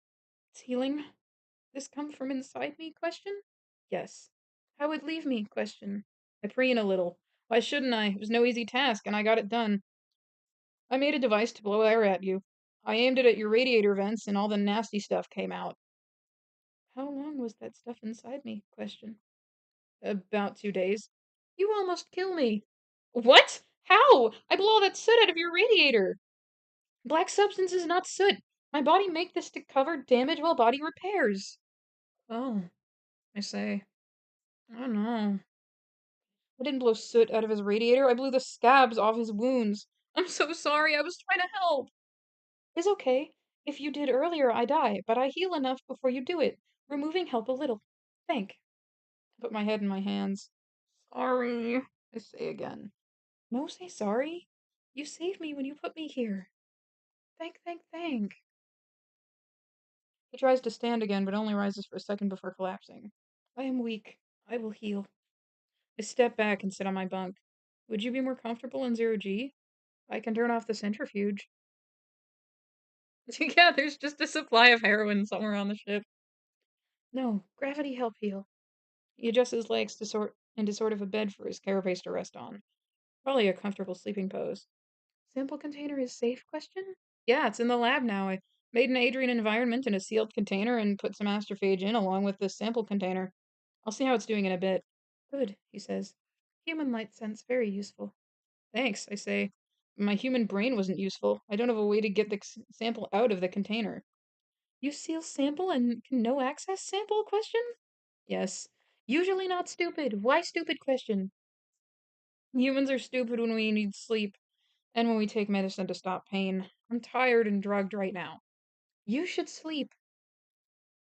It's healing. This come from inside me? Question. Yes. How would leave me? Question. I preen a little. Why shouldn't I? It was no easy task, and I got it done. I made a device to blow air at you. I aimed it at your radiator vents, and all the nasty stuff came out. How long was that stuff inside me? Question. About 2 days. You almost kill me. What? How? I blow all that soot out of your radiator. Black substance is not soot. My body make this to cover damage while body repairs. Oh, I say. I don't know. I didn't blow soot out of his radiator. I blew the scabs off his wounds. I'm so sorry. I was trying to help. It's okay. If you did earlier, I die, but I heal enough before you do it. Removing help a little. Thank. I put my head in my hands. Sorry, I say again. No, say sorry. You saved me when you put me here. Thank. He tries to stand again, but only rises for a second before collapsing. I am weak. I will heal. I step back and sit on my bunk. Would you be more comfortable in zero G? I can turn off the centrifuge. Yeah, there's just a supply of heroin somewhere on the ship. No, gravity help heal. He adjusts his legs into sort of a bed for his carapace to rest on. Probably a comfortable sleeping pose. Sample container is safe? Question. Yeah, it's in the lab now. I made an Adrian environment in a sealed container and put some astrophage in along with this sample container. I'll see how it's doing in a bit. Good, he says. Human light sense, very useful. Thanks, I say. My human brain wasn't useful. I don't have a way to get the sample out of the container. You seal sample and can no access sample? Question? Yes. Usually not stupid. Why stupid? Question. Humans are stupid when we need sleep and when we take medicine to stop pain. I'm tired and drugged right now. You should sleep.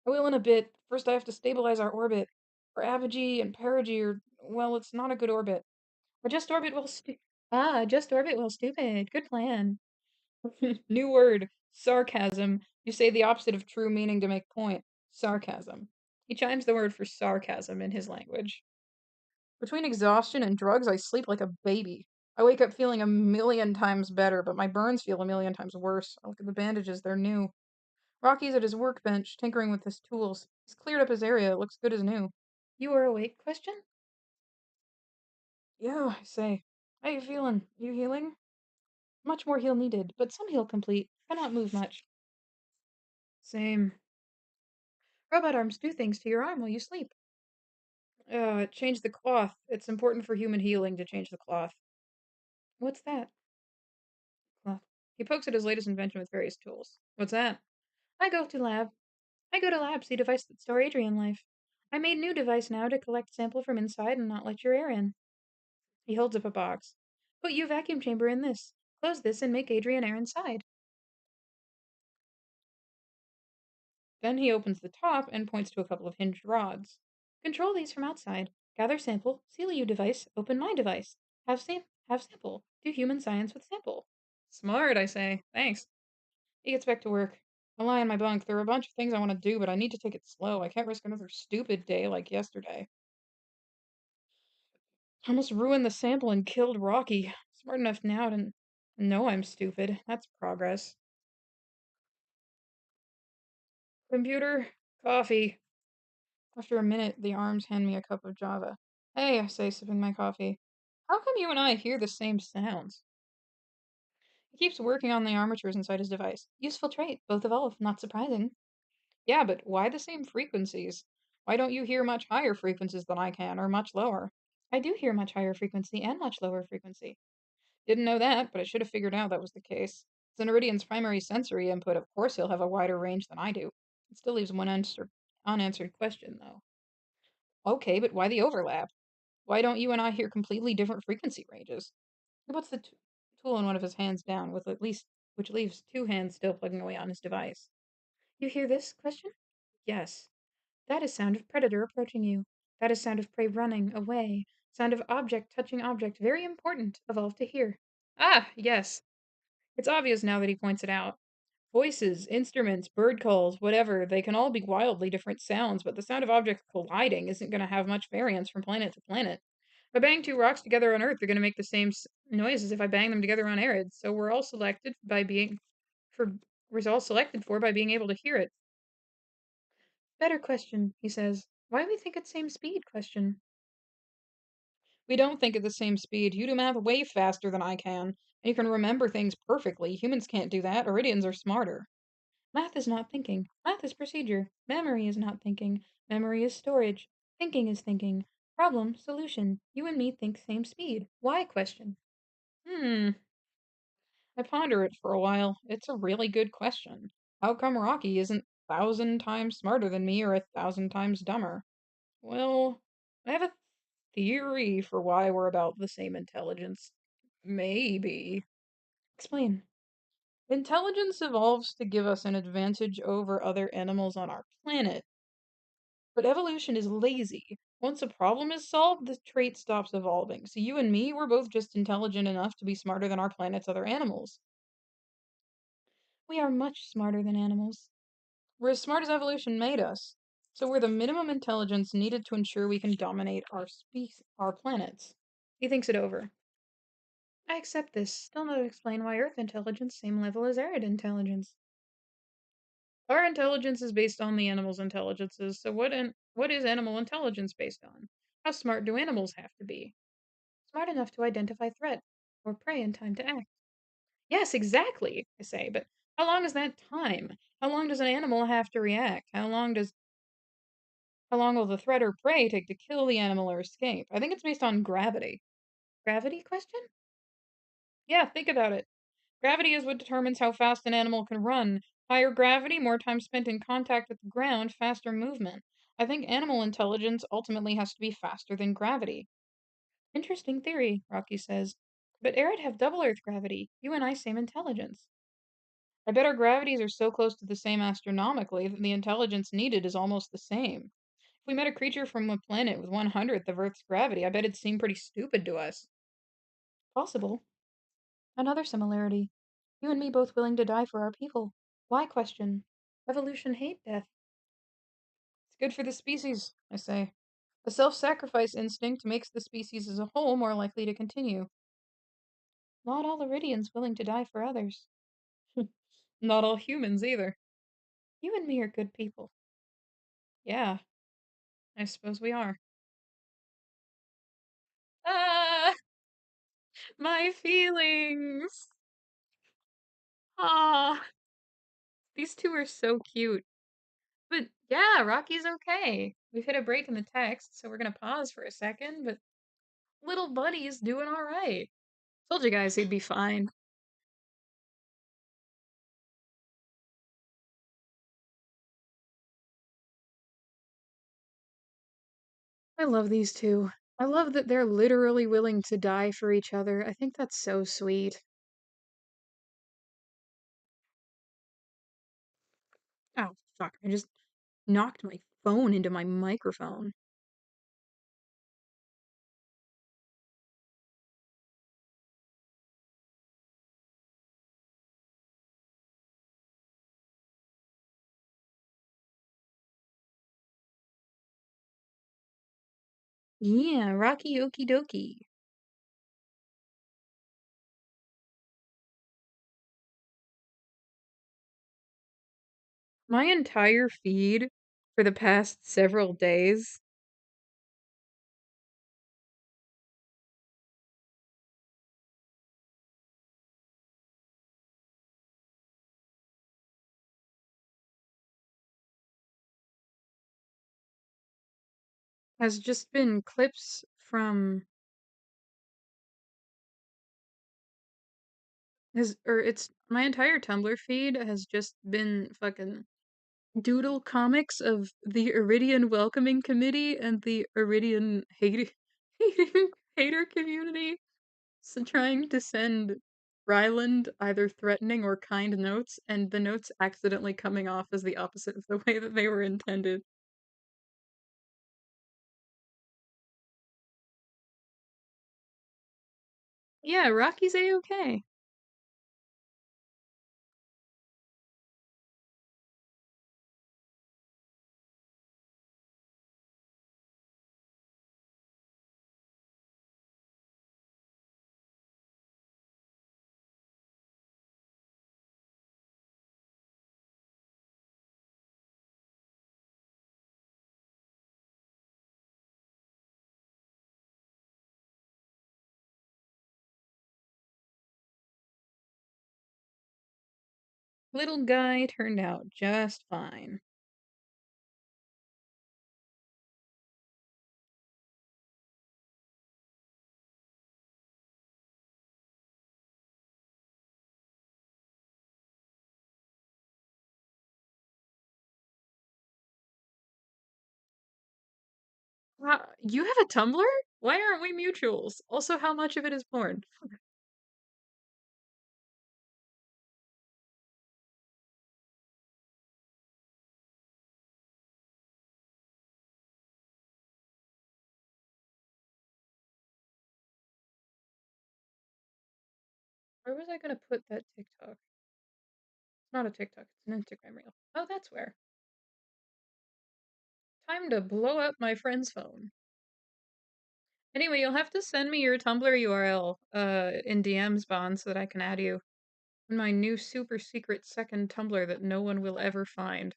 I will in a bit. First, I have to stabilize our orbit. Our apogee and perigee are, well, it's not a good orbit. Or just orbit while just orbit while stupid. Good plan. New word. Sarcasm. You say the opposite of true meaning to make point. Sarcasm. He chimes the word for sarcasm in his language. Between exhaustion and drugs, I sleep like a baby. I wake up feeling a million times better, but my burns feel a million times worse. I look at the bandages, they're new. Rocky's at his workbench, tinkering with his tools. He's cleared up his area, it looks good as new. You are awake? Question? Yeah, I say. How you feeling? You healing? Much more heal needed, but some heal complete. Cannot move much. Same. Robot arms do things to your arm while you sleep. Change the cloth. It's important for human healing to change the cloth. What's that? Cloth. He pokes at his latest invention with various tools. What's that? I go to lab. I go to lab, see device that store Adrian life. I made new device now to collect sample from inside and not let your air in. He holds up a box. Put you vacuum chamber in this. Close this and make Adrian air inside. Then he opens the top and points to a couple of hinged rods. Control these from outside. Gather sample. Seal you device. Open my device. Have sample. Do human science with sample. Smart, I say. Thanks. He gets back to work. I lie in my bunk. There are a bunch of things I want to do, but I need to take it slow. I can't risk another stupid day like yesterday. I almost ruined the sample and killed Rocky. Smart enough now to know I'm stupid. That's progress. Computer, coffee. After a minute, the arms hand me a cup of java. Hey, I say, sipping my coffee. How come you and I hear the same sounds? He keeps working on the armatures inside his device. Useful trait, both evolve, not surprising. Yeah, but why the same frequencies? Why don't you hear much higher frequencies than I can, or much lower? I do hear much higher frequency and much lower frequency. Didn't know that, but I should have figured out that was the case. It's Iridian's primary sensory input. Of course, he'll have a wider range than I do. It still leaves one unanswered question, though. Okay, but why the overlap? Why don't you and I hear completely different frequency ranges? He puts the tool in one of his hands down, with at least which leaves two hands still plugging away on his device. You hear this question? Yes. That is sound of predator approaching you. That is sound of prey running away. Sound of object touching object. Very important. Evolve to hear. Ah, yes. It's obvious now that he points it out. Voices, instruments, bird calls, whatever, they can all be wildly different sounds, but the sound of objects colliding isn't going to have much variance from planet to planet. If I bang two rocks together on Earth, they're going to make the same noise as if I bang them together on Eris. So for we're all selected for by being able to hear it. Better question, he says. Why we think at same speed? Question. We don't think at the same speed. You do math way faster than I can, and you can remember things perfectly. Humans can't do that. Iridians are smarter. Math is not thinking. Math is procedure. Memory is not thinking. Memory is storage. Thinking is thinking. Problem, solution. You and me think same speed. Why? Question. Hmm. I ponder it for a while. It's a really good question. How come Rocky isn't 1,000 times smarter than me or 1,000 times dumber? Well, I have a theory for why we're about the same intelligence. Maybe. Explain. Intelligence evolves to give us an advantage over other animals on our planet. But evolution is lazy. Once a problem is solved, the trait stops evolving. So you and me, we're both just intelligent enough to be smarter than our planet's other animals. We are much smarter than animals. We're as smart as evolution made us. So we're the minimum intelligence needed to ensure we can dominate our planets. He thinks it over. I accept this. Still not explain why Earth intelligence same level as Arid intelligence. Our intelligence is based on the animals' intelligences. So what is animal intelligence based on? How smart do animals have to be? Smart enough to identify threat or prey in time to act. Yes, exactly, I say, but how long is that time? How long does an animal have to react? How long will the threat or prey take to kill the animal or escape? I think it's based on gravity. Gravity question? Yeah, think about it. Gravity is what determines how fast an animal can run. Higher gravity, more time spent in contact with the ground, faster movement. I think animal intelligence ultimately has to be faster than gravity. Interesting theory, Rocky says. But Arid have double Earth gravity. You and I same intelligence. I bet our gravities are so close to the same astronomically that the intelligence needed is almost the same. If we met a creature from a planet with 1/100th of Earth's gravity, I bet it'd seem pretty stupid to us. Possible. Another similarity. You and me both willing to die for our people. Why? Question. Evolution hate death. It's good for the species, I say. The self-sacrifice instinct makes the species as a whole more likely to continue. Not all Iridians willing to die for others. Not all humans either. You and me are good people. Yeah, I suppose we are. Ah, my feelings. Ah, these two are so cute. But yeah, Rocky's okay. We've hit a break in the text, so we're gonna pause for a second, but little buddy's doing alright. Told you guys he'd be fine. I love these two. I love that they're literally willing to die for each other. I think that's so sweet. Oh, fuck. I just knocked my phone into my microphone. Yeah, Rocky okie dokie. My entire feed for the past several days has just been clips from his, or it's my entire Tumblr feed has just been fucking doodle comics of the Iridian welcoming committee and the Iridian hating hater community, so trying to send Ryland either threatening or kind notes, and the notes accidentally coming off as the opposite of the way that they were intended. Yeah, Rocky's a-okay. Little guy turned out just fine. You have a Tumblr? Why aren't we mutuals? Also, how much of it is porn? Where was I gonna put that TikTok? It's not a TikTok, it's an Instagram reel. Oh, that's where. Time to blow up my friend's phone. Anyway, you'll have to send me your Tumblr URL in DMs, Bond, so that I can add you in my new super secret second Tumblr that no one will ever find.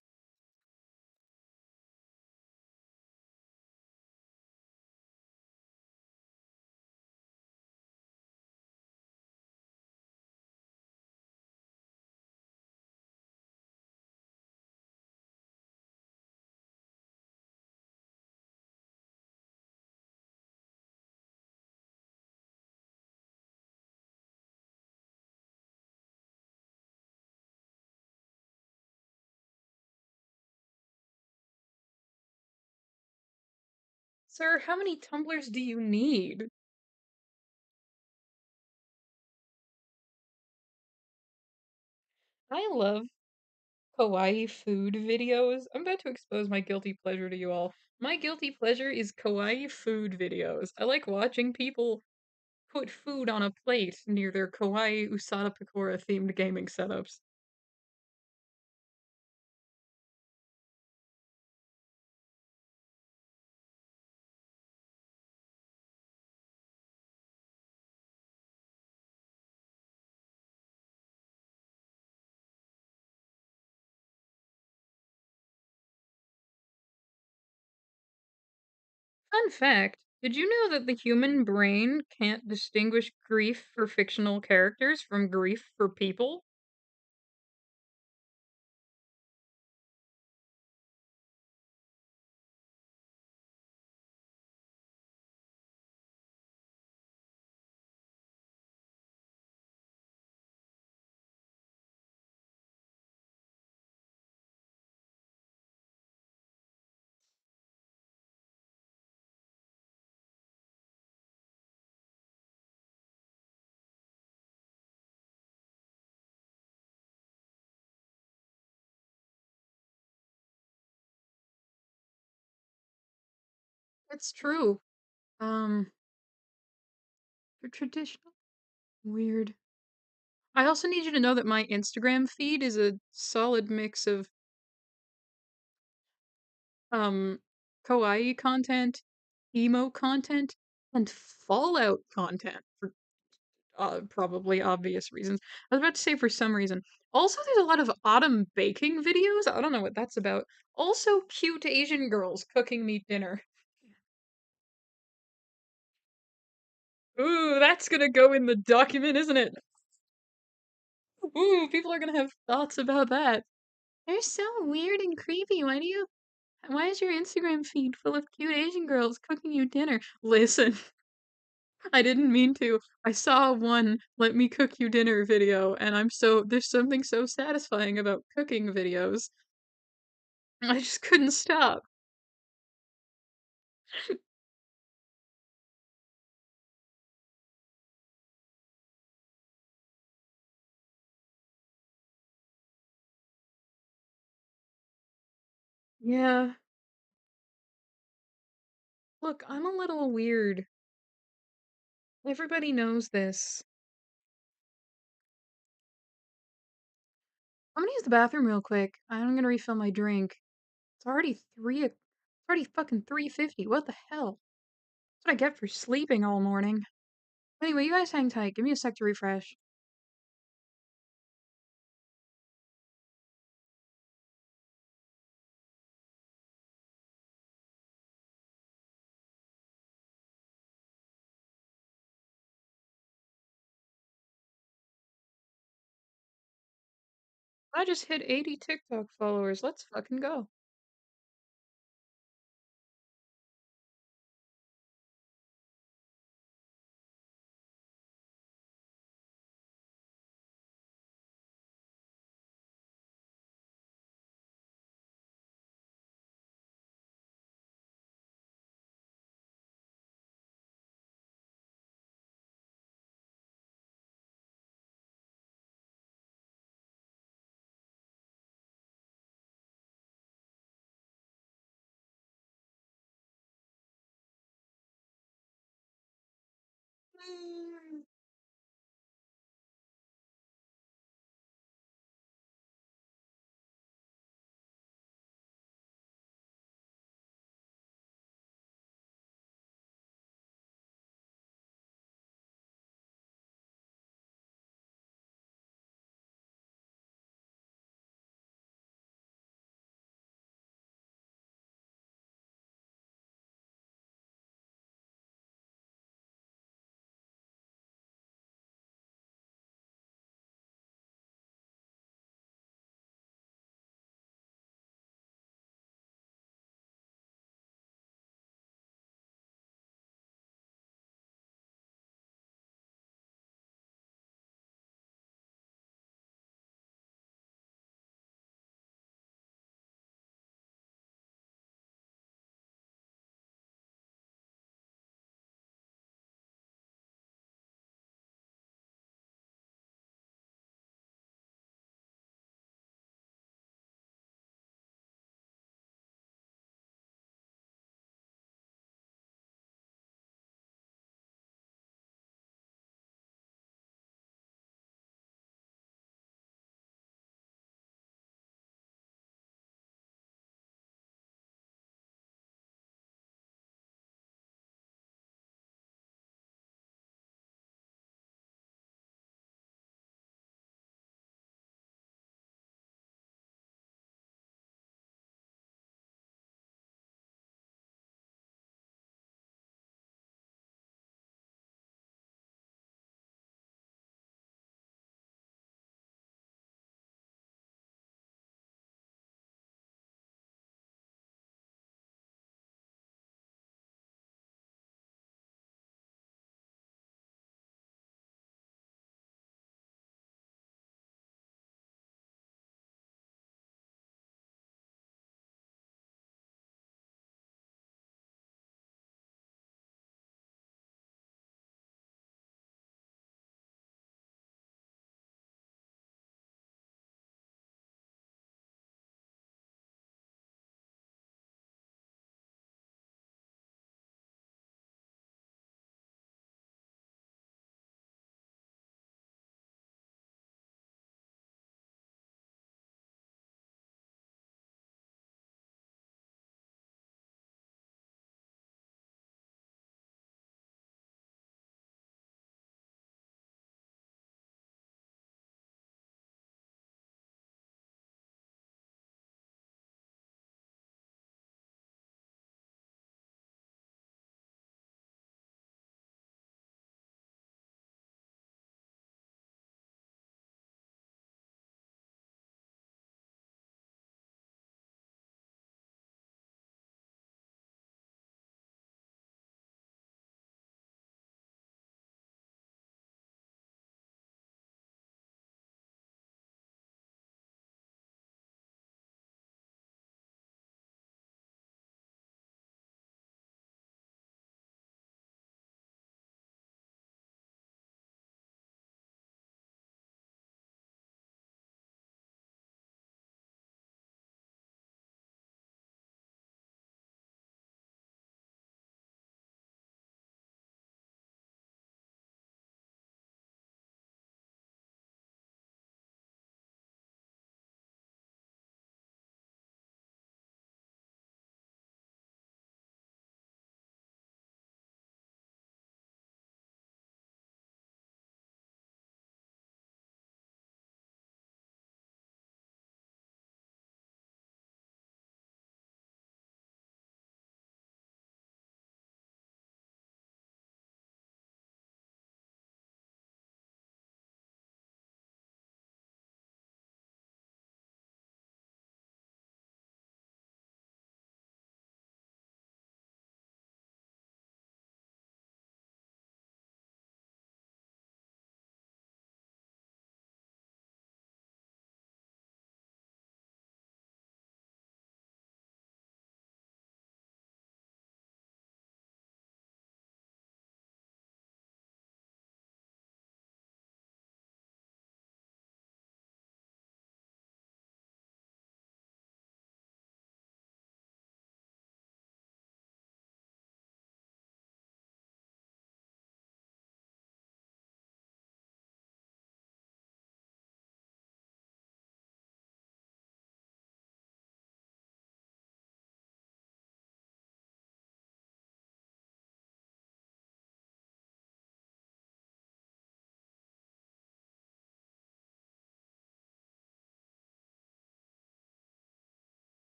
Sir, how many Tumblrs do you need? I love kawaii food videos. I'm about to expose my guilty pleasure to you all. My guilty pleasure is kawaii food videos. I like watching people put food on a plate near their kawaii Usada Picora themed gaming setups. Fun fact, did you know that the human brain can't distinguish grief for fictional characters from grief for people? It's true. Um, they're traditional. Weird. I also need you to know that my Instagram feed is a solid mix of um kawaii content, emo content, and Fallout content. Probably obvious reasons. I was about to say for some reason. Also, there's a lot of autumn baking videos. I don't know what that's about. Also, cute Asian girls cooking me dinner. Ooh, that's gonna go in the document, isn't it? Ooh, people are gonna have thoughts about that. They're so weird and creepy. Why is your Instagram feed full of cute Asian girls cooking you dinner? Listen, I didn't mean to. I saw one "Let me cook you dinner" video, and there's something so satisfying about cooking videos. I just couldn't stop. Yeah. Look, I'm a little weird. Everybody knows this. I'm gonna use the bathroom real quick. I'm gonna refill my drink. It's already fucking 3:50. What the hell? That's what I get for sleeping all morning. Anyway, you guys hang tight. Give me a sec to refresh. I just hit 80 TikTok followers. Let's fucking go.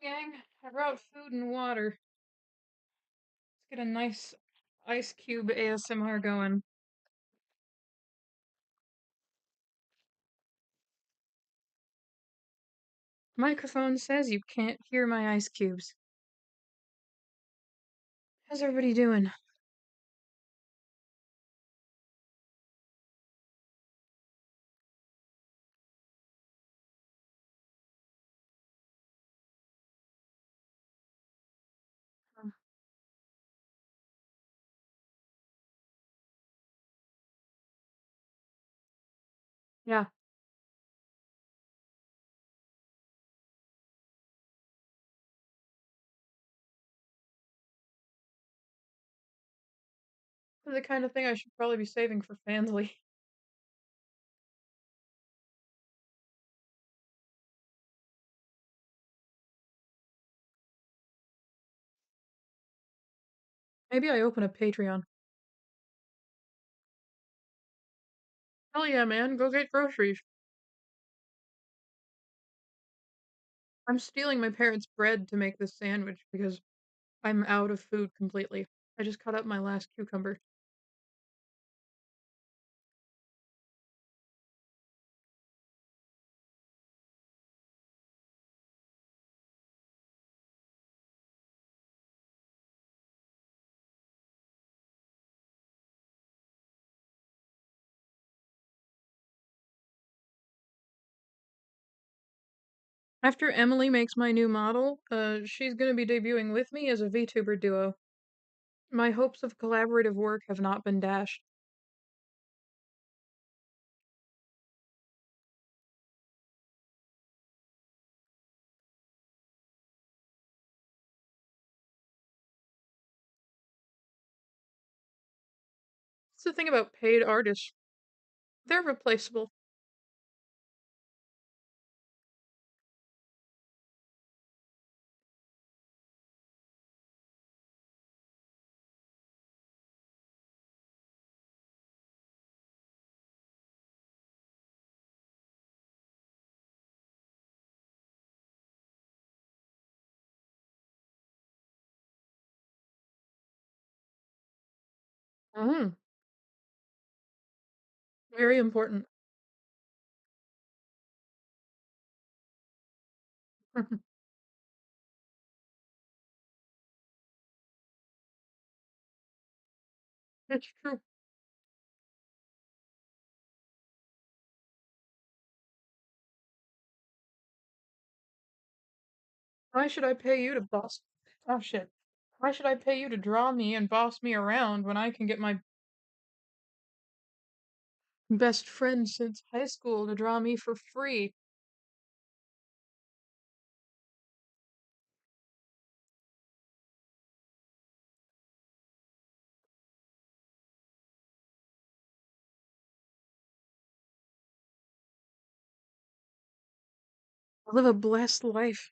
gang. I brought food and water. Let's get a nice ice cube ASMR going. Microphone says you can't hear my ice cubes. How's everybody doing? Um, Yeah, this is the kind of thing I should probably be saving for Fansly. Maybe I open a Patreon. Hell yeah, man, go get groceries. I'm stealing my parents' bread to make this sandwich because I'm out of food completely. I just cut up my last cucumber. After Emily makes my new model, she's gonna be debuting with me as a VTuber duo. My hopes of collaborative work have not been dashed. That's the thing about paid artists. They're replaceable. Mm, very important. It's true. Why should I pay you to boss? Oh shit. Why should I pay you to draw me and boss me around when I can get my best friend since high school to draw me for free? I live a blessed life.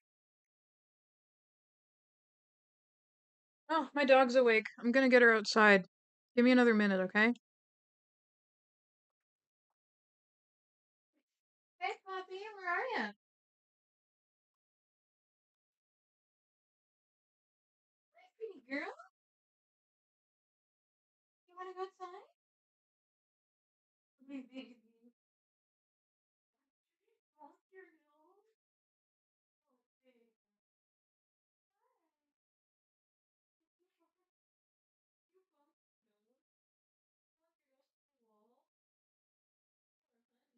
Oh, my dog's awake. I'm gonna get her outside. Give me another minute, okay? Hey, Poppy, where are you? Hi, pretty girl. You wanna go outside? Baby. Want your nose? Okay. You want nose? Want your nose to the wall? Or honey? I'm gonna back to my teeth. Come with me.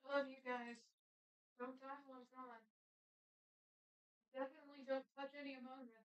I love you guys. Don't die while I'm gone. Definitely don't touch any Among Us.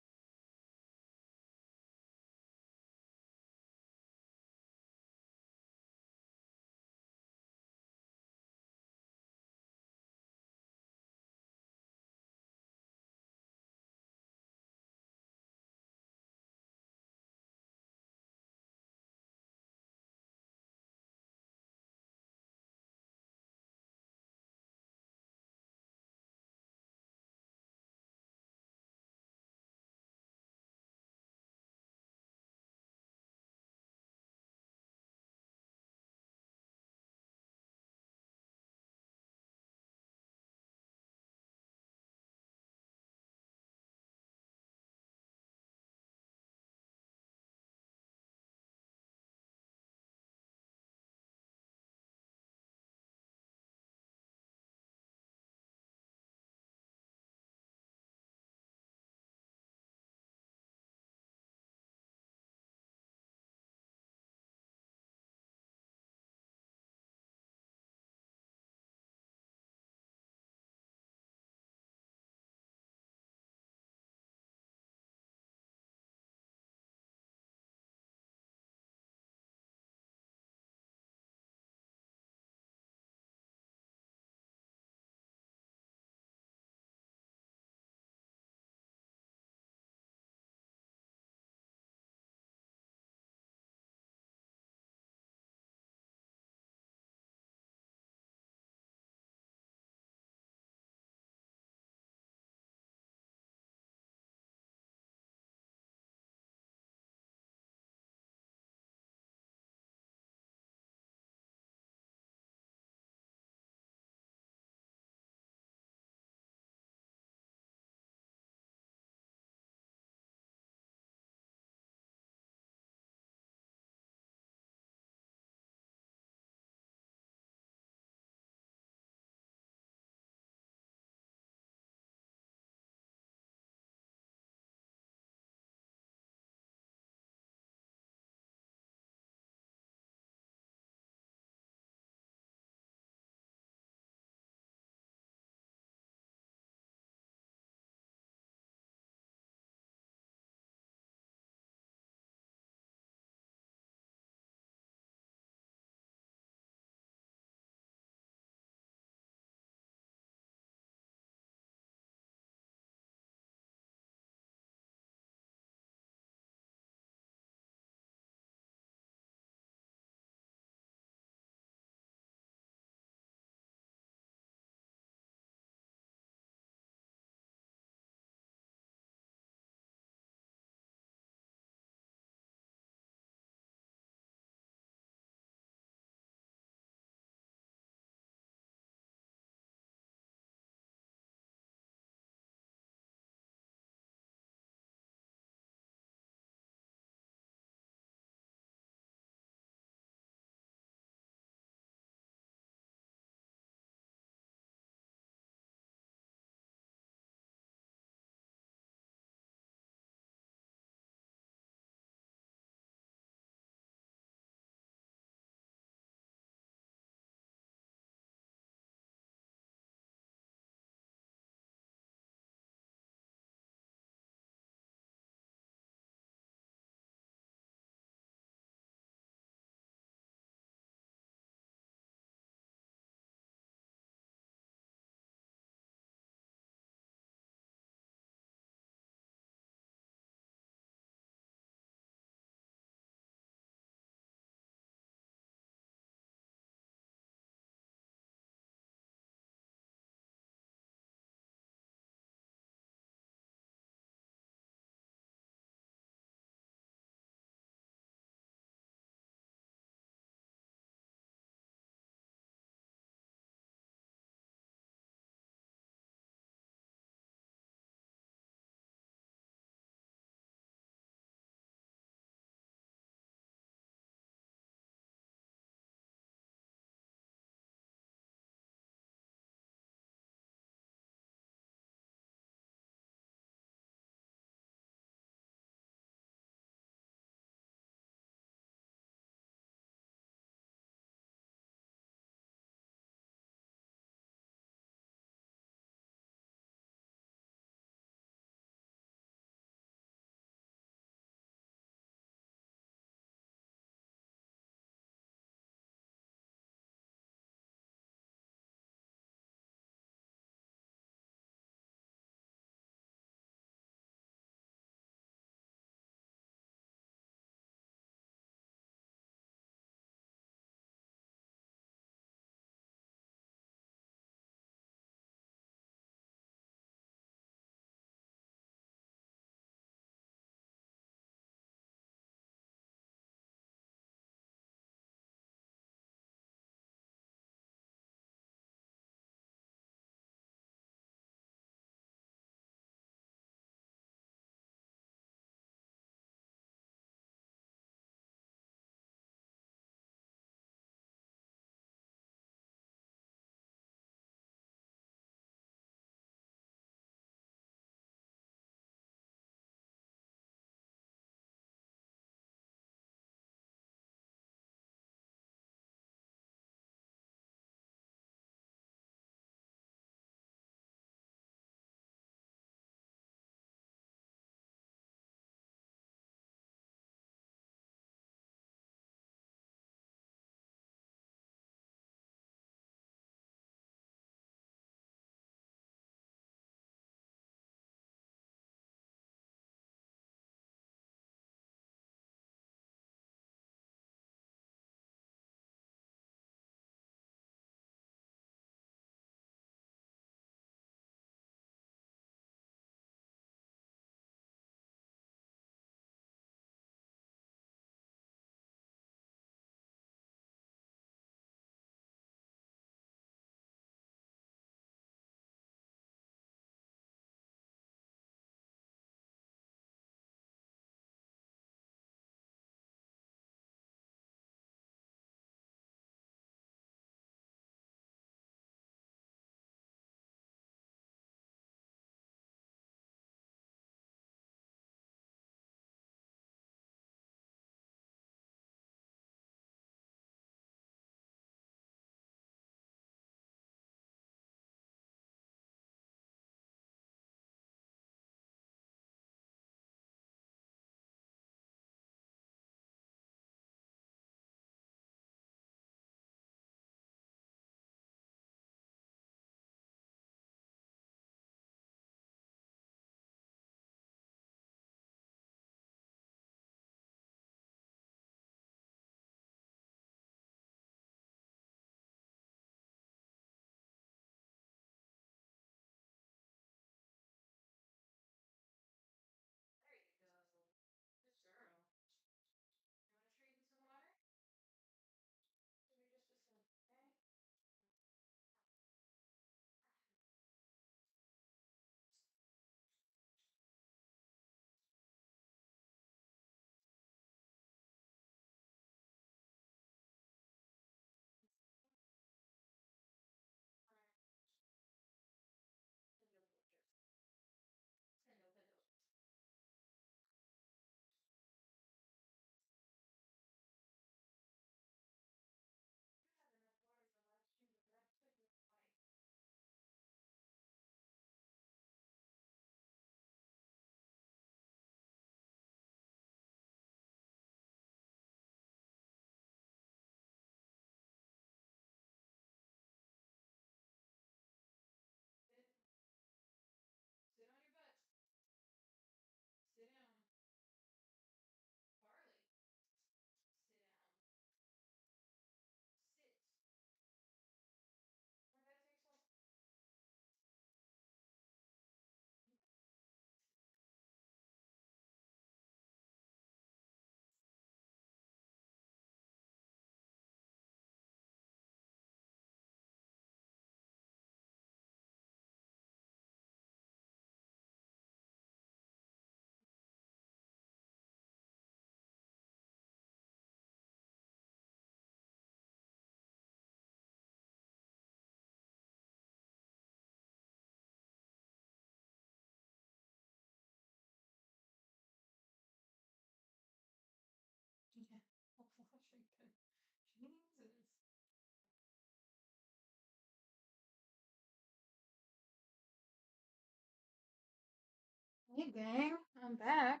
Hey gang, I'm back.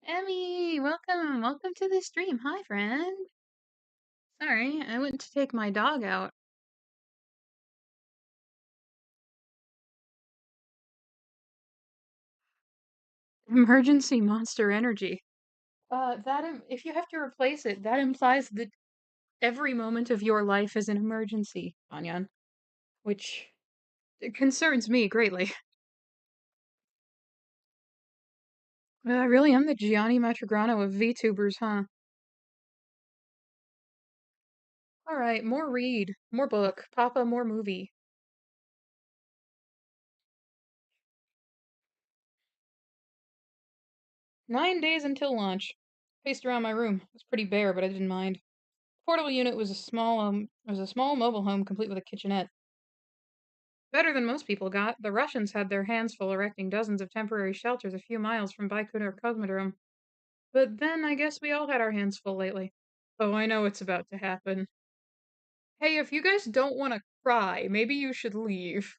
Emmy, welcome, welcome to the stream. Hi, friend. Sorry, I went to take my dog out. Emergency Monster Energy. If you have to replace it, that implies that every moment of your life is an emergency, Anyan, which concerns me greatly. I really am the Gianni Matrograno of VTubers, huh? Alright, more read, more book, Papa, more movie. 9 days until launch. Paced around my room. It was pretty bare, but I didn't mind. Portable unit was a small mobile home complete with a kitchenette. Better than most people got, the Russians had their hands full erecting dozens of temporary shelters a few miles from Baikonur Cosmodrome. But then I guess we all had our hands full lately. Oh, I know it's about to happen. Hey, if you guys don't want to cry, maybe you should leave.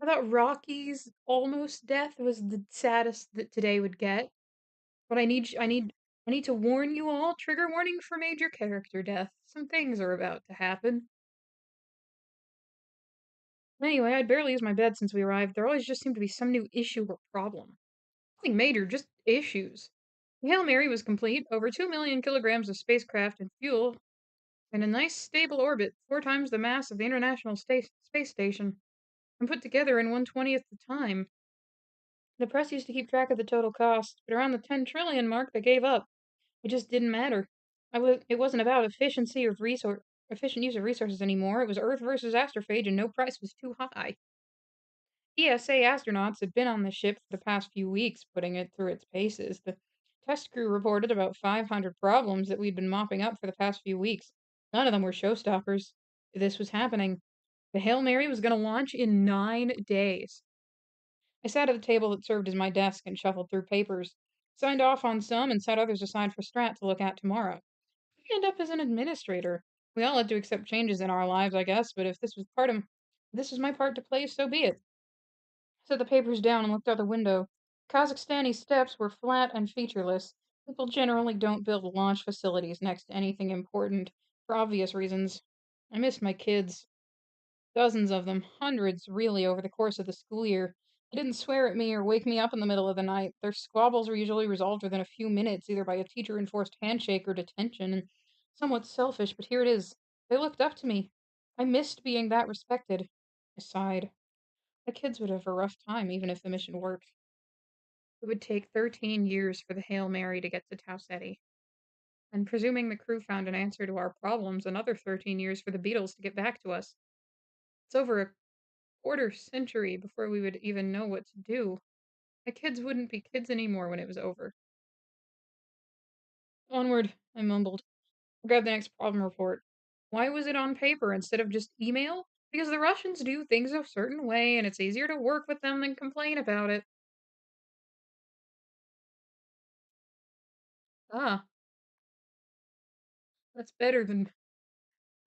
I thought Rocky's almost death was the saddest that today would get. But I need to warn you all, trigger warning for major character death. Some things are about to happen. Anyway, I'd barely used my bed since we arrived. There always just seemed to be some new issue or problem. Nothing major, just issues. The Hail Mary was complete, over 2 million kilograms of spacecraft and fuel, in a nice stable orbit, 4 times the mass of the International Space Station, and put together in 1/20th the time. The press used to keep track of the total cost, but around the 10 trillion mark they gave up. It just didn't matter. It wasn't about efficient use of resources anymore. It was Earth versus astrophage, and no price was too high. ESA astronauts had been on the ship for the past few weeks, putting it through its paces. The test crew reported about 500 problems that we'd been mopping up for the past few weeks. None of them were showstoppers. This was happening. The Hail Mary was going to launch in 9 days. I sat at the table that served as my desk and shuffled through papers, signed off on some, and set others aside for Strat to look at tomorrow. I end up as an administrator. We all had to accept changes in our lives, I guess, but if this was my part to play, so be it. Set the papers down and looked out the window. Kazakhstani steppes were flat and featureless. People generally don't build launch facilities next to anything important, for obvious reasons. I missed my kids. Dozens of them, hundreds really, over the course of the school year. They didn't swear at me or wake me up in the middle of the night. Their squabbles were usually resolved within a few minutes, either by a teacher enforced handshake or detention, and somewhat selfish, but here it is. They looked up to me. I missed being that respected. I sighed. The kids would have a rough time, even if the mission worked. It would take 13 years for the Hail Mary to get to Tau Ceti. And presuming the crew found an answer to our problems, another 13 years for the Beatles to get back to us. It's over a quarter century before we would even know what to do. My kids wouldn't be kids anymore when it was over. Onward, I mumbled. Grabbed the next problem report. Why was it on paper instead of just email? Because the Russians do things a certain way, and it's easier to work with them than complain about it. Ah, that's better than.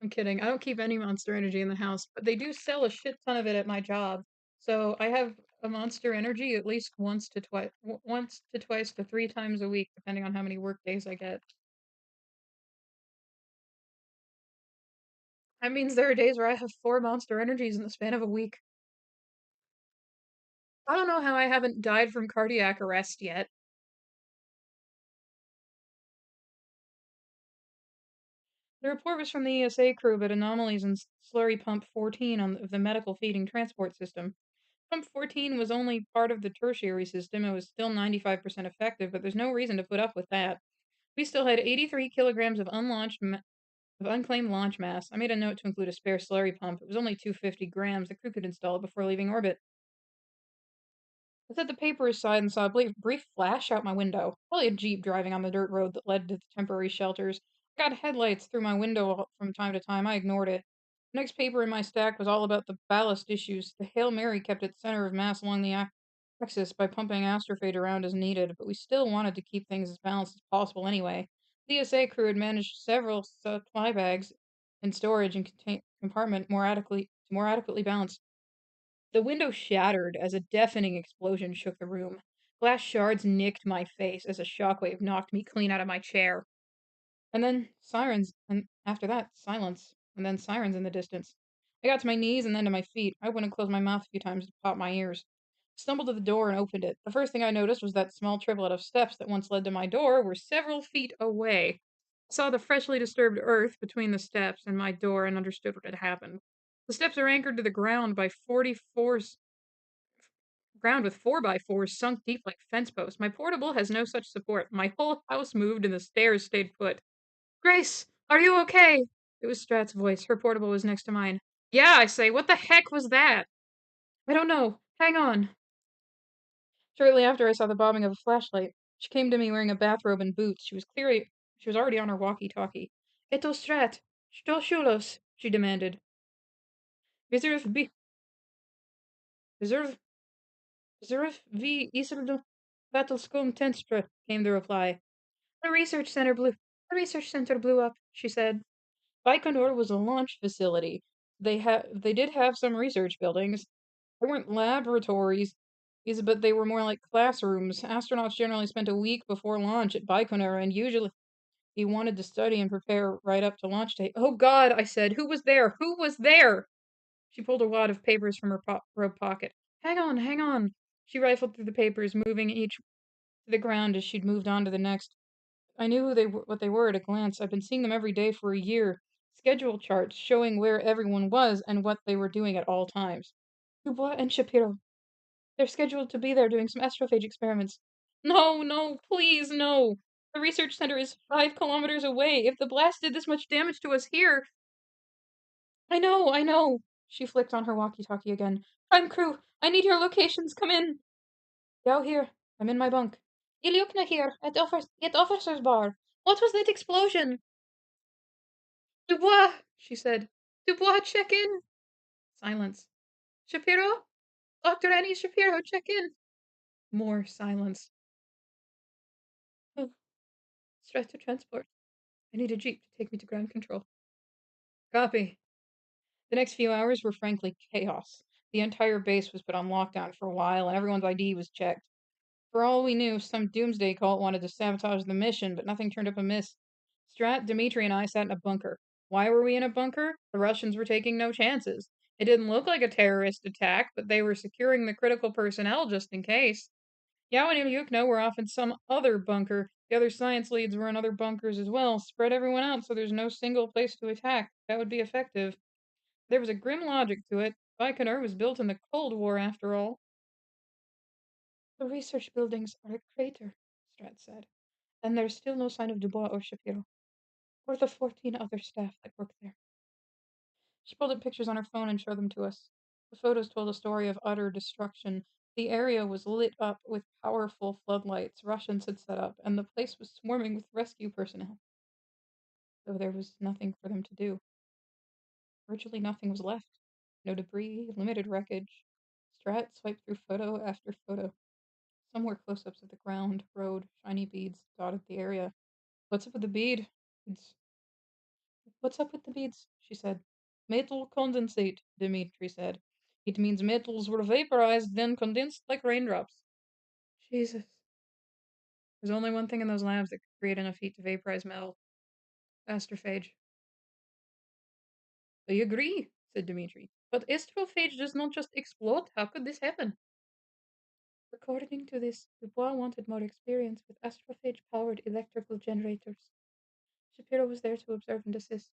I'm kidding. I don't keep any Monster Energy in the house, but they do sell a shit ton of it at my job. So I have a Monster Energy at least once to twice to 3 times a week, depending on how many work days I get. That means there are days where I have 4 Monster Energies in the span of a week. I don't know how I haven't died from cardiac arrest yet. The report was from the ESA crew about anomalies in slurry pump 14 of the medical feeding transport system. Pump 14 was only part of the tertiary system. It was still 95% effective, but there's no reason to put up with that. We still had 83 kilograms of of unclaimed launch mass. I made a note to include a spare slurry pump. It was only 250 grams. The crew could install it before leaving orbit. I set the paper aside and saw a brief flash out my window. Probably a jeep driving on the dirt road that led to the temporary shelters. I got headlights through my window from time to time. I ignored it. The next paper in my stack was all about the ballast issues. The Hail Mary kept its center of mass along the axis by pumping astrophage around as needed, but we still wanted to keep things as balanced as possible anyway. The ESA crew had managed several supply bags in storage and compartment more adequately balanced. The window shattered as a deafening explosion shook the room. Glass shards nicked my face as a shockwave knocked me clean out of my chair. And then sirens, and after that, silence, and then sirens in the distance. I got to my knees and then to my feet. I opened and closed my mouth a few times to pop my ears. Stumbled to the door and opened it. The first thing I noticed was that small triplet of steps that once led to my door were several feet away. I saw the freshly disturbed earth between the steps and my door and understood what had happened. The steps are anchored to the ground by 44s, ground with 4x4s sunk deep like fence posts. My portable has no such support. My whole house moved and the stairs stayed put. Grace, are you okay? It was Strat's voice. Her portable was next to mine. Yeah, I say, what the heck was that? I don't know. Hang on. Shortly after, I saw the bobbing of a flashlight. She came to me wearing a bathrobe and boots. She was already on her walkie-talkie. Eto Strat, sto shulos, she demanded. Reserve B, reserve, reserve V Isildu, Battlescombe Tenstra, came the reply. The research center blew up, she said. Baikonur was a launch facility. They did have some research buildings. They weren't laboratories, but they were more like classrooms. Astronauts generally spent a week before launch at Baikonur, and usually he wanted to study and prepare right up to launch day. Oh God, I said, who was there? Who was there? She pulled a wad of papers from her robe pocket. Hang on, hang on. She rifled through the papers, moving each to the ground as she'd moved on to the next. I knew what they were at a glance. I've been seeing them every day for a year. Schedule charts showing where everyone was and what they were doing at all times. Dubois and Shapiro. They're scheduled to be there doing some astrophage experiments. No, no, please, no. The research center is 5 kilometers away. If the blast did this much damage to us here. I know, I know. She flicked on her walkie-talkie again. Prime crew, I need your locations. Come in. Yao here. I'm in my bunk. Ilyukna here, at officer's bar. What was that explosion? Dubois, she said. Dubois, check in. Silence. Shapiro? Dr. Annie Shapiro, check in. More silence. Oh, stress to transport. I need a jeep to take me to ground control. Copy. The next few hours were frankly chaos. The entire base was put on lockdown for a while, and everyone's ID was checked. For all we knew, some doomsday cult wanted to sabotage the mission, but nothing turned up amiss. Strat, Dmitri, and I sat in a bunker. Why were we in a bunker? The Russians were taking no chances. It didn't look like a terrorist attack, but they were securing the critical personnel just in case. Yao and Ilyukno were off in some other bunker. The other science leads were in other bunkers as well. Spread everyone out so there's no single place to attack. That would be effective. There was a grim logic to it. Baikonur was built in the Cold War, after all. The research buildings are a crater, Strat said, and there's still no sign of Dubois or Shapiro, or the 14 other staff that work there. She pulled up pictures on her phone and showed them to us. The photos told a story of utter destruction. The area was lit up with powerful floodlights Russians had set up, and the place was swarming with rescue personnel. Though there was nothing for them to do. Virtually nothing was left. No debris, limited wreckage. Strat swiped through photo after photo. Some were close-ups of the ground, road, shiny beads dotted the area. What's up with the bead? What's up with the beads? She said. Metal condensate, Dmitri said. It means metals were vaporized, then condensed like raindrops. Jesus. There's only one thing in those labs that could create enough heat to vaporize metal. Astrophage. I agree, said Dmitri. But astrophage does not just explode. How could this happen? According to this, Dubois wanted more experience with astrophage-powered electrical generators. Shapiro was there to observe and assist.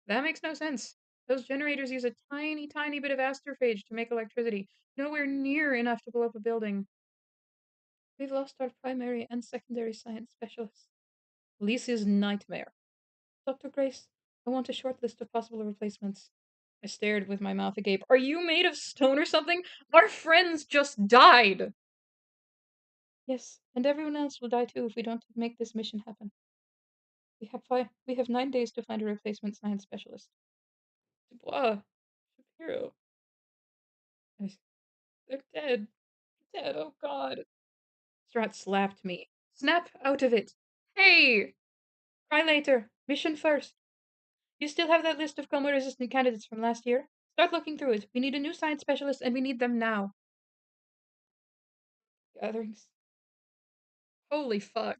That makes no sense. Those generators use a tiny, tiny bit of astrophage to make electricity, nowhere near enough to blow up a building. We've lost our primary and secondary science specialists. Lisa's nightmare. Dr. Grace, I want a short list of possible replacements. I stared with my mouth agape. Are you made of stone or something? Our friends just died! Yes, and everyone else will die too if we don't make this mission happen. We have 9 days to find a replacement science specialist. Dubois, Shapiro. They're dead. Dead, oh God. Strat slapped me. Snap out of it. Hey! Cry later. Mission first. You still have that list of coma-resistant candidates from last year? Start looking through it. We need a new science specialist, and we need them now. Gatherings. Holy fuck.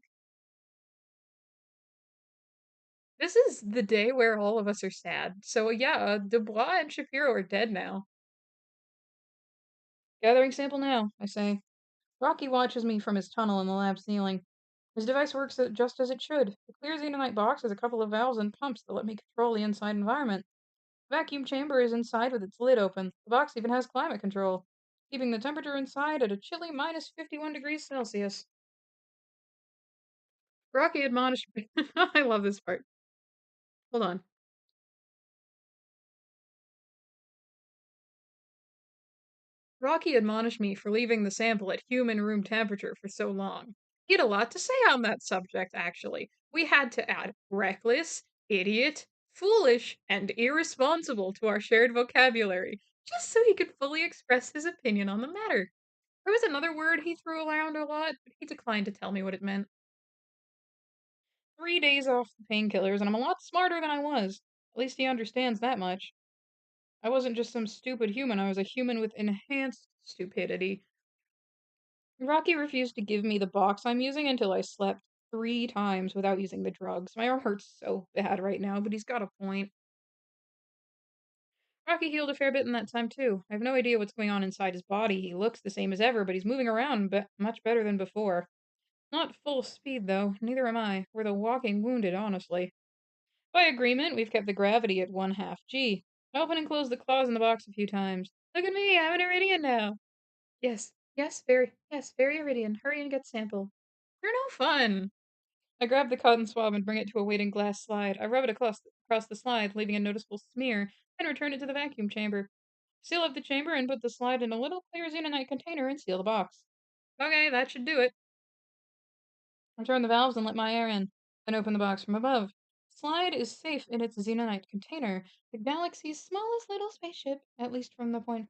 This is the day where all of us are sad. So yeah, Dubois and Shapiro are dead now. Gathering sample now, I say. Rocky watches me from his tunnel in the lab ceiling. His device works just as it should. The clear xenonite box has a couple of valves and pumps that let me control the inside environment. The vacuum chamber is inside with its lid open. The box even has climate control, keeping the temperature inside at a chilly minus 51 degrees Celsius. Rocky admonished me. I love this part. Hold on. Rocky admonished me for leaving the sample at human room temperature for so long. He had a lot to say on that subject, actually. We had to add reckless, idiot, foolish, and irresponsible to our shared vocabulary, just so he could fully express his opinion on the matter. There was another word he threw around a lot, but he declined to tell me what it meant. 3 days off the painkillers, and I'm a lot smarter than I was. At least he understands that much. I wasn't just some stupid human, I was a human with enhanced stupidity. Rocky refused to give me the box I'm using until I slept 3 times without using the drugs. My arm hurts so bad right now, but he's got a point. Rocky healed a fair bit in that time, too. I have no idea what's going on inside his body. He looks the same as ever, but he's moving around much better than before. Not full speed, though. Neither am I. We're the walking wounded, honestly. By agreement, we've kept the gravity at 1/2 G. Open and close the claws in the box a few times. Look at me, I'm an Iridian now. Yes, very Iridian. Hurry and get sample. You're no fun. I grab the cotton swab and bring it to a waiting glass slide. I rub it across the slide, leaving a noticeable smear, and return it to the vacuum chamber. Seal up the chamber and put the slide in a little clear xenonite container and seal the box. Okay, that should do it. I turn the valves and let my air in, then open the box from above. The slide is safe in its xenonite container, the galaxy's smallest little spaceship, at least from the point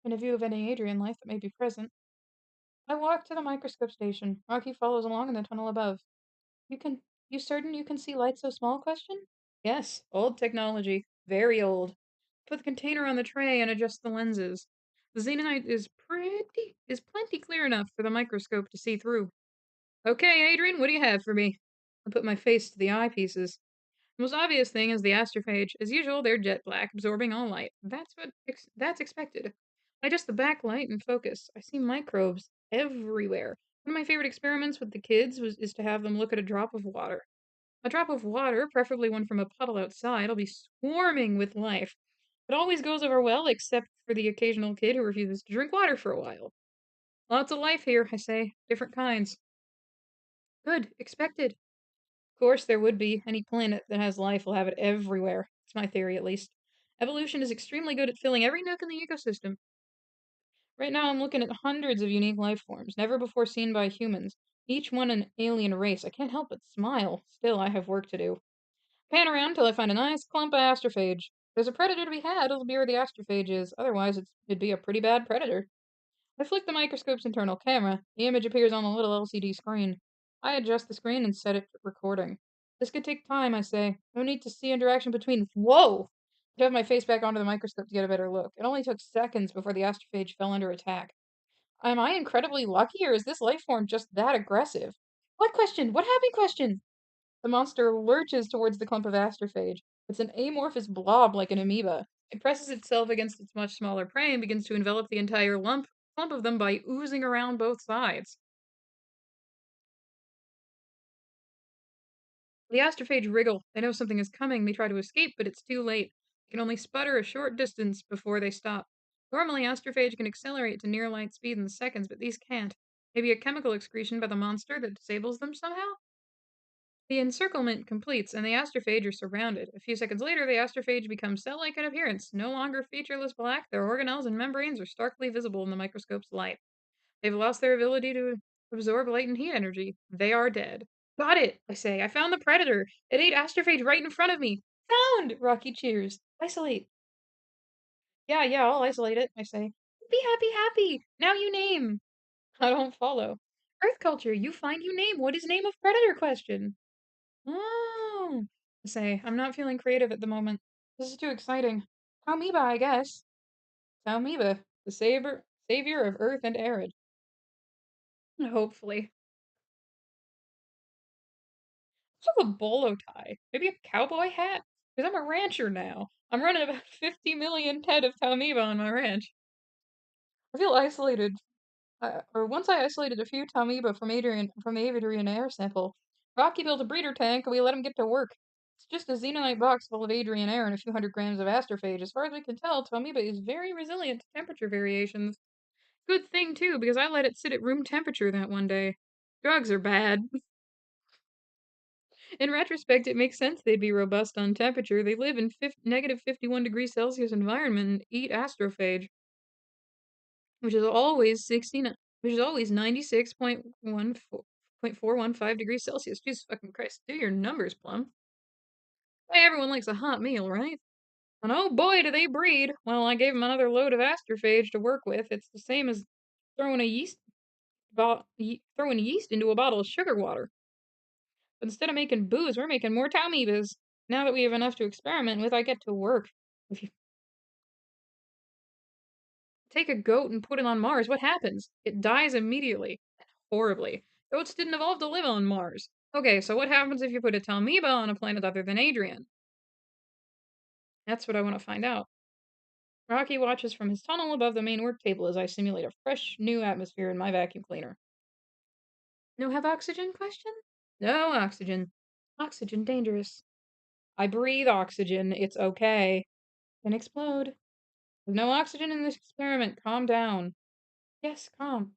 of view of any Adrian life that may be present. I walk to the microscope station. Rocky follows along in the tunnel above. You certain you can see light so small? Question. Yes, old technology. Very old. Put the container on the tray and adjust the lenses. The xenonite is plenty clear enough for the microscope to see through. Okay, Adrian, what do you have for me? I put my face to the eyepieces. The most obvious thing is the astrophage. As usual, they're jet black, absorbing all light. That's expected. I adjust the backlight and focus. I see microbes everywhere. One of my favorite experiments with the kids is to have them look at a drop of water. A drop of water, preferably one from a puddle outside, will be swarming with life. It always goes over well, except for the occasional kid who refuses to drink water for a while. Lots of life here, I say. Different kinds. Good. Expected. Of course, there would be. Any planet that has life will have it everywhere. It's my theory, at least. Evolution is extremely good at filling every nook in the ecosystem. Right now, I'm looking at hundreds of unique life forms, never before seen by humans, each one an alien race. I can't help but smile. Still, I have work to do. Pan around till I find a nice clump of astrophage. If there's a predator to be had, it'll be where the astrophage is. Otherwise, it'd be a pretty bad predator. I flick the microscope's internal camera. The image appears on the little LCD screen. I adjust the screen and set it to recording. This could take time, I say. No need to see interaction between. Whoa! I shoved my face back onto the microscope to get a better look. It only took seconds before the astrophage fell under attack. Am I incredibly lucky, or is this life form just that aggressive? What question? What happened question? The monster lurches towards the clump of astrophage. It's an amorphous blob like an amoeba. It presses itself against its much smaller prey and begins to envelop the entire clump of them by oozing around both sides. The astrophage wriggle. They know something is coming. They try to escape, but it's too late. They can only sputter a short distance before they stop. Normally, astrophage can accelerate to near light speed in seconds, but these can't. Maybe a chemical excretion by the monster that disables them somehow? The encirclement completes, and the astrophage are surrounded. A few seconds later, the astrophage becomes cell-like in appearance. No longer featureless black, their organelles and membranes are starkly visible in the microscope's light. They've lost their ability to absorb light and heat energy. They are dead. Got it, I say. I found the predator. It ate astrophage right in front of me. Found! Rocky cheers. Isolate. Yeah, I'll isolate it, I say. Be happy, happy. Now you name. I don't follow. Earth culture, you find you name. What is name of predator question? Oh, I say, I'm not feeling creative at the moment. This is too exciting. Talmiba, I guess. Talmiba, the savior of Earth and Arid. Hopefully. What's with a bolo tie? Maybe a cowboy hat? Because I'm a rancher now. I'm running about 50 million head of Talmiba on my ranch. I feel isolated. Or once I isolated a few Talmiba from the Adrian air sample. Rocky built a breeder tank and we let him get to work. It's just a xenonite box full of Adrian air and a few hundred grams of astrophage. As far as we can tell, Talmiba is very resilient to temperature variations. Good thing too, because I let it sit at room temperature that one day. Drugs are bad. In retrospect, it makes sense they'd be robust on temperature. They live in negative 51 degrees Celsius environment and eat astrophage, which is always 69, which is always 96.415 degrees Celsius. Jesus fucking Christ, do your numbers, Plum. Hey, everyone likes a hot meal, right? And oh boy, do they breed! Well, I gave them another load of astrophage to work with. It's the same as throwing a throwing yeast into a bottle of sugar water. But instead of making booze, we're making more Talmibas. Now that we have enough to experiment with, I get to work. If you take a goat and put it on Mars, what happens? It dies immediately. Horribly. Goats didn't evolve to live on Mars. Okay, so what happens if you put a Talmiba on a planet other than Adrian? That's what I want to find out. Rocky watches from his tunnel above the main work table as I simulate a fresh, new atmosphere in my vacuum cleaner. No have oxygen question? No oxygen. Oxygen dangerous. I breathe oxygen. It's okay. Then explode. There's no oxygen in this experiment. Calm down. Yes, calm.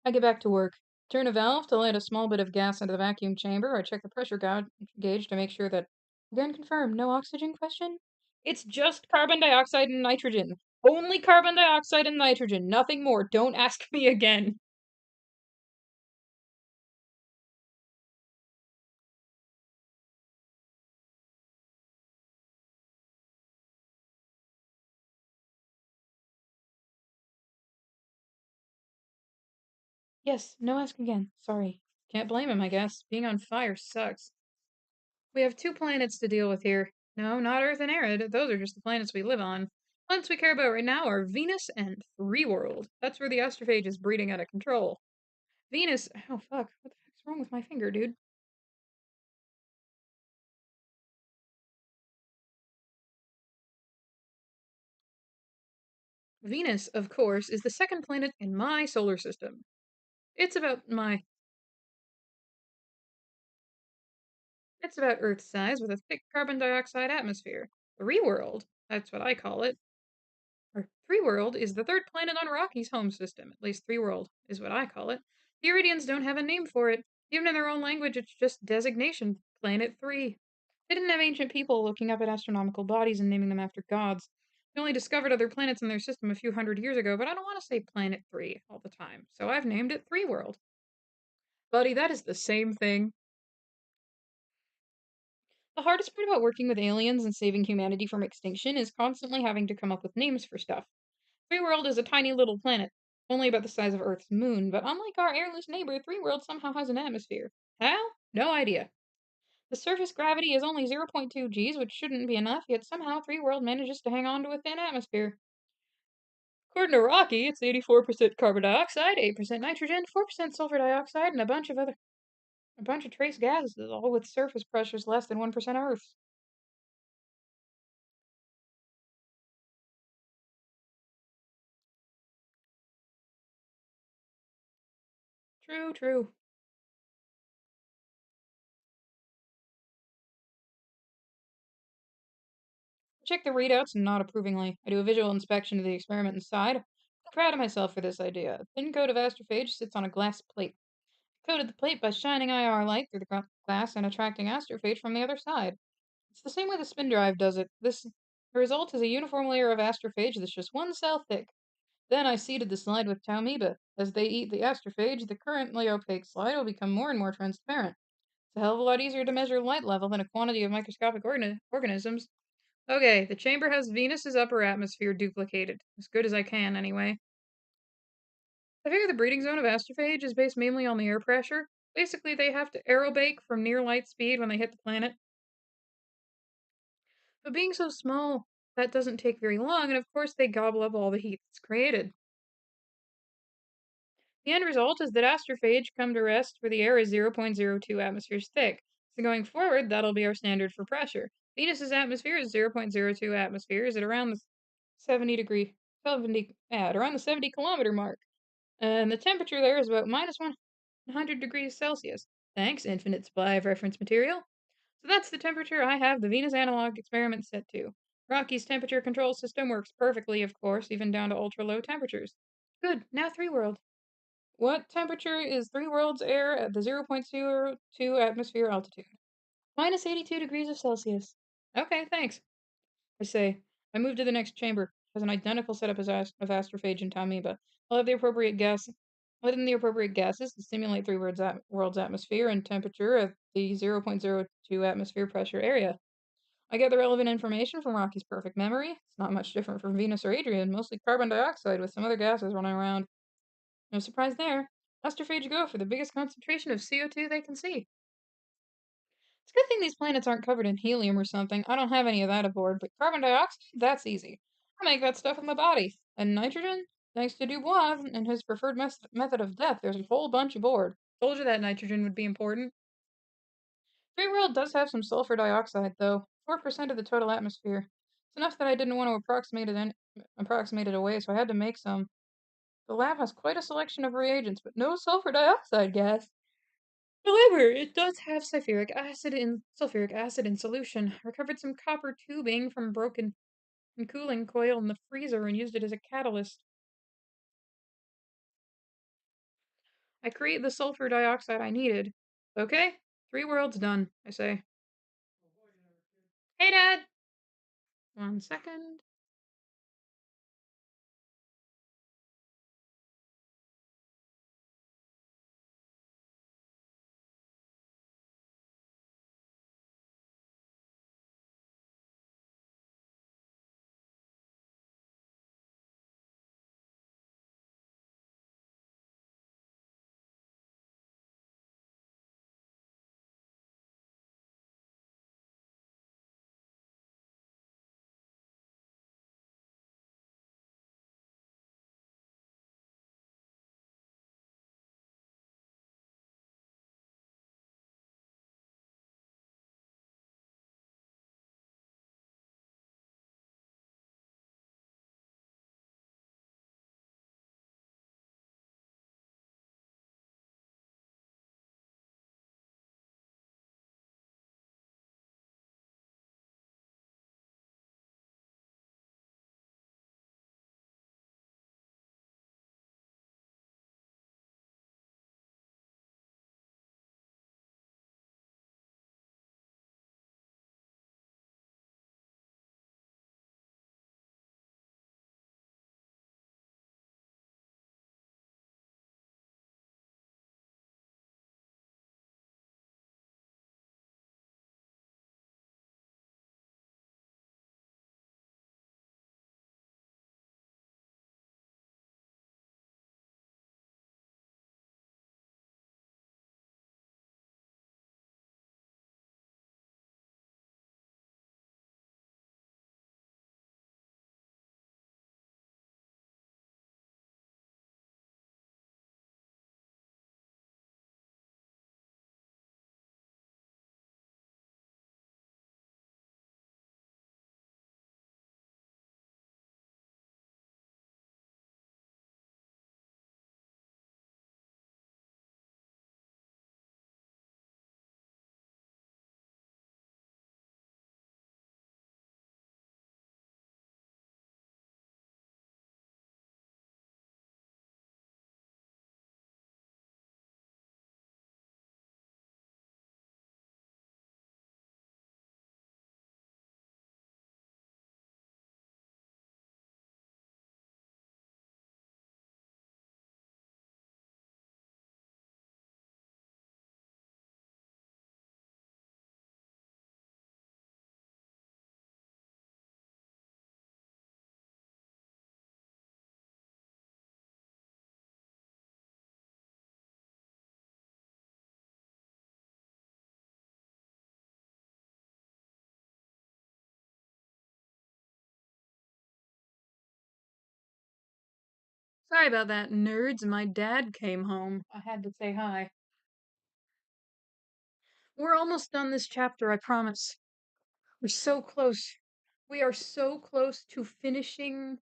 I get back to work. Turn a valve to let a small bit of gas into the vacuum chamber. I check the pressure gauge to make sure that. Again, confirm. No oxygen question? It's just carbon dioxide and nitrogen. Only carbon dioxide and nitrogen. Nothing more. Don't ask me again. Yes, no ask again. Sorry. Can't blame him, I guess. Being on fire sucks. We have two planets to deal with here. No, not Earth and Arid. Those are just the planets we live on. Planets we care about right now are Venus and Three World. That's where the astrophage is breeding out of control. Venus. Oh, fuck. What the heck's wrong with my finger, dude? Venus, of course, is the second planet in my solar system. It's about my. It's about Earth's size with a thick carbon dioxide atmosphere. Three World. That's what I call it. Or Three World is the third planet on Rocky's home system. At least Three World is what I call it. The Iridians don't have a name for it. Even in their own language, it's just designation. Planet 3. They didn't have ancient people looking up at astronomical bodies and naming them after gods. They only discovered other planets in their system a few hundred years ago, but I don't want to say Planet 3 all the time, so I've named it Three World. Buddy, that is the same thing. The hardest part about working with aliens and saving humanity from extinction is constantly having to come up with names for stuff. Three World is a tiny little planet, only about the size of Earth's moon, but unlike our airless neighbor, Three World somehow has an atmosphere. How? No idea. The surface gravity is only 0.2 Gs, which shouldn't be enough, yet somehow Three World manages to hang on to a thin atmosphere. According to Rocky, it's 84% carbon dioxide, 8% nitrogen, 4% sulfur dioxide, and a bunch of trace gases, all with surface pressures less than 1% Earth's. True, true. I check the readouts and nod approvingly. I do a visual inspection of the experiment inside. I'm proud of myself for this idea. A thin coat of astrophage sits on a glass plate. I coated the plate by shining IR light through the glass and attracting astrophage from the other side. It's the same way the spin drive does it. The result is a uniform layer of astrophage that's just one cell thick. Then I seeded the slide with Taumiba. As they eat the astrophage, the currently opaque slide will become more and more transparent. It's a hell of a lot easier to measure light level than a quantity of microscopic organisms. Okay, the chamber has Venus's upper atmosphere duplicated. As good as I can, anyway. I figure the breeding zone of astrophage is based mainly on the air pressure. Basically, they have to aerobake from near light speed when they hit the planet. But being so small, That doesn't take very long, and of course they gobble up all the heat that's created. The end result is that astrophage come to rest where the air is 0.02 atmospheres thick. So going forward, that'll be our standard for pressure. Venus's atmosphere is 0.02 atmospheres at around the 70 kilometer mark. And the temperature there is about minus 100 degrees Celsius. Thanks, infinite supply of reference material. So that's the temperature I have the Venus analog experiment set to. Rocky's temperature control system works perfectly, of course, even down to ultra low temperatures. Good, now 3 world. What temperature is 3 worlds air at the 0.02 atmosphere altitude? Minus 82 degrees of Celsius. Okay, thanks. I say. I move to the next chamber. It has an identical setup as of astrophage and Tamiba. I'll have the appropriate gas. Let in the appropriate gases to simulate 3 worlds atmosphere and temperature at the 0.02 atmosphere pressure area. I get the relevant information from Rocky's perfect memory. It's not much different from Venus or Adrian, mostly carbon dioxide with some other gases running around. No surprise there. Astrophage go for the biggest concentration of CO2 they can see. It's a good thing these planets aren't covered in helium or something. I don't have any of that aboard, but carbon dioxide, that's easy. I make that stuff with my body. And nitrogen, thanks to Dubois and his preferred method of death, there's a whole bunch aboard. Told you that nitrogen would be important. Free World does have some sulfur dioxide, though. 4% of the total atmosphere. It's enough that I didn't want to approximate it away, so I had to make some. The lab has quite a selection of reagents, but no sulfur dioxide gas. However, it does have sulfuric acid in solution. I recovered some copper tubing from a broken cooling coil in the freezer and used it as a catalyst. I created the sulfur dioxide I needed. Okay, 3 worlds done, I say. Hey, Dad! 1 second. Sorry about that, nerds. My dad came home. I had to say hi. We're almost done this chapter, I promise. We're so close. We are so close to finishing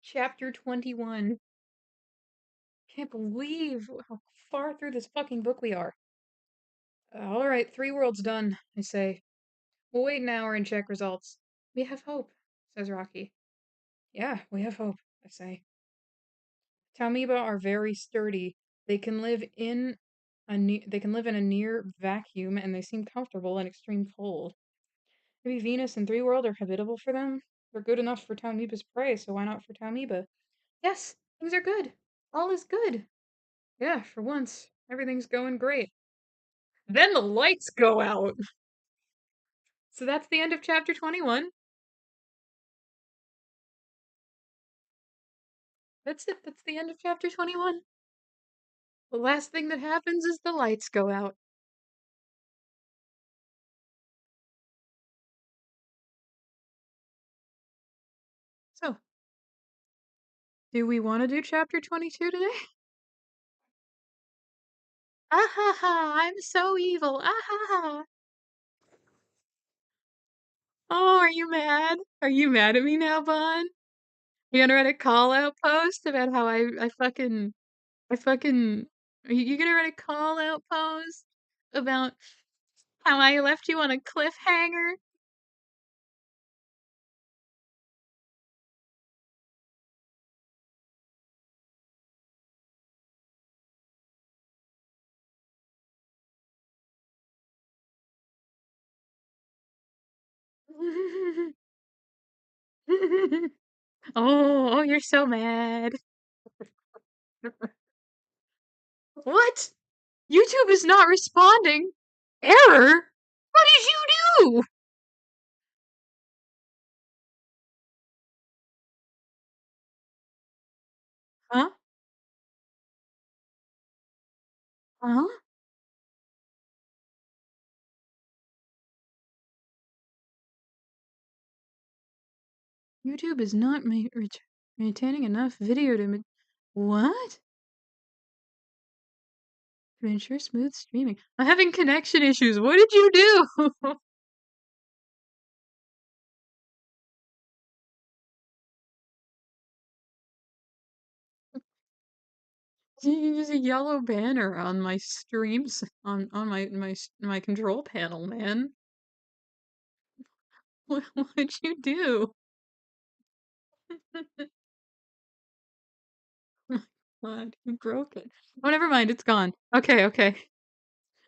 chapter 21. Can't believe how far through this fucking book we are. Alright, 3 worlds done, I say. We'll wait an hour and check results. We have hope, says Rocky. Yeah, we have hope, I say. Taumiba are very sturdy. They can live in they can live in a near vacuum and they seem comfortable in extreme cold. Maybe Venus and Three World are habitable for them? They're good enough for Taumiba's prey, so why not for Taumiba? Yes, things are good. All is good. Yeah, for once, everything's going great. Then the lights go out. So that's the end of chapter 21. That's it. That's the end of chapter 21. The last thing that happens is the lights go out. So, do we want to do chapter 22 today? Ah ha ha, I'm so evil. Ah ha ha. Oh, are you mad? Are you mad at me now, Bon? You gonna write a call out post about how I fucking are you gonna write a call out post about how I left you on a cliffhanger? Oh, you're so mad. What? YouTube is not responding. Error? What did you do? Huh? Huh? YouTube is not maintaining enough video to what? To ensure smooth streaming. I'm having connection issues. What did you do? There's a yellow banner on my streams on my control panel, man. What'd you do? Oh my God, you broke it. Oh, never mind. It's gone. Okay, okay.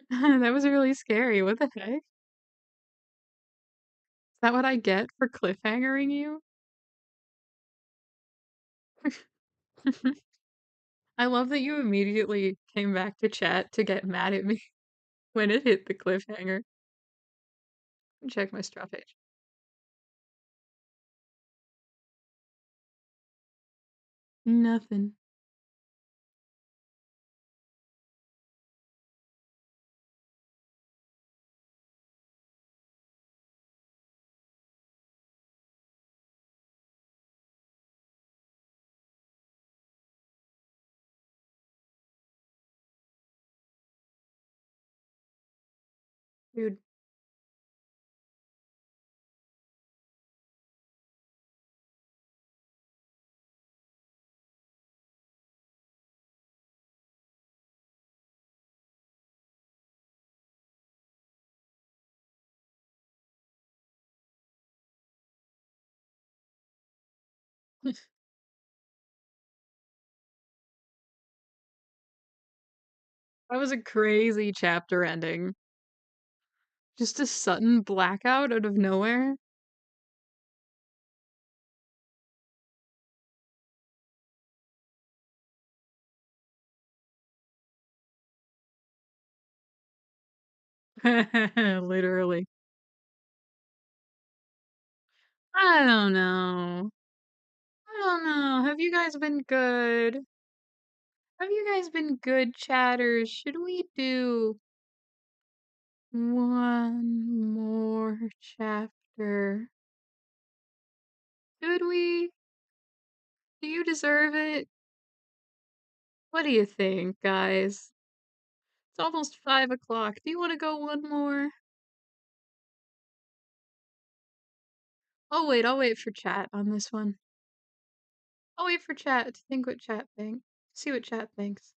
That was really scary. What the heck? Is that what I get for cliffhangering you? I love that you immediately came back to chat to get mad at me when it hit the cliffhanger. Check my straw page. Nothing. Dude, that was a crazy chapter ending. Just a sudden blackout out of nowhere. Literally. I don't know. I don't know. Have you guys been good? Have you guys been good chatters? Should we do one more chapter? Should we? Do you deserve it? What do you think, guys? It's almost 5 o'clock. Do you want to go one more? I'll wait for chat on this one. I'll wait for chat to think what chat thinks. See what chat thinks.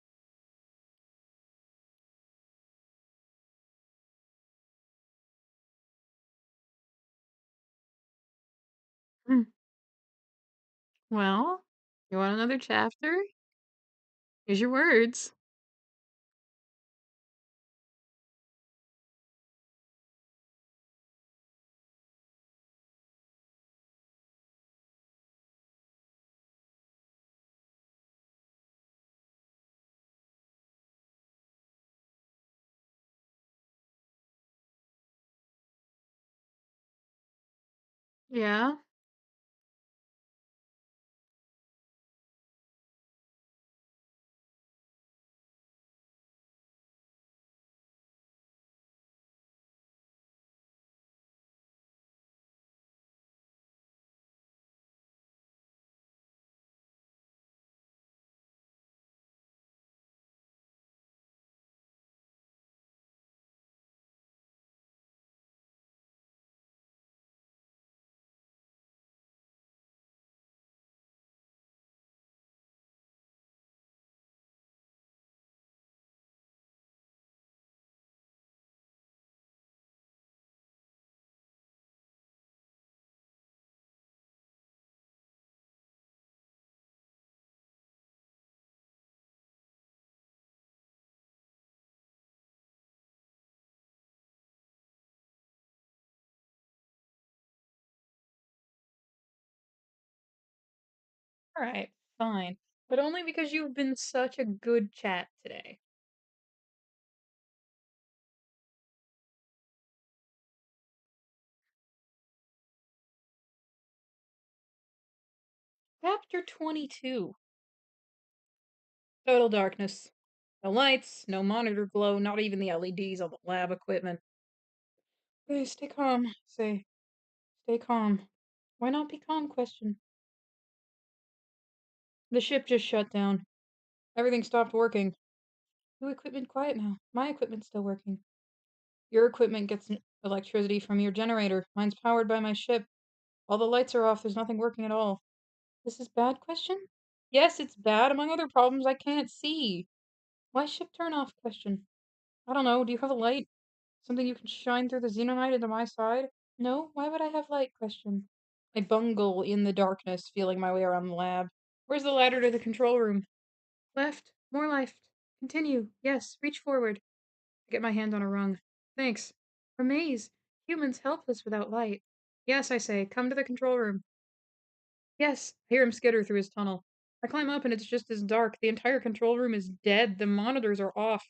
Hmm. Well, you want another chapter? Here's your words. Yeah? Alright, fine. But only because you've been such a good chat today. Chapter 22. Total darkness. No lights, no monitor glow, not even the LEDs on the lab equipment. Okay, stay calm. Stay calm. Why not be calm? Question. The ship just shut down. Everything stopped working. New equipment quiet now. My equipment's still working. Your equipment gets electricity from your generator. Mine's powered by my ship. All the lights are off. There's nothing working at all. This is bad? Question. Yes, it's bad. Among other problems, I can't see. Why ship turn off? Question. I don't know. Do you have a light? Something you can shine through the xenonite into my side? No? Why would I have light? Question. I bungle in the darkness, feeling my way around the lab. Where's the ladder to the control room? Left. More left. Continue. Yes. Reach forward. I get my hand on a rung. Thanks. A maze. Humans helpless without light. Yes, I say. Come to the control room. Yes. I hear him skitter through his tunnel. I climb up and it's just as dark. The entire control room is dead. The monitors are off.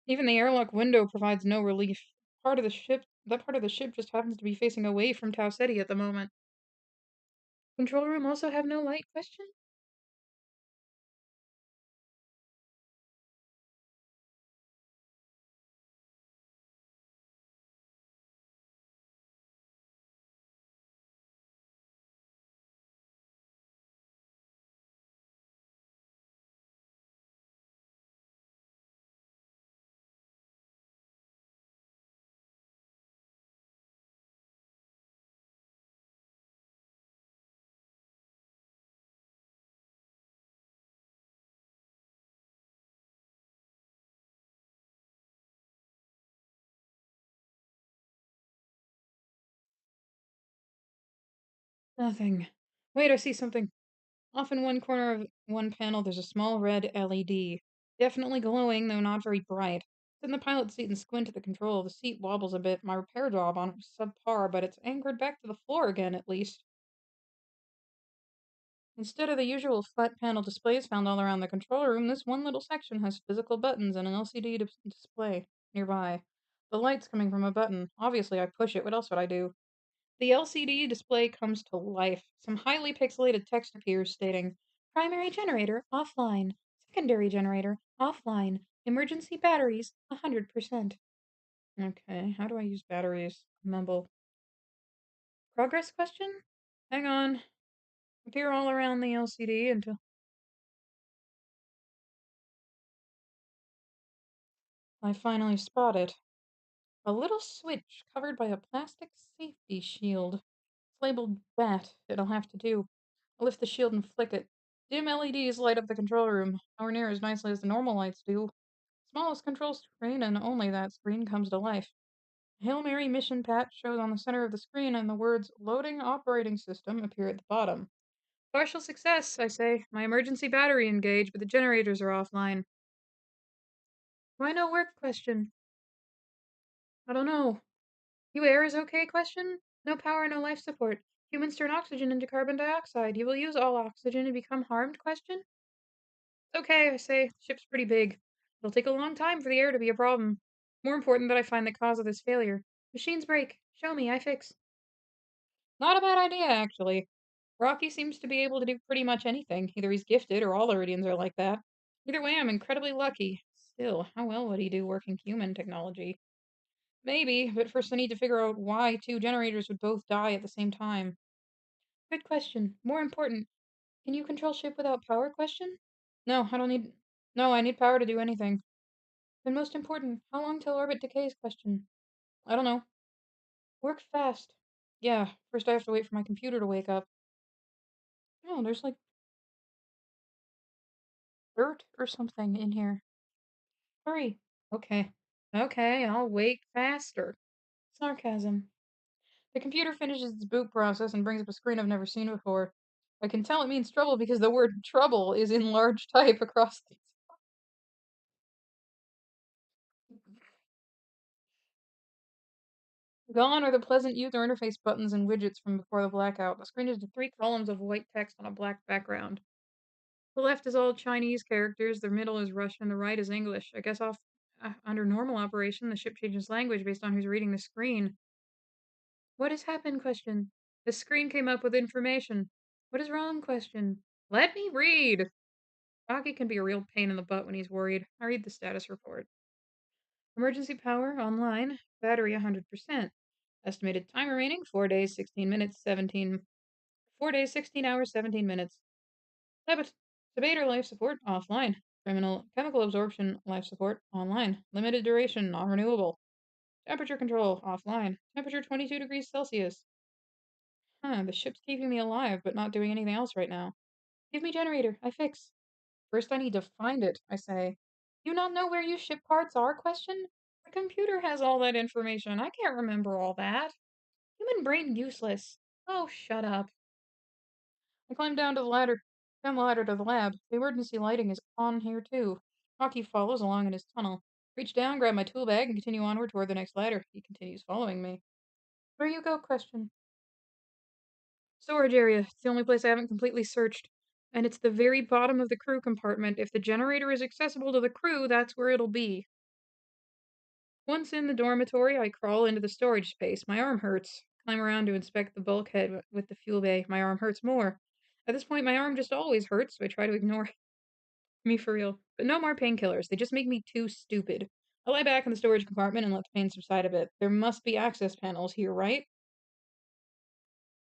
Even the airlock window provides no relief. That part of the ship just happens to be facing away from Tau Ceti at the moment. Control room also have no light? Question? Nothing. Wait, I see something. Off in one corner of one panel, there's a small red LED. Definitely glowing, though not very bright. Sit in the pilot seat and squint at the control. The seat wobbles a bit. My repair job on it was subpar, but it's anchored back to the floor again, at least. Instead of the usual flat panel displays found all around the control room, this one little section has physical buttons and an LCD display nearby. The light's coming from a button. Obviously, I push it. What else would I do? The LCD display comes to life. Some highly pixelated text appears stating, Primary generator offline. Secondary generator offline. Emergency batteries 100%. Okay, how do I use batteries? Mumble. Progress question? Hang on. Appear all around the LCD until I finally spot it. A little switch covered by a plastic safety shield. It's labeled BAT. It'll have to do. I'll lift the shield and flick it. Dim LEDs light up the control room, nowhere near as nicely as the normal lights do. Smallest control screen, and only that screen comes to life. Hail Mary mission patch shows on the center of the screen, and the words "Loading operating system" appear at the bottom. Partial success, I say. My emergency battery engaged, but the generators are offline. Why no work? Question. I don't know. You air is okay? Question. No power, no life support. Humans turn oxygen into carbon dioxide. You will use all oxygen and become harmed? Question. It's okay, I say. The ship's pretty big. It'll take a long time for the air to be a problem. More important that I find the cause of this failure. Machines break. Show me, I fix. Not a bad idea, actually. Rocky seems to be able to do pretty much anything. Either he's gifted or all Iridians are like that. Either way, I'm incredibly lucky. Still, how well would he do working human technology? Maybe, but first I need to figure out why two generators would both die at the same time. Good question. More important, can you control ship without power? Question? No, I don't need. No, I need power to do anything. Then most important, how long till orbit decays? Question. I don't know. Work fast. Yeah, first I have to wait for my computer to wake up. Oh, there's like dirt or something in here. Hurry. Okay. Okay, I'll wait faster. Sarcasm. The computer finishes its boot process and brings up a screen I've never seen before. I can tell it means trouble because the word trouble is in large type across the. Gone are the pleasant user interface buttons and widgets from before the blackout. The screen is just three columns of white text on a black background. The left is all Chinese characters, the middle is Russian, the right is English. I guess off under normal operation, the ship changes language based on who's reading the screen. What has happened? Question. The screen came up with information. What is wrong? Question. Let me read. Rocky can be a real pain in the butt when he's worried. I read the status report. Emergency power online. Battery 100%. Estimated time remaining 4 days, 16 minutes, 17. 4 days, 16 hours, 17 minutes. Debater life support offline. Criminal chemical absorption life support online. Limited duration, non renewable. Temperature control offline. Temperature 22 degrees Celsius. Huh, the ship's keeping me alive, but not doing anything else right now. Give me generator. I fix. First I need to find it, I say. You not know where you ship parts are? Question. The computer has all that information. I can't remember all that. Human brain useless. Oh, shut up. I climb down the ladder to the lab. The emergency lighting is on here too. Rocky follows along in his tunnel. Reach down, grab my tool bag, and continue onward toward the next ladder. He continues following me. Where you go? Question. Storage area. It's the only place I haven't completely searched. And it's the very bottom of the crew compartment. If the generator is accessible to the crew, that's where it'll be. Once in the dormitory, I crawl into the storage space. My arm hurts. Climb around to inspect the bulkhead with the fuel bay. My arm hurts more. At this point, my arm just always hurts, so I try to ignore me for real. But no more painkillers. They just make me too stupid. I lie back in the storage compartment and let the pain subside a bit. There must be access panels here, right?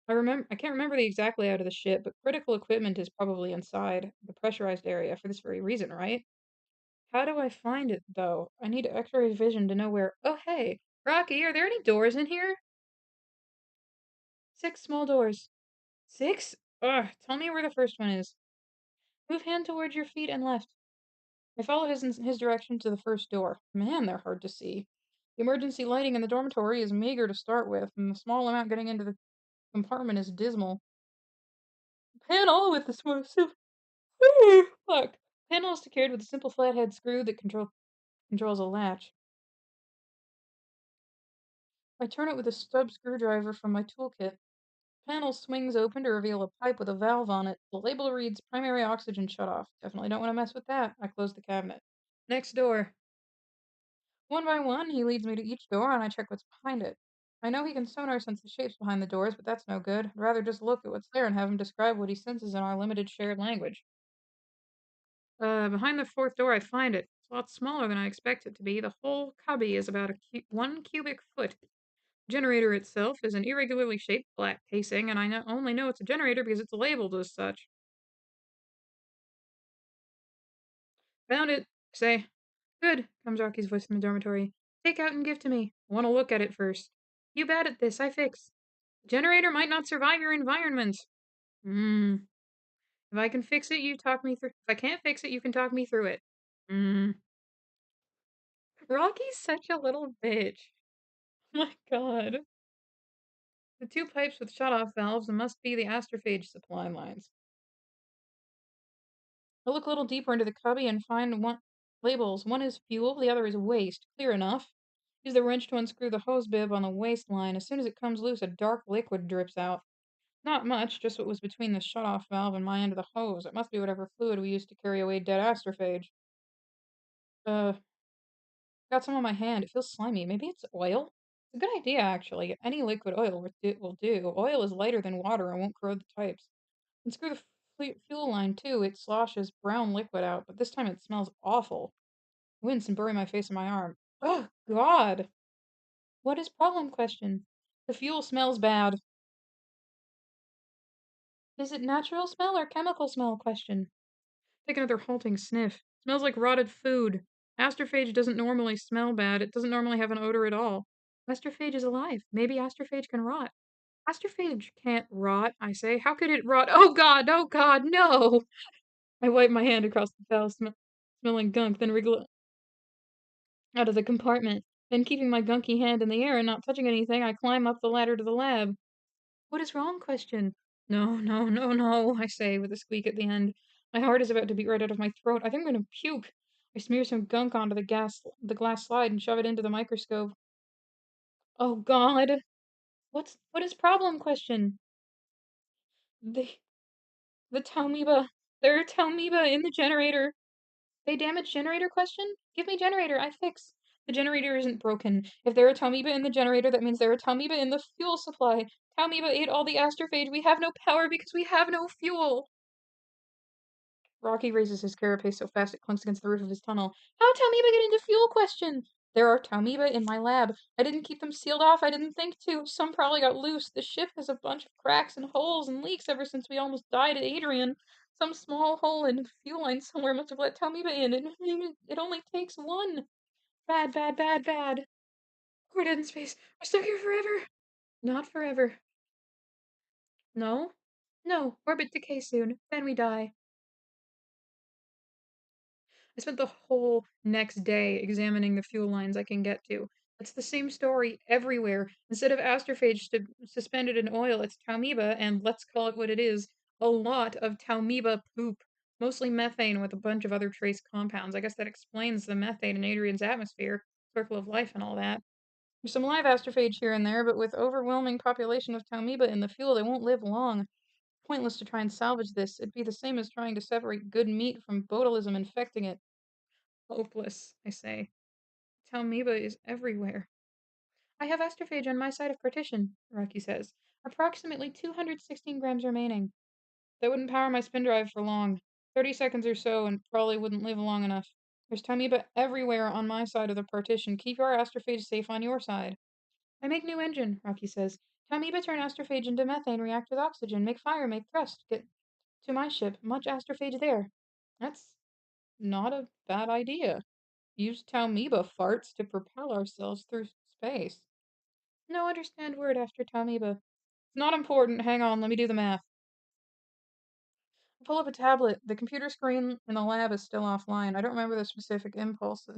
I can't remember the exact layout of the ship, but critical equipment is probably inside the pressurized area for this very reason, right? How do I find it, though? I need X-ray vision to know where. Oh, hey, Rocky, are there any doors in here? 6 small doors. 6? Ugh, tell me where the first one is. Move hand towards your feet and left. I follow his direction to the first door. Man, they're hard to see. The emergency lighting in the dormitory is meager to start with, and the small amount getting into the compartment is dismal. Panel with the fuck. Panel is secured with a simple flathead screw that controls a latch. I turn it with a stub screwdriver from my toolkit. Panel swings open to reveal a pipe with a valve on it. The label reads primary oxygen shutoff. Definitely don't want to mess with that. I close the cabinet. Next door. One by one, he leads me to each door and I check what's behind it. I know he can sonar sense the shapes behind the doors, but that's no good. I'd rather just look at what's there and have him describe what he senses in our limited shared language. Behind the fourth door, I find it. It's a lot smaller than I expect it to be. The whole cubby is about 1 cubic foot. The generator itself is an irregularly shaped black casing, and only know it's a generator because it's labeled as such. Found it. Say, Good, comes Rocky's voice from the dormitory. Take out and give to me. I want to look at it first. You bad at this, I fix. The generator might not survive your environment. Hmm. If I can fix it, you talk me through. If I can't fix it, you can talk me through it. Hmm. Rocky's such a little bitch. My god. The two pipes with shut-off valves must be the astrophage supply lines. I look a little deeper into the cubby and find one labels. One is fuel, the other is waste. Clear enough. Use the wrench to unscrew the hose bib on the waste line. As soon as it comes loose, a dark liquid drips out. Not much, just what was between the shut-off valve and my end of the hose. It must be whatever fluid we used to carry away dead astrophage. Uh, got some on my hand. It feels slimy. Maybe it's oil? It's a good idea, actually. Any liquid oil will do. Oil is lighter than water and won't corrode the pipes. And screw the fuel line, too. It sloshes brown liquid out, but this time it smells awful. I wince and bury my face in my arm. Oh, God! What is problem question? The fuel smells bad. Is it natural smell or chemical smell question? Take another halting sniff. Smells like rotted food. Astrophage doesn't normally smell bad. It doesn't normally have an odor at all. Astrophage is alive. Maybe astrophage can rot. Astrophage can't rot, I say. How could it rot? Oh god, no! I wipe my hand across the towel, smelling gunk, then wriggle out of the compartment. Then, keeping my gunky hand in the air and not touching anything, I climb up the ladder to the lab. What is wrong? Question. No, no, no, no, I say with a squeak at the end. My heart is about to beat right out of my throat. I think I'm gonna puke. I smear some gunk onto the glass slide and shove it into the microscope. Oh God. What is problem? Question. The the Talmiba. There are Talmiba in the generator. They damaged generator? Question. Give me generator. I fix. The generator isn't broken. If there are Talmiba in the generator, that means there are Talmiba in the fuel supply. Talmiba ate all the astrophage. We have no power because we have no fuel. Rocky raises his carapace so fast it clunks against the roof of his tunnel. How Talmiba get into fuel? Question. There are Talmiba in my lab. I didn't keep them sealed off. I didn't think to. Some probably got loose. The ship has a bunch of cracks and holes and leaks ever since we almost died at Adrian. Some small hole in the fuel line somewhere must have let Talmiba in. It only takes one. Bad, bad, bad, bad. We're dead in space. We're stuck here forever. Not forever. No? No. Orbit decay soon. Then we die. I spent the whole next day examining the fuel lines I can get to. It's the same story everywhere. Instead of astrophage suspended in oil, it's Taumiba, and let's call it what it is, a lot of Taumiba poop. Mostly methane with a bunch of other trace compounds. I guess that explains the methane in Adrian's atmosphere, circle of life and all that. There's some live astrophage here and there, but with overwhelming population of Taumiba in the fuel, they won't live long. Pointless to try and salvage this. It'd be the same as trying to separate good meat from botulism infecting it. Hopeless, I say. Talmiba is everywhere. I have astrophage on my side of partition, Rocky says. Approximately 216 grams remaining. That wouldn't power my spin drive for long. 30 seconds or so, and probably wouldn't live long enough. There's Talmiba everywhere on my side of the partition. Keep your astrophage safe on your side. I make new engine, Rocky says. Talmiba turn astrophage into methane, react with oxygen, make fire, make thrust. Get to my ship. Much astrophage there. That's not a bad idea. Use Talmiba farts to propel ourselves through space. No understand word after Talmiba. It's not important. Hang on, let me do the math. I pull up a tablet. The computer screen in the lab is still offline. I don't remember the specific impulse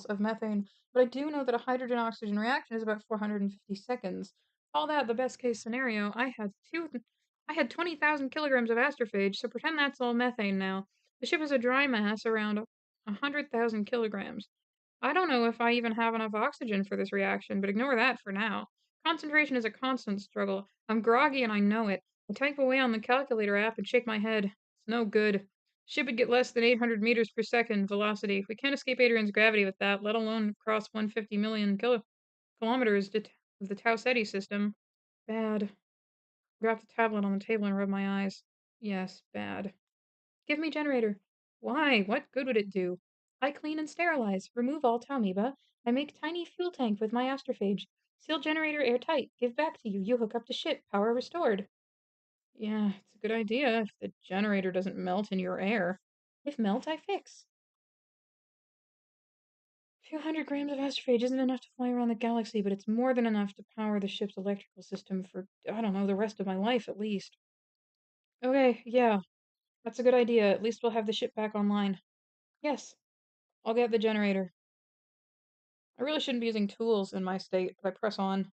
of methane, but I do know that a hydrogen oxygen reaction is about 450 seconds. All that the best case scenario. I had 20,000 kilograms of astrophage, so pretend that's all methane now. The ship has a dry mass around 100,000 kilograms. I don't know if I even have enough oxygen for this reaction, but ignore that for now. Concentration is a constant struggle. I'm groggy and I know it. I type away on the calculator app and shake my head. It's no good. Ship would get less than 800 meters per second velocity. We can't escape Adrian's gravity with that, let alone cross 150 million kilometers of the Tau Ceti system. Bad. Drop the tablet on the table and rub my eyes. Yes, bad. Give me generator. Why? What good would it do? I clean and sterilize. Remove all Talmiba. I make tiny fuel tank with my astrophage. Seal generator airtight. Give back to you. You hook up to ship. Power restored. Yeah, it's a good idea if the generator doesn't melt in your air. If melt, I fix. 200 grams of astrophage isn't enough to fly around the galaxy, but it's more than enough to power the ship's electrical system for, I don't know, the rest of my life at least. Okay, yeah, that's a good idea. At least we'll have the ship back online. Yes, I'll get the generator. I really shouldn't be using tools in my state, but I press on.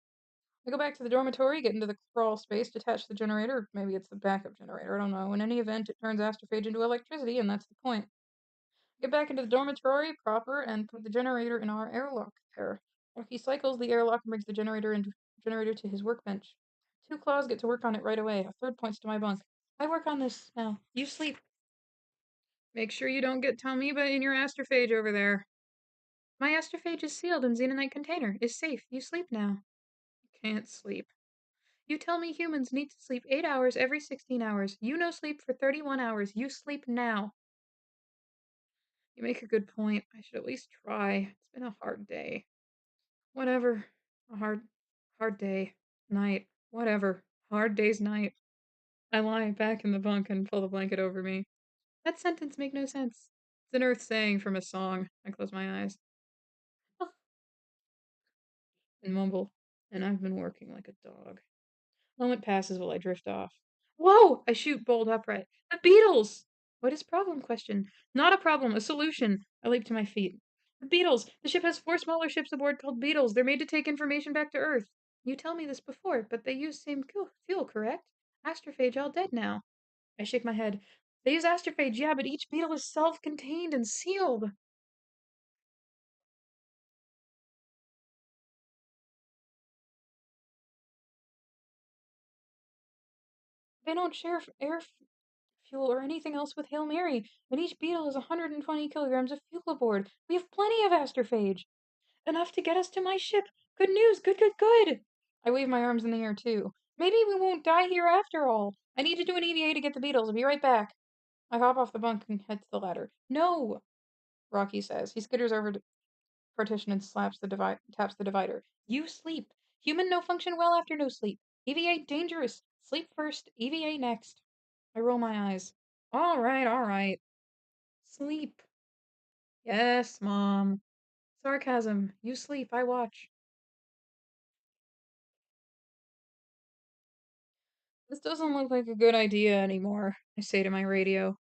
I go back to the dormitory, get into the crawl space, detach the generator. Maybe it's the backup generator, I don't know. In any event, it turns astrophage into electricity, and that's the point. Get back into the dormitory proper and put the generator in our airlock there. He cycles the airlock and brings the generator to his workbench. Two claws get to work on it right away. A third points to my bunk. I work on this now. You sleep. Make sure you don't get Talmiba in your astrophage over there. My astrophage is sealed in Xenonite container. Is safe. You sleep now. Can't sleep. You tell me humans need to sleep 8 hours every 16 hours. You no sleep for 31 hours. You sleep now. You make a good point. I should at least try. It's been a hard day. Whatever. A hard day. Night. Whatever. Hard day's night. I lie back in the bunk and pull the blanket over me. That sentence make no sense. It's an Earth saying from a song. I close my eyes and mumble, and I've been working like a dog. Moment passes while I drift off. Whoa! I shoot bolt upright. The beetles! What is problem? Question. Not a problem, a solution. I leap to my feet. The beetles! The ship has 4 smaller ships aboard called beetles. They're made to take information back to Earth. You tell me this before, but they use same fuel, correct? Astrophage all dead now. I shake my head. They use astrophage, yeah, but each beetle is self-contained and sealed. They don't share air fuel or anything else with Hail Mary, and each beetle has 120 kilograms of fuel aboard. We have plenty of astrophage. Enough to get us to my ship. Good news, good, good, good. I wave my arms in the air too. Maybe we won't die here after all. I need to do an EVA to get the beetles. I'll be right back. I hop off the bunk and head to the ladder. No, Rocky says. He skitters over to the partition and taps the divider. You sleep. Human no function well after no sleep. EVA dangerous. Sleep first, EVA next. I roll my eyes. All right, all right. Sleep. Yes, Mom. Sarcasm. You sleep, I watch. This doesn't look like a good idea anymore, I say to my radio.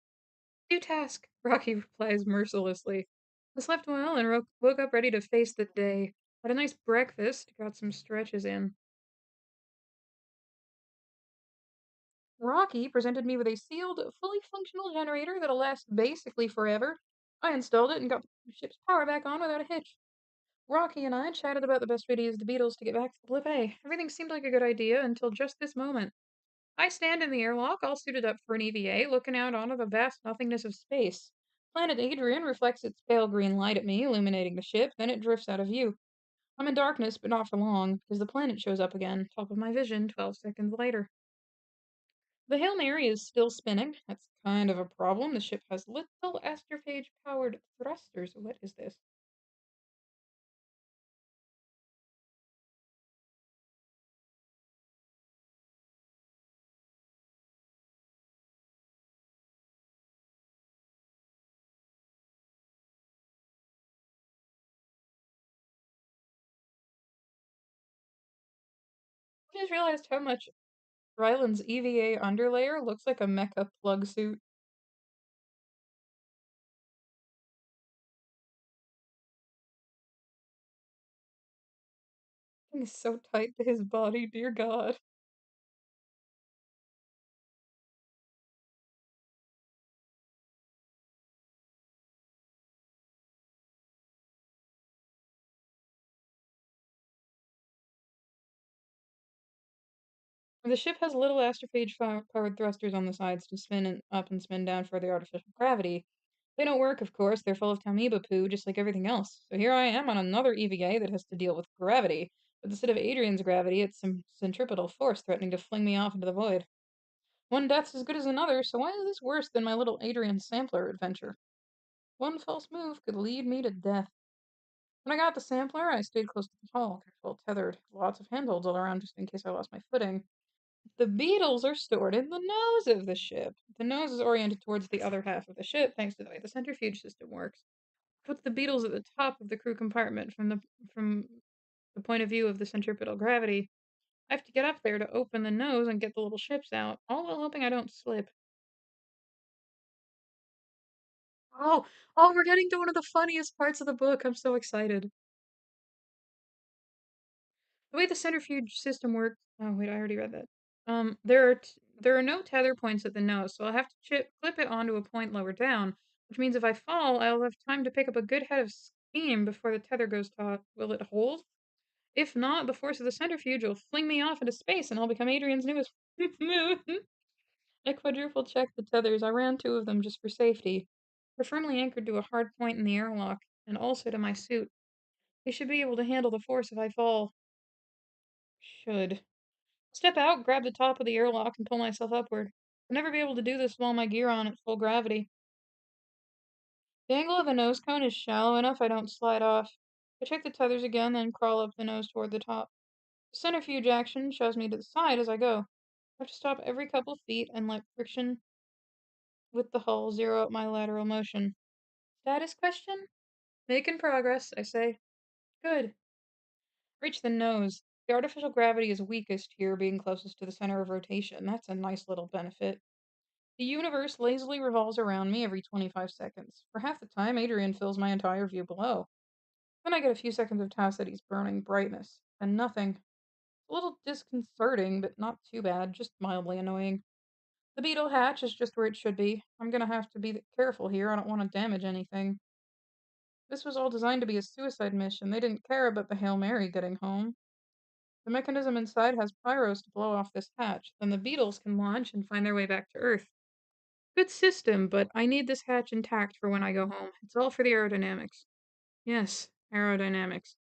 New task, Rocky replies mercilessly. I slept well and woke up ready to face the day. Had a nice breakfast, got some stretches in. Rocky presented me with a sealed, fully functional generator that'll last basically forever. I installed it and got the ship's power back on without a hitch. Rocky and I chatted about the best way to use the Beatles to get back to the Blip A. Everything seemed like a good idea until just this moment. I stand in the airlock, all suited up for an EVA, looking out onto the vast nothingness of space. Planet Adrian reflects its pale green light at me, illuminating the ship, then it drifts out of view. I'm in darkness, but not for long, because the planet shows up again, top of my vision, 12 seconds later. The Hail Mary is still spinning. That's kind of a problem. The ship has little astrophage powered thrusters. What is this? I just realized how much Ryland's EVA underlayer looks like a mecha plug suit. It's so tight to his body, dear God. The ship has little astrophage powered thrusters on the sides to spin up and spin down for the artificial gravity. They don't work, of course, they're full of Tamiba poo, just like everything else. So here I am on another EVA that has to deal with gravity. But instead of Adrian's gravity, it's some centripetal force threatening to fling me off into the void. One death's as good as another, so why is this worse than my little Adrian sampler adventure? One false move could lead me to death. When I got the sampler, I stayed close to the hull, careful tethered, lots of handholds all around just in case I lost my footing. The beetles are stored in the nose of the ship. The nose is oriented towards the other half of the ship thanks to the way the centrifuge system works. Put the beetles at the top of the crew compartment from the point of view of the centripetal gravity. I have to get up there to open the nose and get the little ships out, all while hoping I don't slip. Oh, oh, we're getting to one of the funniest parts of the book. I'm so excited. The way the centrifuge system works. Oh wait, I already read that. There are no tether points at the nose, so I'll have to clip it onto a point lower down, which means if I fall, I'll have time to pick up a good head of steam before the tether goes taut. Will it hold? If not, the force of the centrifuge will fling me off into space, and I'll become Adrian's newest moon. I quadruple checked the tethers. I ran two of them just for safety. They're firmly anchored to a hard point in the airlock, and also to my suit. They should be able to handle the force if I fall. Should. Step out, grab the top of the airlock, and pull myself upward. I'll never be able to do this while my gear on at full gravity. The angle of the nose cone is shallow enough I don't slide off. I check the tethers again, then crawl up the nose toward the top. The centrifuge action shoves me to the side as I go. I have to stop every couple feet and let friction with the hull zero out my lateral motion. Status question? Making progress, I say. Good. Reach the nose. The artificial gravity is weakest here, being closest to the center of rotation. That's a nice little benefit. The universe lazily revolves around me every 25 seconds. For half the time, Adrian fills my entire view below. Then I get a few seconds of Tacity's burning brightness, and nothing. A little disconcerting, but not too bad, just mildly annoying. The beetle hatch is just where it should be. I'm gonna have to be careful here, I don't want to damage anything. This was all designed to be a suicide mission. They didn't care about the Hail Mary getting home. The mechanism inside has pyros to blow off this hatch. Then the beetles can launch and find their way back to Earth. Good system, but I need this hatch intact for when I go home. It's all for the aerodynamics. Yes, aerodynamics.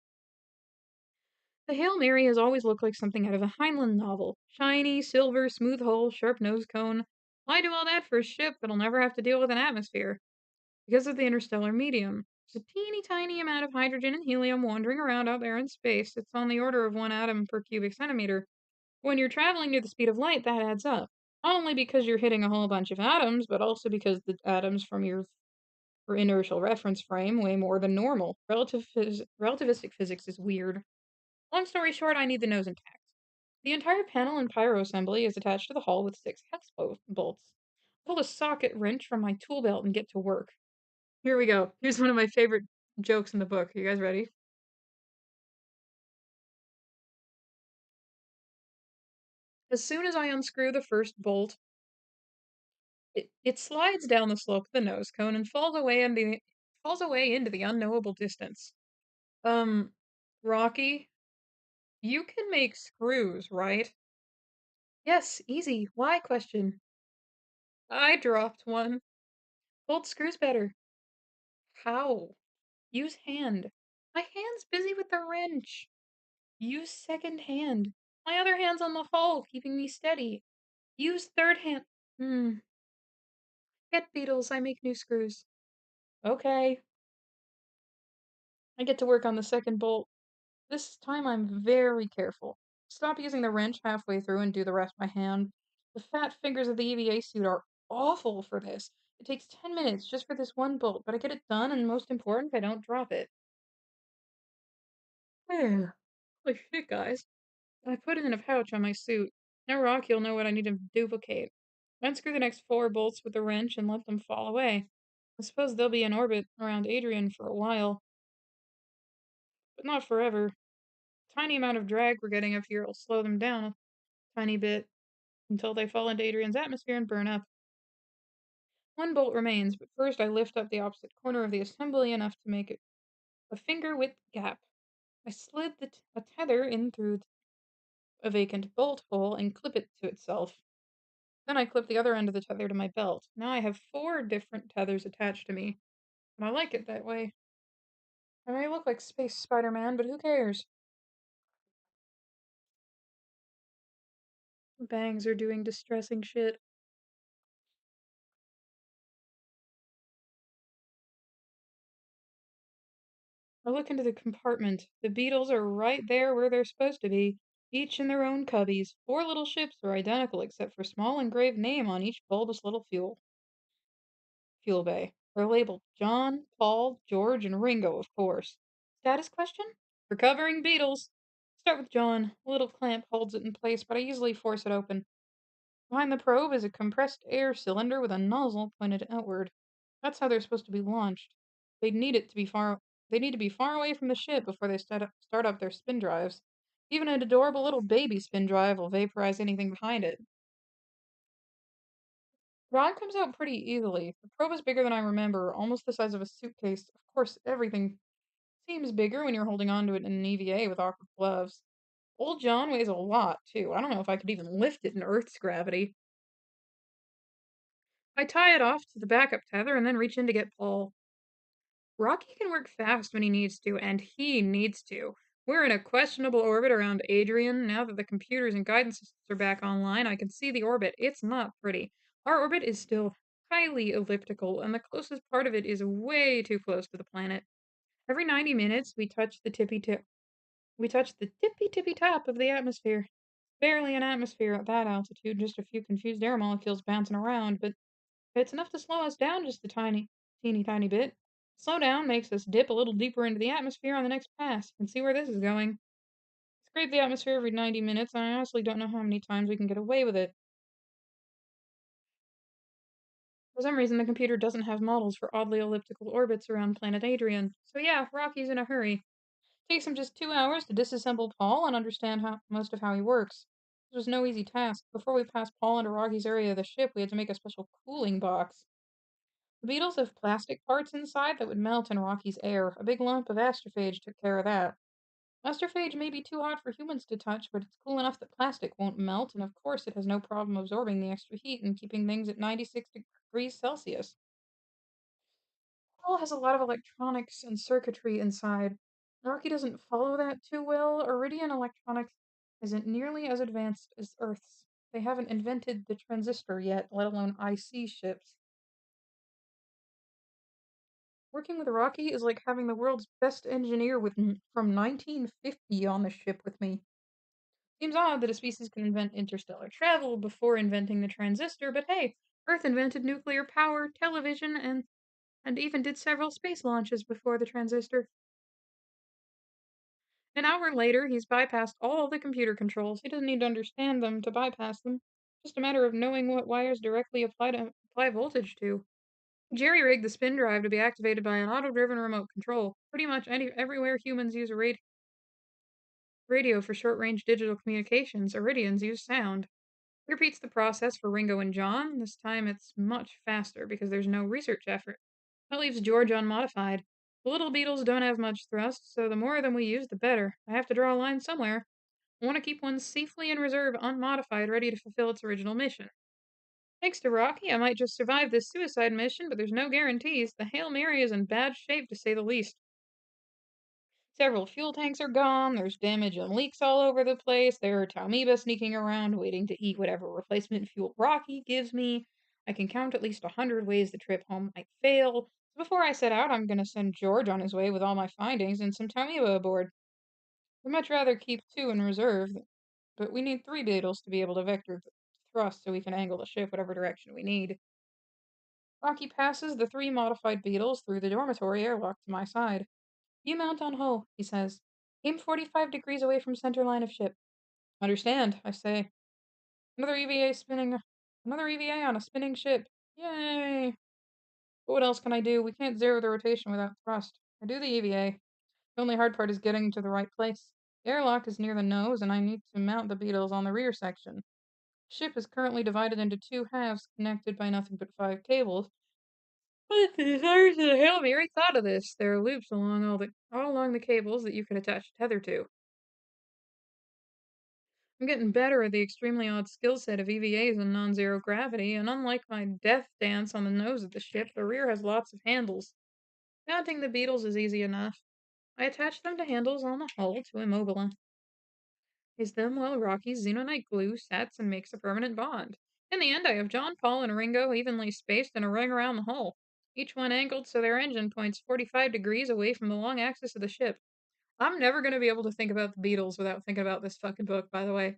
The Hail Mary has always looked like something out of a Heinlein novel. Shiny, silver, smooth hull, sharp nose cone. Why do all that for a ship that'll never have to deal with an atmosphere? Because of the interstellar medium. There's a teeny tiny amount of hydrogen and helium wandering around out there in space. It's on the order of 1 atom per cubic centimeter. When you're traveling near the speed of light, that adds up. Not only because you're hitting a whole bunch of atoms, but also because the atoms from your inertial reference frame weigh more than normal. Relativistic physics is weird. Long story short, I need the nose intact. The entire panel and pyro assembly is attached to the hull with 6 hex bolts. Pull a socket wrench from my tool belt and get to work. Here we go. Here's one of my favorite jokes in the book. Are you guys ready? As soon as I unscrew the first bolt, it slides down the slope of the nose cone and falls away into the unknowable distance. Um, Rocky, you can make screws, right? Yes, easy. Why question? I dropped one. Bolt screws better. How? Use hand. My hand's busy with the wrench. Use second hand. My other hand's on the hull, keeping me steady. Use third hand. Hmm. Get beetles, I make new screws. Okay. I get to work on the second bolt. This time I'm very careful. Stop using the wrench halfway through and do the rest by hand. The fat fingers of the EVA suit are awful for this. It takes 10 minutes just for this one bolt, but I get it done, and most important, I don't drop it. There. Holy shit, guys. I put it in a pouch on my suit. Now Rocky'll know what I need to duplicate. Unscrew the next 4 bolts with the wrench and let them fall away. I suppose they'll be in orbit around Adrian for a while, but not forever. The tiny amount of drag we're getting up here will slow them down a tiny bit until they fall into Adrian's atmosphere and burn up. 1 bolt remains, but first I lift up the opposite corner of the assembly enough to make it a finger-width gap. I slid a tether in through a vacant bolt hole and clip it to itself. Then I clip the other end of the tether to my belt. Now I have 4 different tethers attached to me, and I like it that way. I may look like Space Spider-Man, but who cares? Bangs are doing distressing shit. I look into the compartment. The beetles are right there where they're supposed to be, each in their own cubbies. 4 little ships are identical except for small engraved name on each bulbous little fuel bay. They're labeled John, Paul, George, and Ringo, of course. Status question? Recovering beetles. Start with John. A little clamp holds it in place, but I easily force it open. Behind the probe is a compressed air cylinder with a nozzle pointed outward. That's how they're supposed to be launched. They'd need it to be far. They need to be far away from the ship before they start up their spin drives. Even an adorable little baby spin drive will vaporize anything behind it. Rod comes out pretty easily. The probe is bigger than I remember, almost the size of a suitcase. Of course, everything seems bigger when you're holding onto it in an EVA with awkward gloves. Old John weighs a lot, too. I don't know if I could even lift it in Earth's gravity. I tie it off to the backup tether and then reach in to get Paul. Rocky can work fast when he needs to, and he needs to. We're in a questionable orbit around Adrian. Now that the computers and guidance systems are back online, I can see the orbit. It's not pretty. Our orbit is still highly elliptical, and the closest part of it is way too close to the planet. Every 90 minutes, we touch the tippy top of the atmosphere. Barely an atmosphere at that altitude, just a few confused air molecules bouncing around, but it's enough to slow us down just a teeny tiny bit. Slow down makes us dip a little deeper into the atmosphere on the next pass. You can see where this is going. Scrape the atmosphere every 90 minutes, and I honestly don't know how many times we can get away with it. For some reason, the computer doesn't have models for oddly elliptical orbits around planet Adrian. So yeah, Rocky's in a hurry. Takes him just 2 hours to disassemble Paul and understand most of how he works. This was no easy task. Before we passed Paul into Rocky's area of the ship, we had to make a special cooling box. The beetles have plastic parts inside that would melt in Rocky's air. A big lump of astrophage took care of that. Astrophage may be too hot for humans to touch, but it's cool enough that plastic won't melt, and of course it has no problem absorbing the extra heat and keeping things at 96 degrees Celsius. Paul has a lot of electronics and circuitry inside. Rocky doesn't follow that too well. Iridian electronics isn't nearly as advanced as Earth's. They haven't invented the transistor yet, let alone IC ships. Working with Rocky is like having the world's best engineer from 1950 on the ship with me. Seems odd that a species can invent interstellar travel before inventing the transistor, but hey, Earth invented nuclear power, television, and even did several space launches before the transistor. An hour later, he's bypassed all the computer controls. He doesn't need to understand them to bypass them. Just a matter of knowing what wires directly apply voltage to. Jerry rigged the spin drive to be activated by an auto-driven remote control. Pretty much everywhere humans use a radio for short-range digital communications, Iridians use sound. He repeats the process for Ringo and John. This time it's much faster because there's no research effort. That leaves George unmodified. The little beetles don't have much thrust, so the more of them we use, the better. I have to draw a line somewhere. I want to keep one safely in reserve, unmodified, ready to fulfill its original mission. Thanks to Rocky, I might just survive this suicide mission, but there's no guarantees. The Hail Mary is in bad shape, to say the least. Several fuel tanks are gone, there's damage and leaks all over the place, there are Talmiba sneaking around, waiting to eat whatever replacement fuel Rocky gives me. I can count at least 100 ways the trip home might fail. So before I set out, I'm gonna send George on his way with all my findings and some Talmiba aboard. I'd much rather keep two in reserve, but we need three beetles to be able to vector thrust so we can angle the ship whatever direction we need. Rocky passes the three modified beetles through the dormitory airlock to my side. You mount on hull, he says. Aim 45 degrees away from center line of ship. Understand, I say. Another EVA spinning. Another EVA on a spinning ship. Yay! But what else can I do? We can't zero the rotation without thrust. I do the EVA. The only hard part is getting to the right place. The airlock is near the nose, and I need to mount the beetles on the rear section. The ship is currently divided into two halves connected by nothing but 5 cables. What the stars of the Hail Mary thought of this? There are loops all along the cables that you can attach a tether to. I'm getting better at the extremely odd skill set of EVAs and non-zero gravity, and unlike my death dance on the nose of the ship, the rear has lots of handles. Mounting the beetles is easy enough. I attach them to handles on the hull to immobilize them while Rocky's xenonite glue sets and makes a permanent bond. In the end, I have John, Paul, and Ringo evenly spaced in a ring around the hull, each one angled so their engine points 45 degrees away from the long axis of the ship. I'm never going to be able to think about the Beatles without thinking about this fucking book, by the way.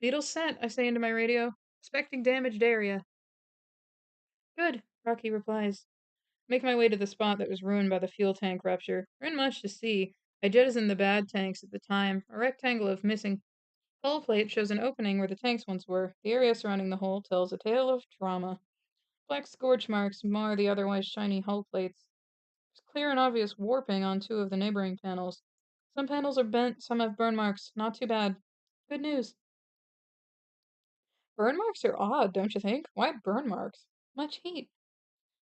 Beatles sent, I say into my radio. Expecting damaged area. Good, Rocky replies. Make my way to the spot that was ruined by the fuel tank rupture. There isn't much to see. I jettisoned the bad tanks at the time. A rectangle of missing hull plate shows an opening where the tanks once were. The area surrounding the hole tells a tale of trauma. Black scorch marks mar the otherwise shiny hull plates. There's clear and obvious warping on two of the neighboring panels. Some panels are bent, some have burn marks. Not too bad. Good news. Burn marks are odd, don't you think? Why burn marks? Much heat.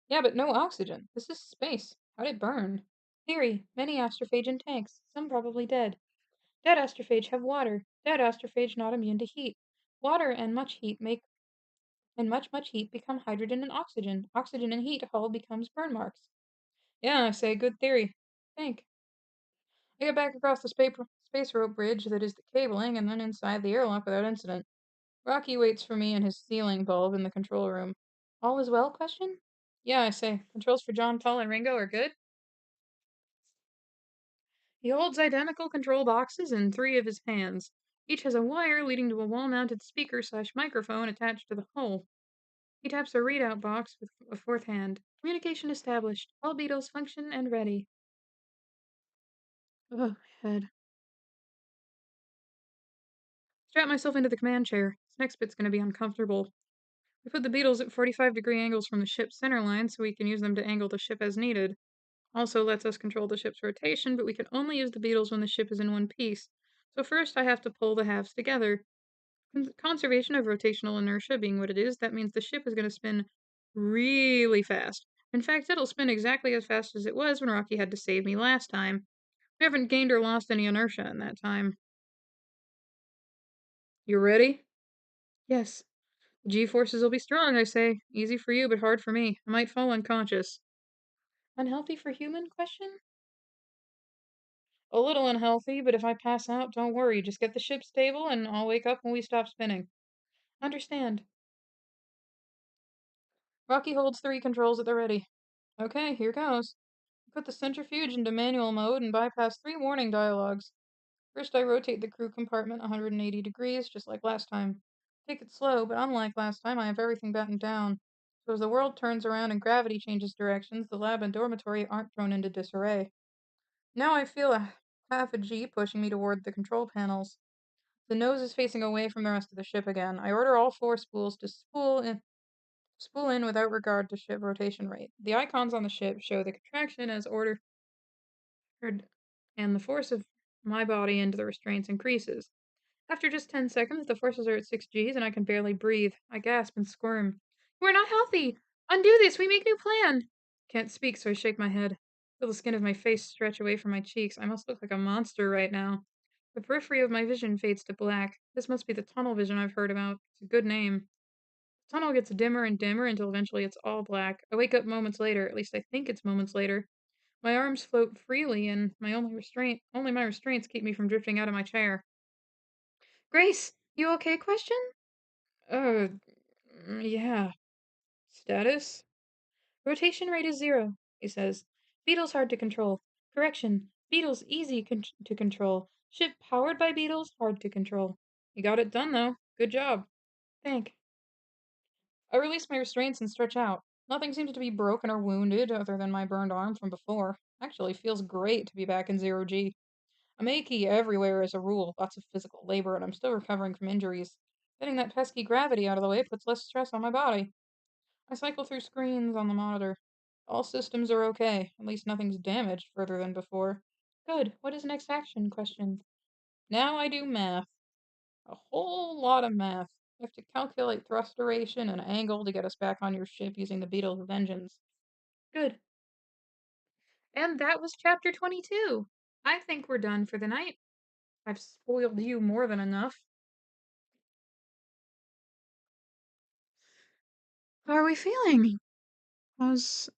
Yeah, but no oxygen. This is space. How'd it burn? Theory. Many astrophage in tanks. Some probably dead. Dead astrophage have water. Dead astrophage not immune to heat. Water and much heat make and much heat become hydrogen and oxygen. Oxygen and heat hull becomes burn marks. Yeah, I say good theory. Think. I get back across the space rope bridge that is the cabling and then inside the airlock without incident. Rocky waits for me in his ceiling bulb in the control room. All is well? Question? Yeah, I say. Controls for John, Paul, and Ringo are good? He holds identical control boxes in three of his hands. Each has a wire leading to a wall-mounted speaker/microphone attached to the hull. He taps a readout box with a fourth hand. Communication established. All beetles function and ready. Oh, head. Strap myself into the command chair. This next bit's gonna be uncomfortable. We put the beetles at 45-degree angles from the ship's center line so we can use them to angle the ship as needed. Also lets us control the ship's rotation, but we can only use the beetles when the ship is in one piece. So first I have to pull the halves together. Conservation of rotational inertia being what it is, that means the ship is going to spin really fast. In fact, it'll spin exactly as fast as it was when Rocky had to save me last time. We haven't gained or lost any inertia in that time. You ready? Yes. The G-forces will be strong, I say. Easy for you, but hard for me. I might fall unconscious. Unhealthy for human? Question? A little unhealthy, but if I pass out, don't worry. Just get the ship stable and I'll wake up when we stop spinning. Understand. Rocky holds three controls at the ready. Okay, here goes. Put the centrifuge into manual mode and bypass three warning dialogues. First, I rotate the crew compartment 180 degrees, just like last time. Take it slow, but unlike last time, I have everything battened down. So as the world turns around and gravity changes directions, the lab and dormitory aren't thrown into disarray. Now I feel a half a G pushing me toward the control panels. The nose is facing away from the rest of the ship again. I order all four spools to spool in without regard to ship rotation rate. The icons on the ship show the contraction as ordered, and the force of my body into the restraints increases. After just 10 seconds, the forces are at 6 Gs and I can barely breathe. I gasp and squirm. We're not healthy! Undo this! We make new plan! Can't speak, so I shake my head. Feel the skin of my face stretch away from my cheeks. I must look like a monster right now. The periphery of my vision fades to black. This must be the tunnel vision I've heard about. It's a good name. The tunnel gets dimmer and dimmer until eventually it's all black. I wake up moments later, at least I think it's moments later. My arms float freely, and only my restraints keep me from drifting out of my chair. Grace, you okay? Question? Uh, yeah. Status? Rotation rate is 0, he says. Beetles hard to control. Correction. Beetles easy to control. Ship powered by beetles hard to control. You got it done, though. Good job. Thank. I release my restraints and stretch out. Nothing seems to be broken or wounded other than my burned arm from before. Actually, feels great to be back in 0G. I'm achy everywhere as a rule, lots of physical labor, and I'm still recovering from injuries. Getting that pesky gravity out of the way puts less stress on my body. I cycle through screens on the monitor. All systems are okay, at least nothing's damaged further than before. Good. What is next action? Question. Now I do math. A whole lot of math. You have to calculate thrust duration and angle to get us back on your ship using the Beetle's Vengeance. Good. And that was chapter 22. I think we're done for the night. I've spoiled you more than enough. How are we feeling? How's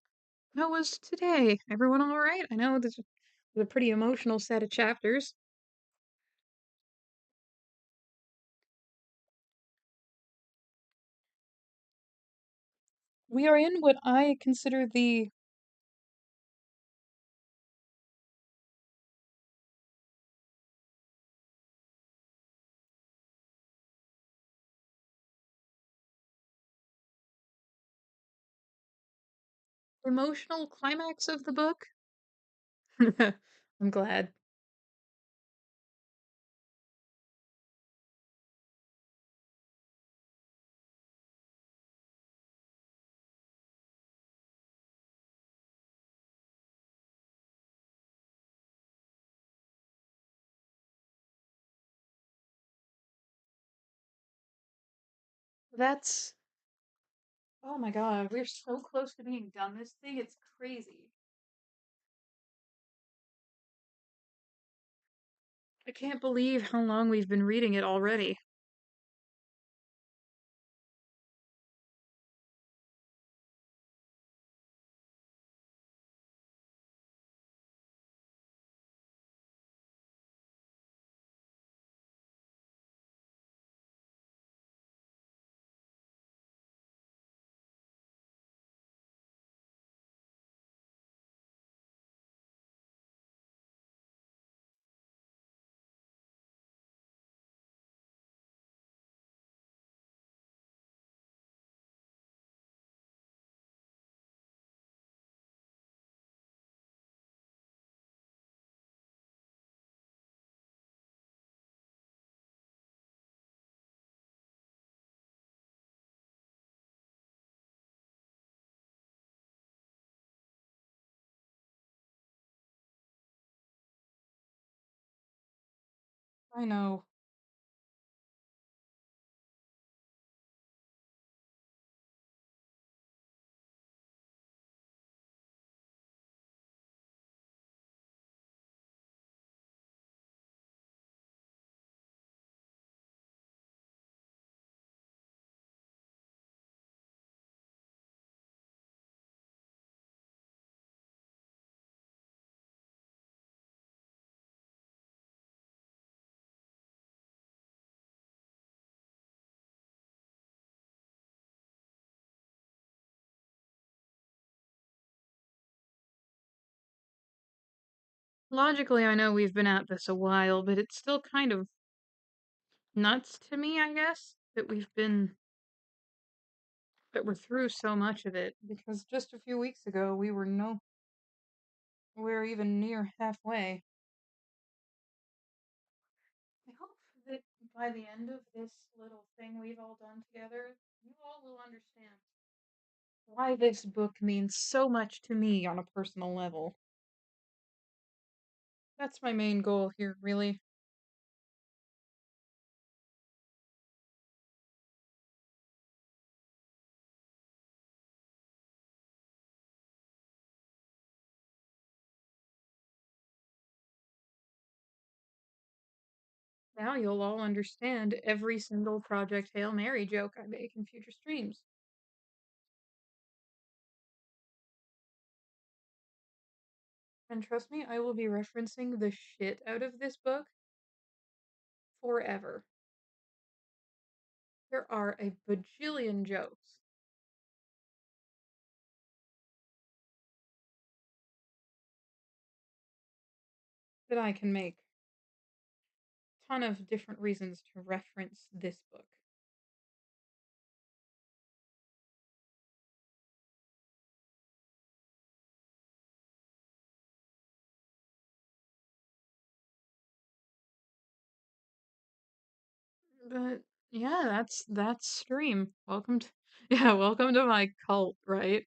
how was today? Everyone all right? I know this was a pretty emotional set of chapters. We are in what I consider the emotional climax of the book. I'm glad. That's oh my god, we're so close to being done this thing. It's crazy. I can't believe how long we've been reading it already. I know. Logically, I know we've been at this a while, but it's still kind of nuts to me, I guess, that we're through so much of it because just a few weeks ago we were even near halfway. I hope that by the end of this little thing we've all done together, you all will understand why this book means so much to me on a personal level. That's my main goal here, really. Now you'll all understand every single Project Hail Mary joke I make in future streams. And trust me, I will be referencing the shit out of this book forever. There are a bajillion jokes that I can make. Ton of different reasons to reference this book. But yeah, that's stream. Welcome to yeah, welcome to my cult, right?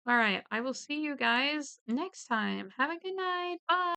All right, I will see you guys next time. Have a good night. Bye.